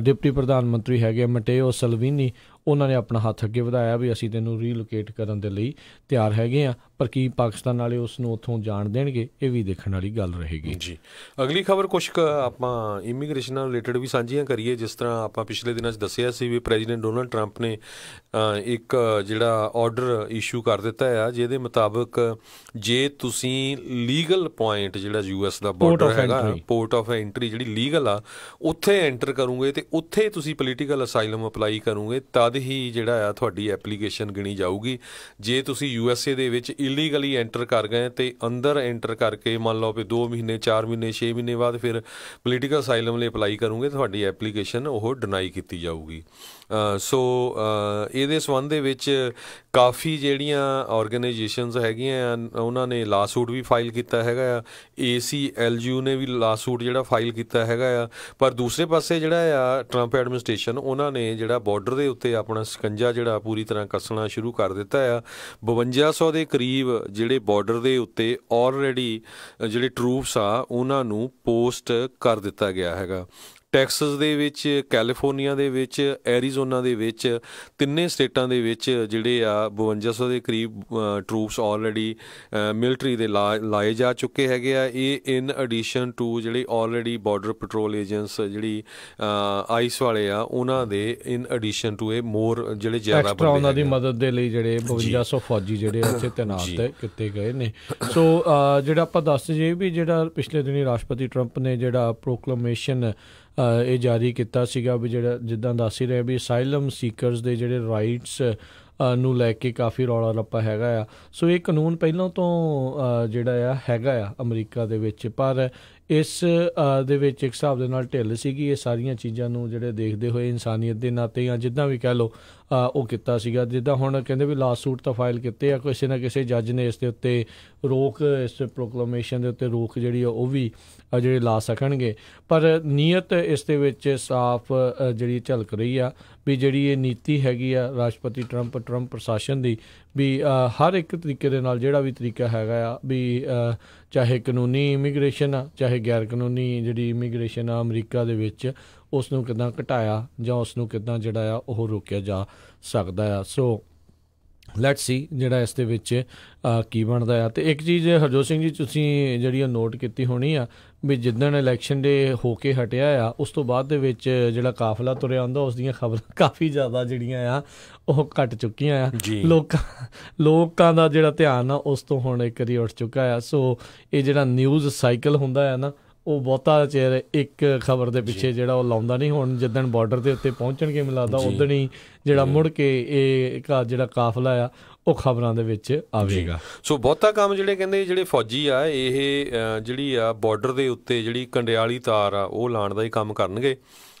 ਡਿਪਟੀ ਪ੍ਰਧਾਨ ਮੰਤਰੀ ਹੈਗੇ ਮਟੇਓ ਸਲਵੀਨੀ, ਉਹਨਾਂ ਨੇ ਆਪਣਾ ਹੱਥ ਅੱਗੇ ਵਧਾਇਆ ਵੀ ਅਸੀਂ ਤੈਨੂੰ ਰੀਲੋਕੇਟ ਕਰਨ ਦੇ ਲਈ ਤਿਆਰ ਹੈਗੇ ਆ, ਪਰ ਕੀ ਪਾਕਿਸਤਾਨ ਵਾਲੇ ਉਸ ਨੂੰ ਉੱਥੋਂ ਜਾਣ ਦੇਣਗੇ, ਇਹ ਵੀ ਦੇਖਣ ਵਾਲੀ ਗੱਲ ਰਹੇਗੀ ਜੀ। ਅਗਲੀ ਖਬਰ ਕੁਛ ਕੁ ਆਪਾਂ ਇਮੀਗ੍ਰੇਸ਼ਨ ਨਾਲ ਰਿਲੇਟਡ ਵੀ ਸਾਂਝੀਆਂ ਕਰੀਏ। ਜਿਸ ਤਰ੍ਹਾਂ ਆਪਾਂ ਪਿਛਲੇ ਦਿਨਾਂ 'ਚ ਦੱਸਿਆ ਸੀ ਵੀ ਪ੍ਰੈਜ਼ੀਡੈਂਟ ਡੋਨਲਡ ਟਰੰਪ ਨੇ ਇੱਕ ਜਿਹੜਾ ਆਰਡਰ ਇਸ਼ੂ ਕਰ ਦਿੱਤਾ ਆ, ਜਿਹਦੇ ਮੁਤਾਬਕ ਜੇ ਤੁਸੀਂ ਲੀਗਲ ਪੁਆਇੰਟ ਜਿਹੜਾ US ਦਾ ਬਾਰਡਰ ਹੈਗਾ, ਪੋਰਟ ਆਫ ਐਂਟਰੀ ਜਿਹੜੀ ਲੀਗਲ ਆ, ਉੱਥੇ ਐਂਟਰ ਕਰੋਗੇ ਅਤੇ ਉੱਥੇ ਤੁਸੀਂ ਪੋਲੀਟੀਕਲ ਅਸਾਈਲਮ ਅਪਲਾਈ ਕਰੋਗੇ, ਤਦ ਹੀ ਜਿਹੜਾ ਆ ਤੁਹਾਡੀ ਐਪਲੀਕੇਸ਼ਨ ਗਿਣੀ ਜਾਊਗੀ। ਜੇ ਤੁਸੀਂ USA ਦੇ ਵਿੱਚ ਇਲੀਗਲੀ ਐਂਟਰ ਕਰ ਗਏ ਅਤੇ ਅੰਦਰ ਐਂਟਰ ਕਰਕੇ ਮੰਨ ਲਓ ਵੀ 2 ਮਹੀਨੇ 4 ਮਹੀਨੇ 6 ਮਹੀਨੇ ਬਾਅਦ ਫਿਰ ਪੋਲੀਟੀਕਲ ਅਸਾਈਲਮ ਲਈ ਅਪਲਾਈ ਕਰੋਗੇ, ਤੁਹਾਡੀ ਐਪਲੀਕੇਸ਼ਨ ਉਹ ਡਿਨਾਈ ਕੀਤੀ ਜਾਊਗੀ। ਸੋ ਇਹਦੇ ਸੰਬੰਧ ਦੇ ਵਿੱਚ ਕਾਫੀ ਜਿਹੜੀਆਂ ਆਰਗੇਨਾਈਜੇਸ਼ਨਸ ਹੈਗੀਆਂ ਉਹਨਾਂ ਨੇ ਲਾ ਸੂਟ ਵੀ ਫਾਈਲ ਕੀਤਾ ਹੈਗਾ ਆ। ACLU ਨੇ ਵੀ ਲਾ ਸੂਟ ਜਿਹੜਾ ਫਾਈਲ ਕੀਤਾ ਹੈਗਾ ਆ। ਪਰ ਦੂਸਰੇ ਪਾਸੇ ਜਿਹੜਾ ਆ ਟਰੰਪ ਐਡਮਿਨਿਸਟ੍ਰੇਸ਼ਨ ਉਹਨਾਂ ਨੇ ਜਿਹੜਾ ਬਾਰਡਰ ਦੇ ਉੱਤੇ ਆਪਣਾ ਸਕੰਜਾ ਜਿਹੜਾ ਪੂਰੀ ਤਰ੍ਹਾਂ ਕੱਸਣਾ ਸ਼ੁਰੂ ਕਰ ਦਿੱਤਾ ਆ। 5200 ਦੇ ਕਰੀਬ ਜਿਹੜੇ ਬਾਰਡਰ ਦੇ ਉੱਤੇ ਆਲਰੇਡੀ ਜਿਹੜੇ ਟਰੂਪਸ ਆ ਉਹਨਾਂ ਨੂੰ ਪੋਸਟ ਕਰ ਦਿੱਤਾ ਗਿਆ ਹੈਗਾ। ਟੈਕਸਸ ਦੇ ਵਿੱਚ, ਕੈਲੀਫੋਰਨੀਆ ਦੇ ਵਿੱਚ, ਐਰੀਜ਼ੋਨਾ ਦੇ ਵਿੱਚ, ਤਿੰਨੇ ਸਟੇਟਾਂ ਦੇ ਵਿੱਚ ਜਿਹੜੇ ਆ 5200 ਦੇ ਕਰੀਬ ਟਰੂਪਸ ਆਲਰੇਡੀ ਮਿਲਟਰੀ ਦੇ ਲਾਏ ਜਾ ਚੁੱਕੇ ਹੈਗੇ ਆ। ਇਹ ਇਨ ਐਡੀਸ਼ਨ ਟੂ ਜਿਹੜੇ ਆਲਰੇਡੀ ਬਾਰਡਰ ਪੈਟਰੋਲ ਏਜੰਟਸ ਜਿਹੜੀ ਆਈਸ ਵਾਲੇ ਆ ਉਹਨਾਂ ਦੇ ਇਨ ਐਡੀਸ਼ਨ ਟੂ ਇਹ ਮੋਰ ਜਿਹੜੇ ਜ਼ਿਆਦਾ ਬੰਦੇ ਉਹਨਾਂ ਦੀ ਮਦਦ ਦੇ ਲਈ ਜਿਹੜੇ 5200 ਫੌਜੀ ਜਿਹੜੇ ਉੱਥੇ ਤੈਨਾਤ ਕੀਤੇ ਗਏ ਨੇ। ਸੋ ਜਿਹੜਾ ਆਪਾਂ ਦੱਸ ਜੇ ਵੀ ਜਿਹੜਾ ਪਿਛਲੇ ਦਿਨੀ ਰਾਸ਼ਟਰਪਤੀ ਟਰੰਪ ਨੇ ਜਿਹੜਾ ਪ੍ਰੋਕਲੇਮੇਸ਼ਨ ਇਹ ਜਾਰੀ ਕੀਤਾ ਸੀਗਾ ਵੀ ਜਿਹੜਾ ਜਿੱਦਾਂ ਦੱਸ ਹੀ ਰਹੇ ਵੀ ਅਸਾਈਲਮ ਸੀਕਰਸ ਦੇ ਜਿਹੜੇ ਰਾਈਟਸ ਨੂੰ ਲੈ ਕੇ ਕਾਫੀ ਰੌਲਾ ਰੱਪਾ ਹੈਗਾ ਆ। ਸੋ ਇਹ ਕਾਨੂੰਨ ਪਹਿਲਾਂ ਤੋਂ ਜਿਹੜਾ ਆ ਹੈਗਾ ਆ ਅਮਰੀਕਾ ਦੇ ਵਿੱਚ, ਪਰ ਇਸ ਦੇ ਵਿੱਚ ਇੱਕ ਹਿਸਾਬ ਦੇ ਨਾਲ ਢਿੱਲ ਸੀਗੀ। ਇਹ ਸਾਰੀਆਂ ਚੀਜ਼ਾਂ ਨੂੰ ਜਿਹੜੇ ਦੇਖਦੇ ਹੋਏ ਇਨਸਾਨੀਅਤ ਦੇ ਨਾਤੇ ਜਾਂ ਜਿੱਦਾਂ ਵੀ ਕਹਿ ਲਓ ਉਹ ਕੀਤਾ ਸੀਗਾ। ਜਿੱਦਾਂ ਹੁਣ ਕਹਿੰਦੇ ਵੀ ਲਾ ਸੂਟ ਤਾਂ ਫਾਈਲ ਕੀਤੇ ਆ, ਕਿਸੇ ਨਾ ਕਿਸੇ ਜੱਜ ਨੇ ਇਸ ਦੇ ਉੱਤੇ ਰੋਕ, ਇਸ ਪ੍ਰੋਕਲੇਮੇਸ਼ਨ ਦੇ ਉੱਤੇ ਰੋਕ ਜਿਹੜੀ ਆ ਉਹ ਵੀ ਜਿਹੜੇ ਲਾ ਸਕਣਗੇ। ਪਰ ਨੀਅਤ ਇਸ ਦੇ ਵਿੱਚ ਸਾਫ਼ ਜਿਹੜੀ ਝਲਕ ਰਹੀ ਆ ਵੀ ਜਿਹੜੀ ਇਹ ਨੀਤੀ ਹੈਗੀ ਆ ਰਾਸ਼ਟਰਪਤੀ ਟਰੰਪ ਪ੍ਰਸ਼ਾਸਨ ਦੀ ਵੀ ਹਰ ਇੱਕ ਤਰੀਕੇ ਦੇ ਨਾਲ ਜਿਹੜਾ ਵੀ ਤਰੀਕਾ ਹੈਗਾ ਆ ਵੀ ਚਾਹੇ ਕਾਨੂੰਨੀ ਇਮੀਗ੍ਰੇਸ਼ਨ ਆ ਚਾਹੇ ਗੈਰ ਕਾਨੂੰਨੀ ਜਿਹੜੀ ਇਮੀਗ੍ਰੇਸ਼ਨ ਆ ਅਮਰੀਕਾ ਦੇ ਵਿੱਚ, ਉਸ ਨੂੰ ਕਿੱਦਾਂ ਘਟਾਇਆ ਜਾਂ ਉਸ ਨੂੰ ਕਿੱਦਾਂ ਜਿਹੜਾ ਆ ਉਹ ਰੋਕਿਆ ਜਾ ਸਕਦਾ ਆ। ਸੋ ਲੈਟਸ ਸੀ ਜਿਹੜਾ ਇਸ ਦੇ ਵਿੱਚ ਕੀ ਬਣਦਾ ਆ। ਅਤੇ ਇੱਕ ਚੀਜ਼ ਹਰਜੋਤ ਸਿੰਘ ਜੀ ਤੁਸੀਂ ਜਿਹੜੀ ਨੋਟ ਕੀਤੀ ਹੋਣੀ ਆ ਵੀ ਜਿੱਦਣ ਇਲੈਕਸ਼ਨ ਡੇ ਹੋ ਕੇ ਹਟਿਆ ਆ ਉਸ ਤੋਂ ਬਾਅਦ ਦੇ ਵਿੱਚ ਜਿਹੜਾ ਕਾਫਲਾ ਤੁਰਿਆ ਹੁੰਦਾ ਉਸ ਦੀਆਂ ਖਬਰਾਂ ਕਾਫੀ ਜ਼ਿਆਦਾ ਜਿਹੜੀਆਂ ਆ ਉਹ ਘੱਟ ਚੁੱਕੀਆਂ ਆ। ਲੋਕਾਂ ਦਾ ਜਿਹੜਾ ਧਿਆਨ ਆ ਉਸ ਤੋਂ ਹੁਣ ਇੱਕ ਵਾਰੀ ਉੱਠ ਚੁੱਕਾ ਆ। ਸੋ ਇਹ ਜਿਹੜਾ ਨਿਊਜ਼ ਸਾਈਕਲ ਹੁੰਦਾ ਆ ਨਾ ਉਹ ਬਹੁਤਾ ਚਿਰ ਇੱਕ ਖਬਰ ਦੇ ਪਿੱਛੇ ਜਿਹੜਾ ਉਹ ਲਾਉਂਦਾ ਨਹੀਂ। ਹੁਣ ਜਿੱਦਣ ਬਾਰਡਰ ਦੇ ਉੱਤੇ ਪਹੁੰਚਣਗੇ ਮੈਨੂੰ ਲੱਗਦਾ ਉਦਣ ਹੀ ਜਿਹੜਾ ਮੁੜ ਕੇ ਇਹ ਜਿਹੜਾ ਕਾਫਲਾ ਆ ਉਹ ਖਬਰਾਂ ਦੇ ਵਿੱਚ ਆਵੇਗਾ। ਸੋ ਬਹੁਤਾ ਕੰਮ ਜਿਹੜੇ ਕਹਿੰਦੇ ਜਿਹੜੇ ਫੌਜੀ ਆ ਇਹ ਜਿਹੜੀ ਆ ਬਾਰਡਰ ਦੇ ਉੱਤੇ ਜਿਹੜੀ ਕੰਡਿਆਲੀ ਤਾਰ ਆ ਉਹ ਲਾਉਣ ਦਾ ਹੀ ਕੰਮ ਕਰਨਗੇ।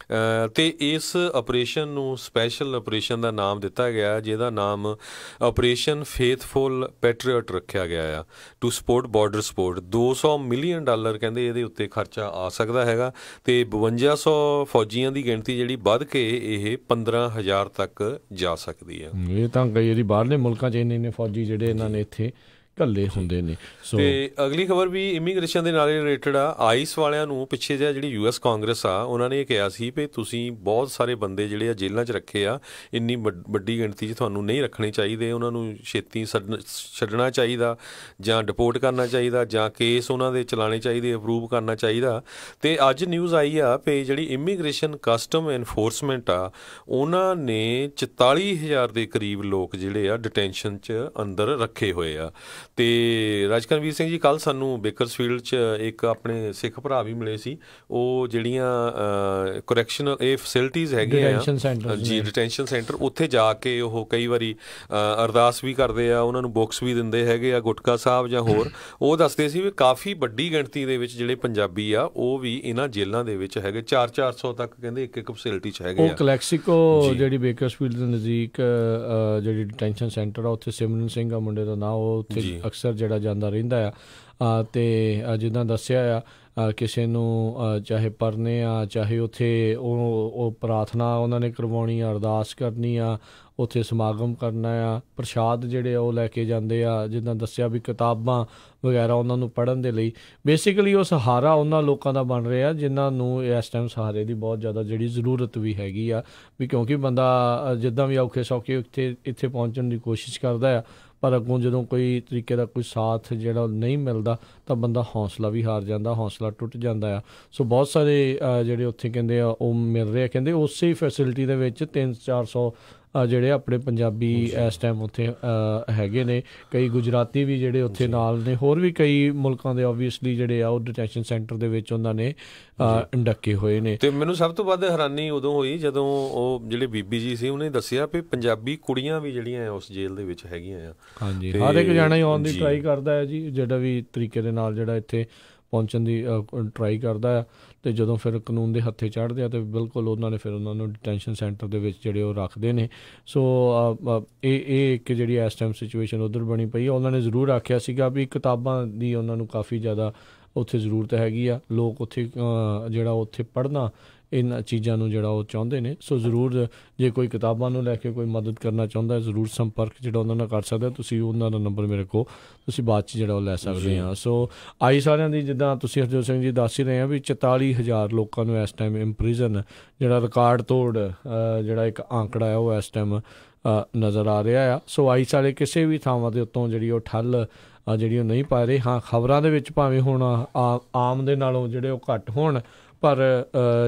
ਅਤੇ ਇਸ ਆਪਰੇਸ਼ਨ ਨੂੰ ਸਪੈਸ਼ਲ ਆਪਰੇਸ਼ਨ ਦਾ ਨਾਮ ਦਿੱਤਾ ਗਿਆ ਜਿਹਦਾ ਨਾਮ ਆਪਰੇਸ਼ਨ ਫੇਥਫੁਲ ਪੈਟਰੀਅਟ ਰੱਖਿਆ ਗਿਆ ਆ to support border support. $200 million ਕਹਿੰਦੇ ਇਹਦੇ ਉੱਤੇ ਖਰਚਾ ਆ ਸਕਦਾ ਹੈਗਾ ਅਤੇ 5200 ਫੌਜੀਆਂ ਦੀ ਗਿਣਤੀ ਜਿਹੜੀ ਵੱਧ ਕੇ ਇਹ 15000 ਤੱਕ ਜਾ ਸਕਦੀ ਹੈ। ਇਹ ਤਾਂ ਕਈ ਵਾਰੀ ਬਾਹਰਲੇ ਮੁਲਕਾਂ 'ਚ ਇੰਨੇ ਫੌਜੀ ਜਿਹੜੇ ਇਹਨਾਂ ਨੇ ਇੱਥੇ ਘੱਲੇ ਹੁੰਦੇ ਨੇ। ਤੇ ਅਗਲੀ ਖਬਰ ਵੀ ਇਮੀਗ੍ਰੇਸ਼ਨ ਦੇ ਨਾਲ ਰਿਲੇਟਡ ਆ। ਆਈਸ ਵਾਲਿਆਂ ਨੂੰ ਪਿੱਛੇ ਜਿਹਾ ਜਿਹੜੀ US ਕਾਂਗਰਸ ਆ ਉਹਨਾਂ ਨੇ ਇਹ ਕਿਹਾ ਸੀ ਵੀ ਤੁਸੀਂ ਬਹੁਤ ਸਾਰੇ ਬੰਦੇ ਜਿਹੜੇ ਆ ਜੇਲ੍ਹਾਂ 'ਚ ਰੱਖੇ ਆ, ਇੰਨੀ ਵੱਡੀ ਗਿਣਤੀ 'ਚ ਤੁਹਾਨੂੰ ਨਹੀਂ ਰੱਖਣੇ ਚਾਹੀਦੇ, ਉਹਨਾਂ ਨੂੰ ਛੇਤੀ ਛੱਡਣਾ ਚਾਹੀਦਾ ਜਾਂ ਡਿਪੋਰਟ ਕਰਨਾ ਚਾਹੀਦਾ ਜਾਂ ਕੇਸ ਉਹਨਾਂ ਦੇ ਚਲਾਉਣੇ ਚਾਹੀਦੇ, ਅਪਰੂਵ ਕਰਨਾ ਚਾਹੀਦਾ। ਅਤੇ ਅੱਜ ਨਿਊਜ਼ ਆਈ ਆ ਵੀ ਜਿਹੜੀ ਇਮੀਗ੍ਰੇਸ਼ਨ ਕਸਟਮ ਐਨਫੋਰਸਮੈਂਟ ਆ ਉਹਨਾਂ ਨੇ 44000 ਦੇ ਕਰੀਬ ਲੋਕ ਜਿਹੜੇ ਆ ਡਿਟੈਂਸ਼ਨ 'ਚ ਅੰਦਰ ਰੱਖੇ ਹੋਏ ਆ। ਅਤੇ ਰਾਜਕਰਨਵੀਰ ਸਿੰਘ ਜੀ ਕੱਲ੍ਹ ਸਾਨੂੰ ਬੇਕਰਸਫੀਲਡ 'ਚ ਇੱਕ ਆਪਣੇ ਸਿੱਖ ਭਰਾ ਵੀ ਮਿਲੇ ਸੀ। ਉਹ ਜਿਹੜੀਆਂ ਕਰੈਕਸ਼ਨਲ ਇਹ ਫੈਸਿਲਿਟੀਜ਼ ਹੈਗੀਆਂ ਜੀ ਡਿਟੈਂਸ਼ਨ ਸੈਂਟਰ, ਉੱਥੇ ਜਾ ਕੇ ਉਹ ਕਈ ਵਾਰੀ ਅਰਦਾਸ ਵੀ ਕਰਦੇ ਆ, ਉਹਨਾਂ ਨੂੰ ਬੁੱਕਸ ਵੀ ਦਿੰਦੇ ਹੈਗੇ ਆ, ਗੁਟਕਾ ਸਾਹਿਬ ਜਾਂ ਹੋਰ। ਉਹ ਦੱਸਦੇ ਸੀ ਵੀ ਕਾਫੀ ਵੱਡੀ ਗਿਣਤੀ ਦੇ ਵਿੱਚ ਜਿਹੜੇ ਪੰਜਾਬੀ ਆ ਉਹ ਵੀ ਇਹਨਾਂ ਜੇਲ੍ਹਾਂ ਦੇ ਵਿੱਚ ਹੈਗੇ। 400 ਤੱਕ ਕਹਿੰਦੇ ਇੱਕ ਫੈਸਿਲਿਟੀ 'ਚ ਹੈਗੇ ਆ। ਉਹ ਕਲੈਕਸੀਕੋ ਜਿਹੜੀ ਬੇਕਰਸਫੀਲਡ ਦੇ ਨਜ਼ਦੀਕ ਜਿਹੜੀ ਡਿਟੈਂਸ਼ਨ ਸੈਂਟਰ ਆ ਉੱਥੇ ਸਿਮਰਨ ਸਿੰਘ ਆ ਮੁੰਡੇ ਦਾ ਨਾਂ, ਉਹ ਉੱਥੇ ਅਕਸਰ ਜਿਹੜਾ ਜਾਂਦਾ ਰਹਿੰਦਾ ਆ। ਅਤੇ ਜਿੱਦਾਂ ਦੱਸਿਆ ਆ ਕਿਸੇ ਨੂੰ ਚਾਹੇ ਪਰਨੇ ਆ, ਚਾਹੇ ਉੱਥੇ ਉਹ ਪ੍ਰਾਰਥਨਾ ਉਹਨਾਂ ਨੇ ਕਰਵਾਉਣੀ ਆ, ਅਰਦਾਸ ਕਰਨੀ ਆ, ਉੱਥੇ ਸਮਾਗਮ ਕਰਨਾ ਆ, ਪ੍ਰਸ਼ਾਦ ਜਿਹੜੇ ਉਹ ਲੈ ਕੇ ਜਾਂਦੇ ਆ, ਜਿੱਦਾਂ ਦੱਸਿਆ ਵੀ ਕਿਤਾਬਾਂ ਵਗੈਰਾ ਉਹਨਾਂ ਨੂੰ ਪੜ੍ਹਨ ਦੇ ਲਈ। ਬੇਸਿਕਲੀ ਉਹ ਸਹਾਰਾ ਉਹਨਾਂ ਲੋਕਾਂ ਦਾ ਬਣ ਰਿਹਾ ਜਿਨ੍ਹਾਂ ਨੂੰ ਇਸ ਟਾਈਮ ਸਹਾਰੇ ਦੀ ਬਹੁਤ ਜ਼ਿਆਦਾ ਜਿਹੜੀ ਜ਼ਰੂਰਤ ਵੀ ਹੈਗੀ ਆ, ਵੀ ਕਿਉਂਕਿ ਬੰਦਾ ਜਿੱਦਾਂ ਵੀ ਔਖੇ ਸੌਖੇ ਇੱਥੇ ਪਹੁੰਚਣ ਦੀ ਕੋਸ਼ਿਸ਼ ਕਰਦਾ ਆ, ਪਰ ਅੱਗੋਂ ਜਦੋਂ ਕੋਈ ਤਰੀਕੇ ਦਾ ਕੋਈ ਸਾਥ ਜਿਹੜਾ ਨਹੀਂ ਮਿਲਦਾ ਤਾਂ ਬੰਦਾ ਹੌਸਲਾ ਵੀ ਹਾਰ ਜਾਂਦਾ, ਹੌਸਲਾ ਟੁੱਟ ਜਾਂਦਾ ਆ। ਸੋ ਬਹੁਤ ਸਾਰੇ ਜਿਹੜੇ ਉੱਥੇ ਕਹਿੰਦੇ ਆ ਉਹ ਮਿਲ ਰਹੇ ਆ, ਕਹਿੰਦੇ ਉਸੇ ਫੈਸਿਲਿਟੀ ਦੇ ਵਿੱਚ 300-400 ਜਿਹੜੇ ਆਪਣੇ ਪੰਜਾਬੀ ਇਸ ਟਾਈਮ ਉੱਥੇ ਹੈਗੇ ਨੇ, ਕਈ ਗੁਜਰਾਤੀ ਵੀ ਜਿਹੜੇ ਉੱਥੇ ਨਾਲ ਨੇ, ਹੋਰ ਵੀ ਕਈ ਮੁਲਕਾਂ ਦੇ ਓਬਵੀਅਸਲੀ ਜਿਹੜੇ ਆ ਉਹ ਡਿਟੈਂਸ਼ਨ ਸੈਂਟਰ ਦੇ ਵਿੱਚ ਉਹਨਾਂ ਨੇ ਡੱਕੇ ਹੋਏ ਨੇ। ਤੇ ਮੈਨੂੰ ਸਭ ਤੋਂ ਵੱਧ ਹੈਰਾਨੀ ਉਦੋਂ ਹੋਈ ਜਦੋਂ ਉਹ ਜਿਹੜੇ ਬੀਬੀ ਜੀ ਸੀ ਉਹਨੇ ਦੱਸਿਆ ਵੀ ਪੰਜਾਬੀ ਕੁੜੀਆਂ ਵੀ ਜਿਹੜੀਆਂ ਉਸ ਜੇਲ੍ਹ ਦੇ ਵਿੱਚ ਹੈਗੀਆਂ ਆ। ਹਾਂਜੀ, ਹਰ ਇੱਕ ਜਾਣਾ ਹੀ ਆਉਣ ਦੀ ਟਰਾਈ ਕਰਦਾ ਹੈ ਜੀ, ਜਿਹੜਾ ਵੀ ਤਰੀਕੇ ਦੇ ਨਾਲ ਜਿਹੜਾ ਇੱਥੇ ਪਹੁੰਚਣ ਦੀ ਟਰਾਈ ਕਰਦਾ ਆ। ਅਤੇ ਜਦੋਂ ਫਿਰ ਕਾਨੂੰਨ ਦੇ ਹੱਥੇ ਚੜ੍ਹਦੇ ਆ ਤਾਂ ਬਿਲਕੁਲ ਉਹਨਾਂ ਨੇ ਫਿਰ ਉਹਨਾਂ ਨੂੰ ਡਿਟੈਂਸ਼ਨ ਸੈਂਟਰ ਦੇ ਵਿੱਚ ਜਿਹੜੇ ਉਹ ਰੱਖਦੇ ਨੇ। ਸੋ ਇਹ ਇੱਕ ਜਿਹੜੀ ਇਸ ਟਾਈਮ ਸਿਚੁਏਸ਼ਨ ਉੱਧਰ ਬਣੀ ਪਈ ਆ। ਉਹਨਾਂ ਨੇ ਜ਼ਰੂਰ ਆਖਿਆ ਸੀਗਾ ਵੀ ਕਿਤਾਬਾਂ ਦੀ ਉਹਨਾਂ ਨੂੰ ਕਾਫੀ ਜ਼ਿਆਦਾ ਉੱਥੇ ਜ਼ਰੂਰਤ ਹੈਗੀ ਆ, ਲੋਕ ਉੱਥੇ ਜਿਹੜਾ ਉੱਥੇ ਪੜ੍ਹਨਾ ਇਹਨਾਂ ਚੀਜ਼ਾਂ ਨੂੰ ਜਿਹੜਾ ਉਹ ਚਾਹੁੰਦੇ ਨੇ। ਸੋ ਜ਼ਰੂਰ ਜੇ ਕੋਈ ਕਿਤਾਬਾਂ ਨੂੰ ਲੈ ਕੇ ਕੋਈ ਮਦਦ ਕਰਨਾ ਚਾਹੁੰਦਾ ਜ਼ਰੂਰ ਸੰਪਰਕ ਜਿਹੜਾ ਉਹਨਾਂ ਨਾਲ ਕਰ ਸਕਦਾ। ਤੁਸੀਂ ਉਹਨਾਂ ਦਾ ਨੰਬਰ ਮੇਰੇ ਕੋਲ ਤੁਸੀਂ ਬਾਅਦ 'ਚ ਜਿਹੜਾ ਉਹ ਲੈ ਸਕਦੇ ਹਾਂ। ਸੋ ਆਈ ਸਾਰਿਆਂ ਦੀ ਜਿੱਦਾਂ ਤੁਸੀਂ ਹਰਜੋਤ ਸਿੰਘ ਜੀ ਦੱਸ ਹੀ ਰਹੇ ਆ ਵੀ 44,000 ਲੋਕਾਂ ਨੂੰ ਇਸ ਟਾਈਮ ਇੰਪ੍ਰਿਜ਼ਨ ਜਿਹੜਾ ਰਿਕਾਰਡ ਤੋੜ ਜਿਹੜਾ ਇੱਕ ਆਂਕੜਾ ਹੈ ਉਹ ਇਸ ਟਾਈਮ ਨਜ਼ਰ ਆ ਰਿਹਾ ਆ। ਸੋ ਆਈ ਸਾਰੇ ਕਿਸੇ ਵੀ ਥਾਵਾਂ ਦੇ ਉੱਤੋਂ ਜਿਹੜੀ ਉਹ ਠੱਲ ਜਿਹੜੀ ਉਹ ਨਹੀਂ ਪਾ ਰਹੇ। ਹਾਂ, ਖਬਰਾਂ ਦੇ ਵਿੱਚ ਭਾਵੇਂ ਹੁਣ ਆਮ ਦੇ ਨਾਲੋਂ ਜਿਹੜੇ ਉਹ ਘੱਟ ਹੋਣ, ਪਰ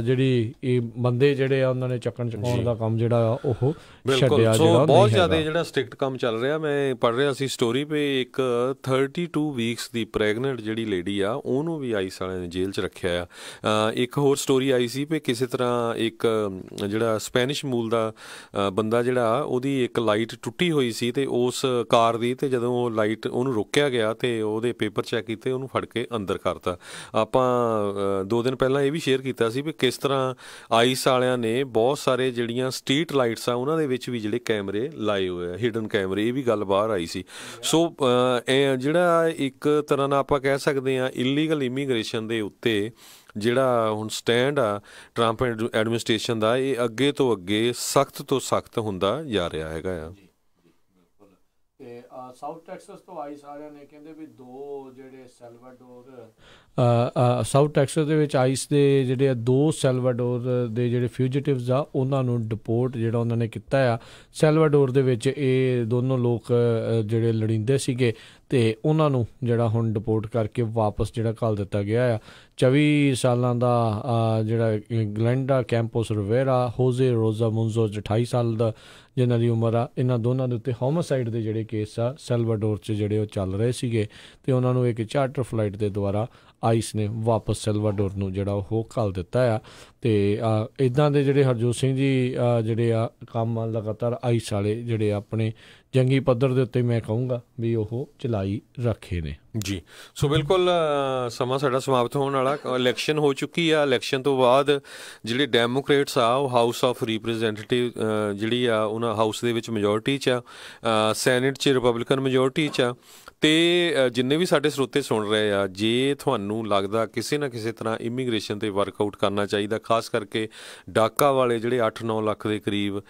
ਜਿਹੜੀ ਇਹ ਬੰਦੇ ਜਿਹੜੇ ਆ ਉਹਨਾਂ ਨੇ ਚੱਕਣ ਚਕਾਉਣ ਦਾ ਕੰਮ ਜਿਹੜਾ ਆ ਉਹ ਛੱਡਿਆ ਜਿਹੜਾ ਬਹੁਤ ਜ਼ਿਆਦਾ ਜਿਹੜਾ ਸਟ੍ਰਿਕਟ ਕੰਮ ਚੱਲ ਰਿਹਾ। ਮੈਂ ਪੜ੍ਹ ਰਿਹਾ ਸੀ ਸਟੋਰੀ ਪੇ ਇੱਕ 32 ਵੀਕਸ ਦੀ ਪ੍ਰੈਗਨੈਂਟ ਜਿਹੜੀ ਲੇਡੀ ਆ ਉਹਨੂੰ ਵੀ ਆਈਸ ਵਾਲਿਆਂ ਨੇ ਜੇਲ੍ਹ 'ਚ ਰੱਖਿਆ ਆ। ਇੱਕ ਹੋਰ ਸਟੋਰੀ ਆਈ ਸੀ ਵੀ ਕਿਸੇ ਤਰ੍ਹਾਂ ਇੱਕ ਜਿਹੜਾ ਸਪੈਨਿਸ਼ ਮੂਲ ਦਾ ਬੰਦਾ ਜਿਹੜਾ ਉਹਦੀ ਇੱਕ ਲਾਈਟ ਟੁੱਟੀ ਹੋਈ ਸੀ ਅਤੇ ਉਸ ਕਾਰ ਦੀ, ਅਤੇ ਜਦੋਂ ਉਹ ਲਾਈਟ ਉਹਨੂੰ ਰੋਕਿਆ ਗਿਆ ਅਤੇ ਉਹਦੇ ਪੇਪਰ ਚੈੱਕ ਕੀਤੇ, ਉਹਨੂੰ ਫੜ ਕੇ ਅੰਦਰ ਕਰਤਾ। ਆਪਾਂ 2 ਦਿਨ ਪਹਿਲਾਂ ਇਹ ਵੀ ਸ਼ੇਅਰ ਕੀਤਾ ਸੀ ਵੀ ਕਿਸ ਤਰ੍ਹਾਂ ਆਈਸ ਵਾਲਿਆਂ ਨੇ ਬਹੁਤ ਸਾਰੇ ਜਿਹੜੀਆਂ ਸਟਰੀਟ ਲਾਈਟਸ ਆ ਉਹਨਾਂ ਦੇ ਵਿੱਚ ਵੀ ਜਿਹੜੇ ਕੈਮਰੇ ਲਾਏ ਹੋਏ ਆ, ਹਿਡਨ ਕੈਮਰੇ, ਇਹ ਵੀ ਗੱਲ ਬਾਹਰ ਆਈ ਸੀ। ਸੋ ਜਿਹੜਾ ਇੱਕ ਤਰ੍ਹਾਂ ਨਾਲ ਆਪਾਂ ਕਹਿ ਸਕਦੇ ਹਾਂ ਇਲੀਗਲ ਇਮੀਗ੍ਰੇਸ਼ਨ ਦੇ ਉੱਤੇ ਜਿਹੜਾ ਹੁਣ ਸਟੈਂਡ ਆ ਟਰੰਪ ਐਡਮਿਨਿਸਟ੍ਰੇਸ਼ਨ ਦਾ, ਇਹ ਅੱਗੇ ਤੋਂ ਅੱਗੇ ਸਖਤ ਤੋਂ ਸਖਤ ਹੁੰਦਾ ਜਾ ਰਿਹਾ ਹੈਗਾ ਆ। ਤੇ ਸਾਊਥ ਟੈਕਸਸ ਤੋਂ ਆਈ ਸਾਰਿਆਂ ਨੇ ਕਹਿੰਦੇ ਵੀ 2 ਜਿਹੜੇ ਸੈਲਵਾਡੋਰ ਸਾਊਥ ਟੈਕਸਸ ਦੇ ਵਿੱਚ ਆਈਸ ਦੇ ਜਿਹੜੇ 2 ਸੈਲਵਾਡੋਰ ਦੇ ਜਿਹੜੇ ਫਿਊਜੀਟਿਵਸ ਆ ਉਹਨਾਂ ਨੂੰ ਡਿਪੋਰਟ ਜਿਹੜਾ ਉਹਨਾਂ ਨੇ ਕੀਤਾ ਆ। ਸੈਲਵਾਡੋਰ ਦੇ ਵਿੱਚ ਇਹ ਦੋਨੋਂ ਲੋਕ ਜਿਹੜੇ ਲੜਿੰਦੇ ਸੀਗੇ ਅਤੇ ਉਹਨਾਂ ਨੂੰ ਜਿਹੜਾ ਹੁਣ ਡਿਪੋਰਟ ਕਰਕੇ ਵਾਪਸ ਜਿਹੜਾ ਘੱਲ ਦਿੱਤਾ ਗਿਆ ਆ। 24 ਸਾਲਾਂ ਦਾ ਜਿਹੜਾ ਗਲੈਂਡਾ ਕੈਂਪੋਸ ਰਿਵੇਰਾ, ਹੋਜ਼ੇ ਰੋਜ਼ਾ ਮੁਨਜ਼ੋਜ਼ 28 ਸਾਲ ਦਾ ਜਿਨ੍ਹਾਂ ਦੀ ਉਮਰ ਆ। ਇਹਨਾਂ ਦੋਨਾਂ ਦੇ ਉੱਤੇ ਹੋਮੋਸਾਈਡ ਦੇ ਜਿਹੜੇ ਕੇਸ ਆ ਸੈਲਵਾਡੋਰ 'ਚ ਜਿਹੜੇ ਉਹ ਚੱਲ ਰਹੇ ਸੀਗੇ ਅਤੇ ਉਹਨਾਂ ਨੂੰ ਇੱਕ ਚਾਰਟਰ ਫਲਾਈਟ ਦੇ ਦੁਆਰਾ ਆਈਸ ਨੇ ਵਾਪਸ ਸੈਲਵਾਡੋਰ ਨੂੰ ਜਿਹੜਾ ਉਹ ਘੱਲ ਦਿੱਤਾ ਆ। ਅਤੇ ਇੱਦਾਂ ਦੇ ਜਿਹੜੇ ਹਰਜੋਤ ਸਿੰਘ ਜੀ ਜਿਹੜੇ ਆ ਕੰਮ ਲਗਾਤਾਰ ਆਈਸ ਵਾਲੇ ਜਿਹੜੇ ਆਪਣੇ ਜੰਗੀ ਪੱਧਰ ਦੇ ਉੱਤੇ ਮੈਂ ਕਹੂੰਗਾ ਵੀ ਉਹ ਚਲਾਈ ਰੱਖੇ ਨੇ ਜੀ। ਸੋ ਬਿਲਕੁਲ ਸਮਾਂ ਸਾਡਾ ਸਮਾਪਤ ਹੋਣ ਵਾਲਾ, ਇਲੈਕਸ਼ਨ ਹੋ ਚੁੱਕੀ ਆ। ਇਲੈਕਸ਼ਨ ਤੋਂ ਬਾਅਦ ਜਿਹੜੇ ਡੈਮੋਕ੍ਰੇਟਸ ਆ ਉਹ ਹਾਊਸ ਆਫ ਰਿਪਰੈਜ਼ੈਂਟੇਟਿਵ ਜਿਹੜੀ ਆ ਉਹਨਾਂ ਹਾਊਸ ਦੇ ਵਿੱਚ ਮੈਜੋਰਟੀ 'ਚ ਆ, ਸੈਨੇਟ 'ਚ ਰਿਪਬਲਿਕਨ ਮੈਜੋਰਟੀ 'ਚ ਆ। ਅਤੇ ਜਿੰਨੇ ਵੀ ਸਾਡੇ ਸਰੋਤੇ ਸੁਣ ਰਹੇ ਆ, ਜੇ ਤੁਹਾਨੂੰ ਲੱਗਦਾ ਕਿਸੇ ਨਾ ਕਿਸੇ ਤਰ੍ਹਾਂ ਇਮੀਗ੍ਰੇਸ਼ਨ 'ਤੇ ਵਰਕਆਊਟ ਕਰਨਾ ਚਾਹੀਦਾ, ਖਾਸ ਕਰਕੇ ਡਾਕਾ ਵਾਲੇ ਜਿਹੜੇ 8-9 ਲੱਖ ਦੇ ਕਰੀਬ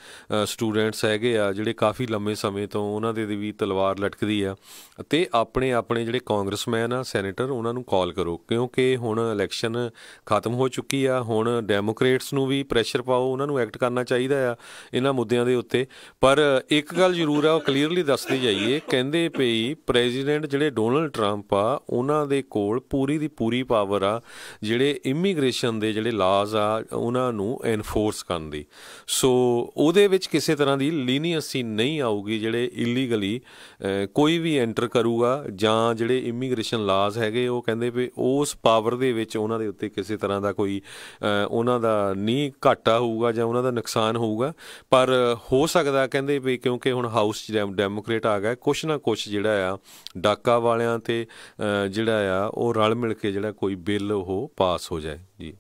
ਸਟੂਡੈਂਟਸ ਹੈਗੇ ਆ ਜਿਹੜੇ ਕਾਫੀ ਲੰਮੇ ਸਮੇਂ ਤੋਂ ਉਹਨਾਂ ਦੇ ਵੀ ਤਲਵਾਰ ਲਟਕਦੀ ਆ, ਅਤੇ ਆਪਣੇ ਜਿਹੜੇ ਕਾਂਗਰਸਮੈਨ ਆ, ਸੈਨੇਟਰ, ਉਹਨਾਂ ਨੂੰ ਕਾਲ ਕਰੋ, ਕਿਉਂਕਿ ਹੁਣ ਇਲੈਕਸ਼ਨ ਖਤਮ ਹੋ ਚੁੱਕੀ ਆ। ਹੁਣ ਡੈਮੋਕ੍ਰੇਟਸ ਨੂੰ ਵੀ ਪ੍ਰੈਸ਼ਰ ਪਾਓ, ਉਹਨਾਂ ਨੂੰ ਐਕਟ ਕਰਨਾ ਚਾਹੀਦਾ ਆ ਇਹਨਾਂ ਮੁੱਦਿਆਂ ਦੇ ਉੱਤੇ। ਪਰ ਇੱਕ ਗੱਲ ਜ਼ਰੂਰ ਆ, ਉਹ ਕਲੀਅਰਲੀ ਦੱਸਦੇ ਜਾਈਏ, ਕਹਿੰਦੇ ਪਈ ਪ੍ਰੈਜ਼ੀਡੈਂਟ ਜਿਹੜੇ ਡੋਨਲਡ ਟਰੰਪ ਆ ਉਹਨਾਂ ਦੇ ਕੋਲ ਪੂਰੀ ਦੀ ਪੂਰੀ ਪਾਵਰ ਆ ਜਿਹੜੇ ਇਮੀਗ੍ਰੇਸ਼ਨ ਦੇ ਜਿਹੜੇ ਲਾਜ਼ ਆ ਉਹਨਾਂ ਨੂੰ ਐਨਫੋਰਸ ਕਰਨ ਦੀ। ਸੋ ਉਹਦੇ ਵਿੱਚ ਕਿਸੇ ਤਰ੍ਹਾਂ ਦੀ ਲੀਨੀਅੰਸੀ ਨਹੀਂ ਆਊਗੀ। ਜਿਹੜੇ ਇਲੀਗਲੀ ਕੋਈ ਵੀ ਐਂਟਰ ਕਰੂਗਾ ਜਾਂ ਜਿਹੜੇ ਇਮੀਗ੍ਰੇਸ਼ਨ ਲਾਜ਼ ਹੈਗੇ, ਉਹ ਕਹਿੰਦੇ ਵੀ ਉਸ ਪਾਵਰ ਦੇ ਵਿੱਚ ਉਹਨਾਂ ਦੇ ਉੱਤੇ ਕਿਸੇ ਤਰ੍ਹਾਂ ਦਾ ਕੋਈ ਉਹਨਾਂ ਦਾ ਨਹੀਂ ਘਾਟਾ ਹੋਊਗਾ ਜਾਂ ਉਹਨਾਂ ਦਾ ਨੁਕਸਾਨ ਹੋਊਗਾ। ਪਰ ਹੋ ਸਕਦਾ ਕਹਿੰਦੇ ਵੀ ਕਿਉਂਕਿ ਹੁਣ ਹਾਊਸ 'ਚ ਡੈਮੋਕ੍ਰੇਟ ਆ ਗਿਆ, ਕੁਛ ਨਾ ਕੁਛ ਜਿਹੜਾ ਆ ਡਾਕਾ ਵਾਲਿਆਂ 'ਤੇ ਜਿਹੜਾ ਆ ਉਹ ਰਲ ਮਿਲ ਕੇ ਜਿਹੜਾ ਕੋਈ ਬਿੱਲ ਉਹ ਪਾਸ ਹੋ ਜਾਏ। ਜੀ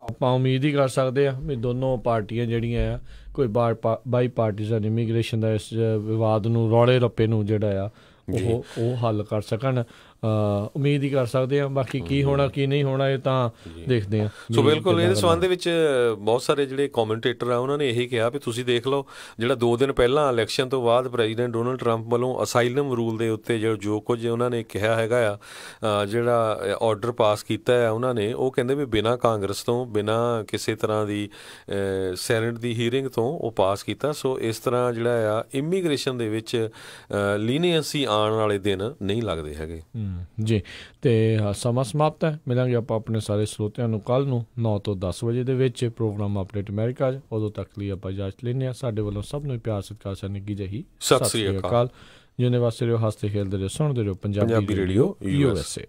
ਆਪਾਂ ਉਮੀਦ ਹੀ ਕਰ ਸਕਦੇ ਹਾਂ ਵੀ ਦੋਨੋਂ ਪਾਰਟੀਆਂ ਜਿਹੜੀਆਂ ਆ ਕੋਈ ਬਾਈ ਪਾਰਟੀਜ਼ਨ ਇਮੀਗ੍ਰੇਸ਼ਨ ਦਾ ਇਸ ਵਿਵਾਦ ਨੂੰ, ਰੌਲੇ ਰੱਪੇ ਨੂੰ ਜਿਹੜਾ ਆ ਉਹ ਹੱਲ ਕਰ ਸਕਣ। ਉਮੀਦ ਹੀ ਕਰ ਸਕਦੇ ਹਾਂ। ਬਾਕੀ ਕੀ ਹੋਣਾ ਕੀ ਨਹੀਂ ਹੋਣਾ ਇਹ ਤਾਂ ਦੇਖਦੇ ਹਾਂ। ਸੋ ਬਿਲਕੁਲ ਇਹਦੇ ਸੰਬੰਧ ਦੇ ਵਿੱਚ ਬਹੁਤ ਸਾਰੇ ਜਿਹੜੇ ਕਮੈਂਟੇਟਰ ਆ ਉਹਨਾਂ ਨੇ ਇਹੀ ਕਿਹਾ ਵੀ ਤੁਸੀਂ ਦੇਖ ਲਓ ਜਿਹੜਾ 2 ਦਿਨ ਪਹਿਲਾਂ ਇਲੈਕਸ਼ਨ ਤੋਂ ਬਾਅਦ ਪ੍ਰੈਜ਼ੀਡੈਂਟ ਡੋਨਲਡ ਟਰੰਪ ਵੱਲੋਂ ਅਸਾਈਲਮ ਰੂਲ ਦੇ ਉੱਤੇ ਜੋ ਕੁਝ ਉਹਨਾਂ ਨੇ ਕਿਹਾ ਹੈਗਾ ਆ, ਜਿਹੜਾ ਆਰਡਰ ਪਾਸ ਕੀਤਾ ਹੈ ਉਹਨਾਂ ਨੇ, ਉਹ ਕਹਿੰਦੇ ਵੀ ਬਿਨਾਂ ਕਾਂਗਰਸ ਤੋਂ, ਬਿਨਾਂ ਕਿਸੇ ਤਰ੍ਹਾਂ ਦੀ ਸੈਨੇਟ ਦੀ ਹੀਅਰਿੰਗ ਤੋਂ ਉਹ ਪਾਸ ਕੀਤਾ। ਸੋ ਇਸ ਤਰ੍ਹਾਂ ਜਿਹੜਾ ਆ ਇਮੀਗ੍ਰੇਸ਼ਨ ਦੇ ਵਿੱਚ ਲੀਨੀਅੰਸੀ ਆਉਣ ਵਾਲੇ ਦਿਨ ਨਹੀਂ ਲੱਗਦੇ ਹੈਗੇ ਜੀ। ਤੇ ਸਮਾਂ ਸਮਾਪਤ ਹੈ। ਮਿਲਾਂਗੇ ਆਪਾਂ ਆਪਣੇ ਸਾਰੇ ਸਰੋਤਿਆਂ ਨੂੰ ਕੱਲ੍ਹ ਨੂੰ 9 ਤੋਂ 10 ਵਜੇ ਦੇ ਵਿੱਚ ਪ੍ਰੋਗਰਾਮ ਅਪਡੇਟ ਅਮਰੀਕਾ 'ਚ। ਉਦੋਂ ਤੱਕ ਲਈ ਆਪਾਂ ਇਜਾਜ਼ਤ ਲੈਂਦੇ ਹਾਂ। ਸਾਡੇ ਵੱਲੋਂ ਸਭ ਨੂੰ ਪਿਆਰ ਸਤਿਕਾਰ ਨਿੱਘੀ ਜਿਹੀ ਸਤਿ ਸ੍ਰੀ ਅਕਾਲ। ਜਿੰਨੇ ਵਾਸਤੇ ਰਹੋ, ਹੱਸਦੇ ਖੇਲਦੇ ਰਹੋ, ਸੁਣਦੇ ਰਹੋ ਪੰਜਾਬੀ ਰੇਡੀਓ USA।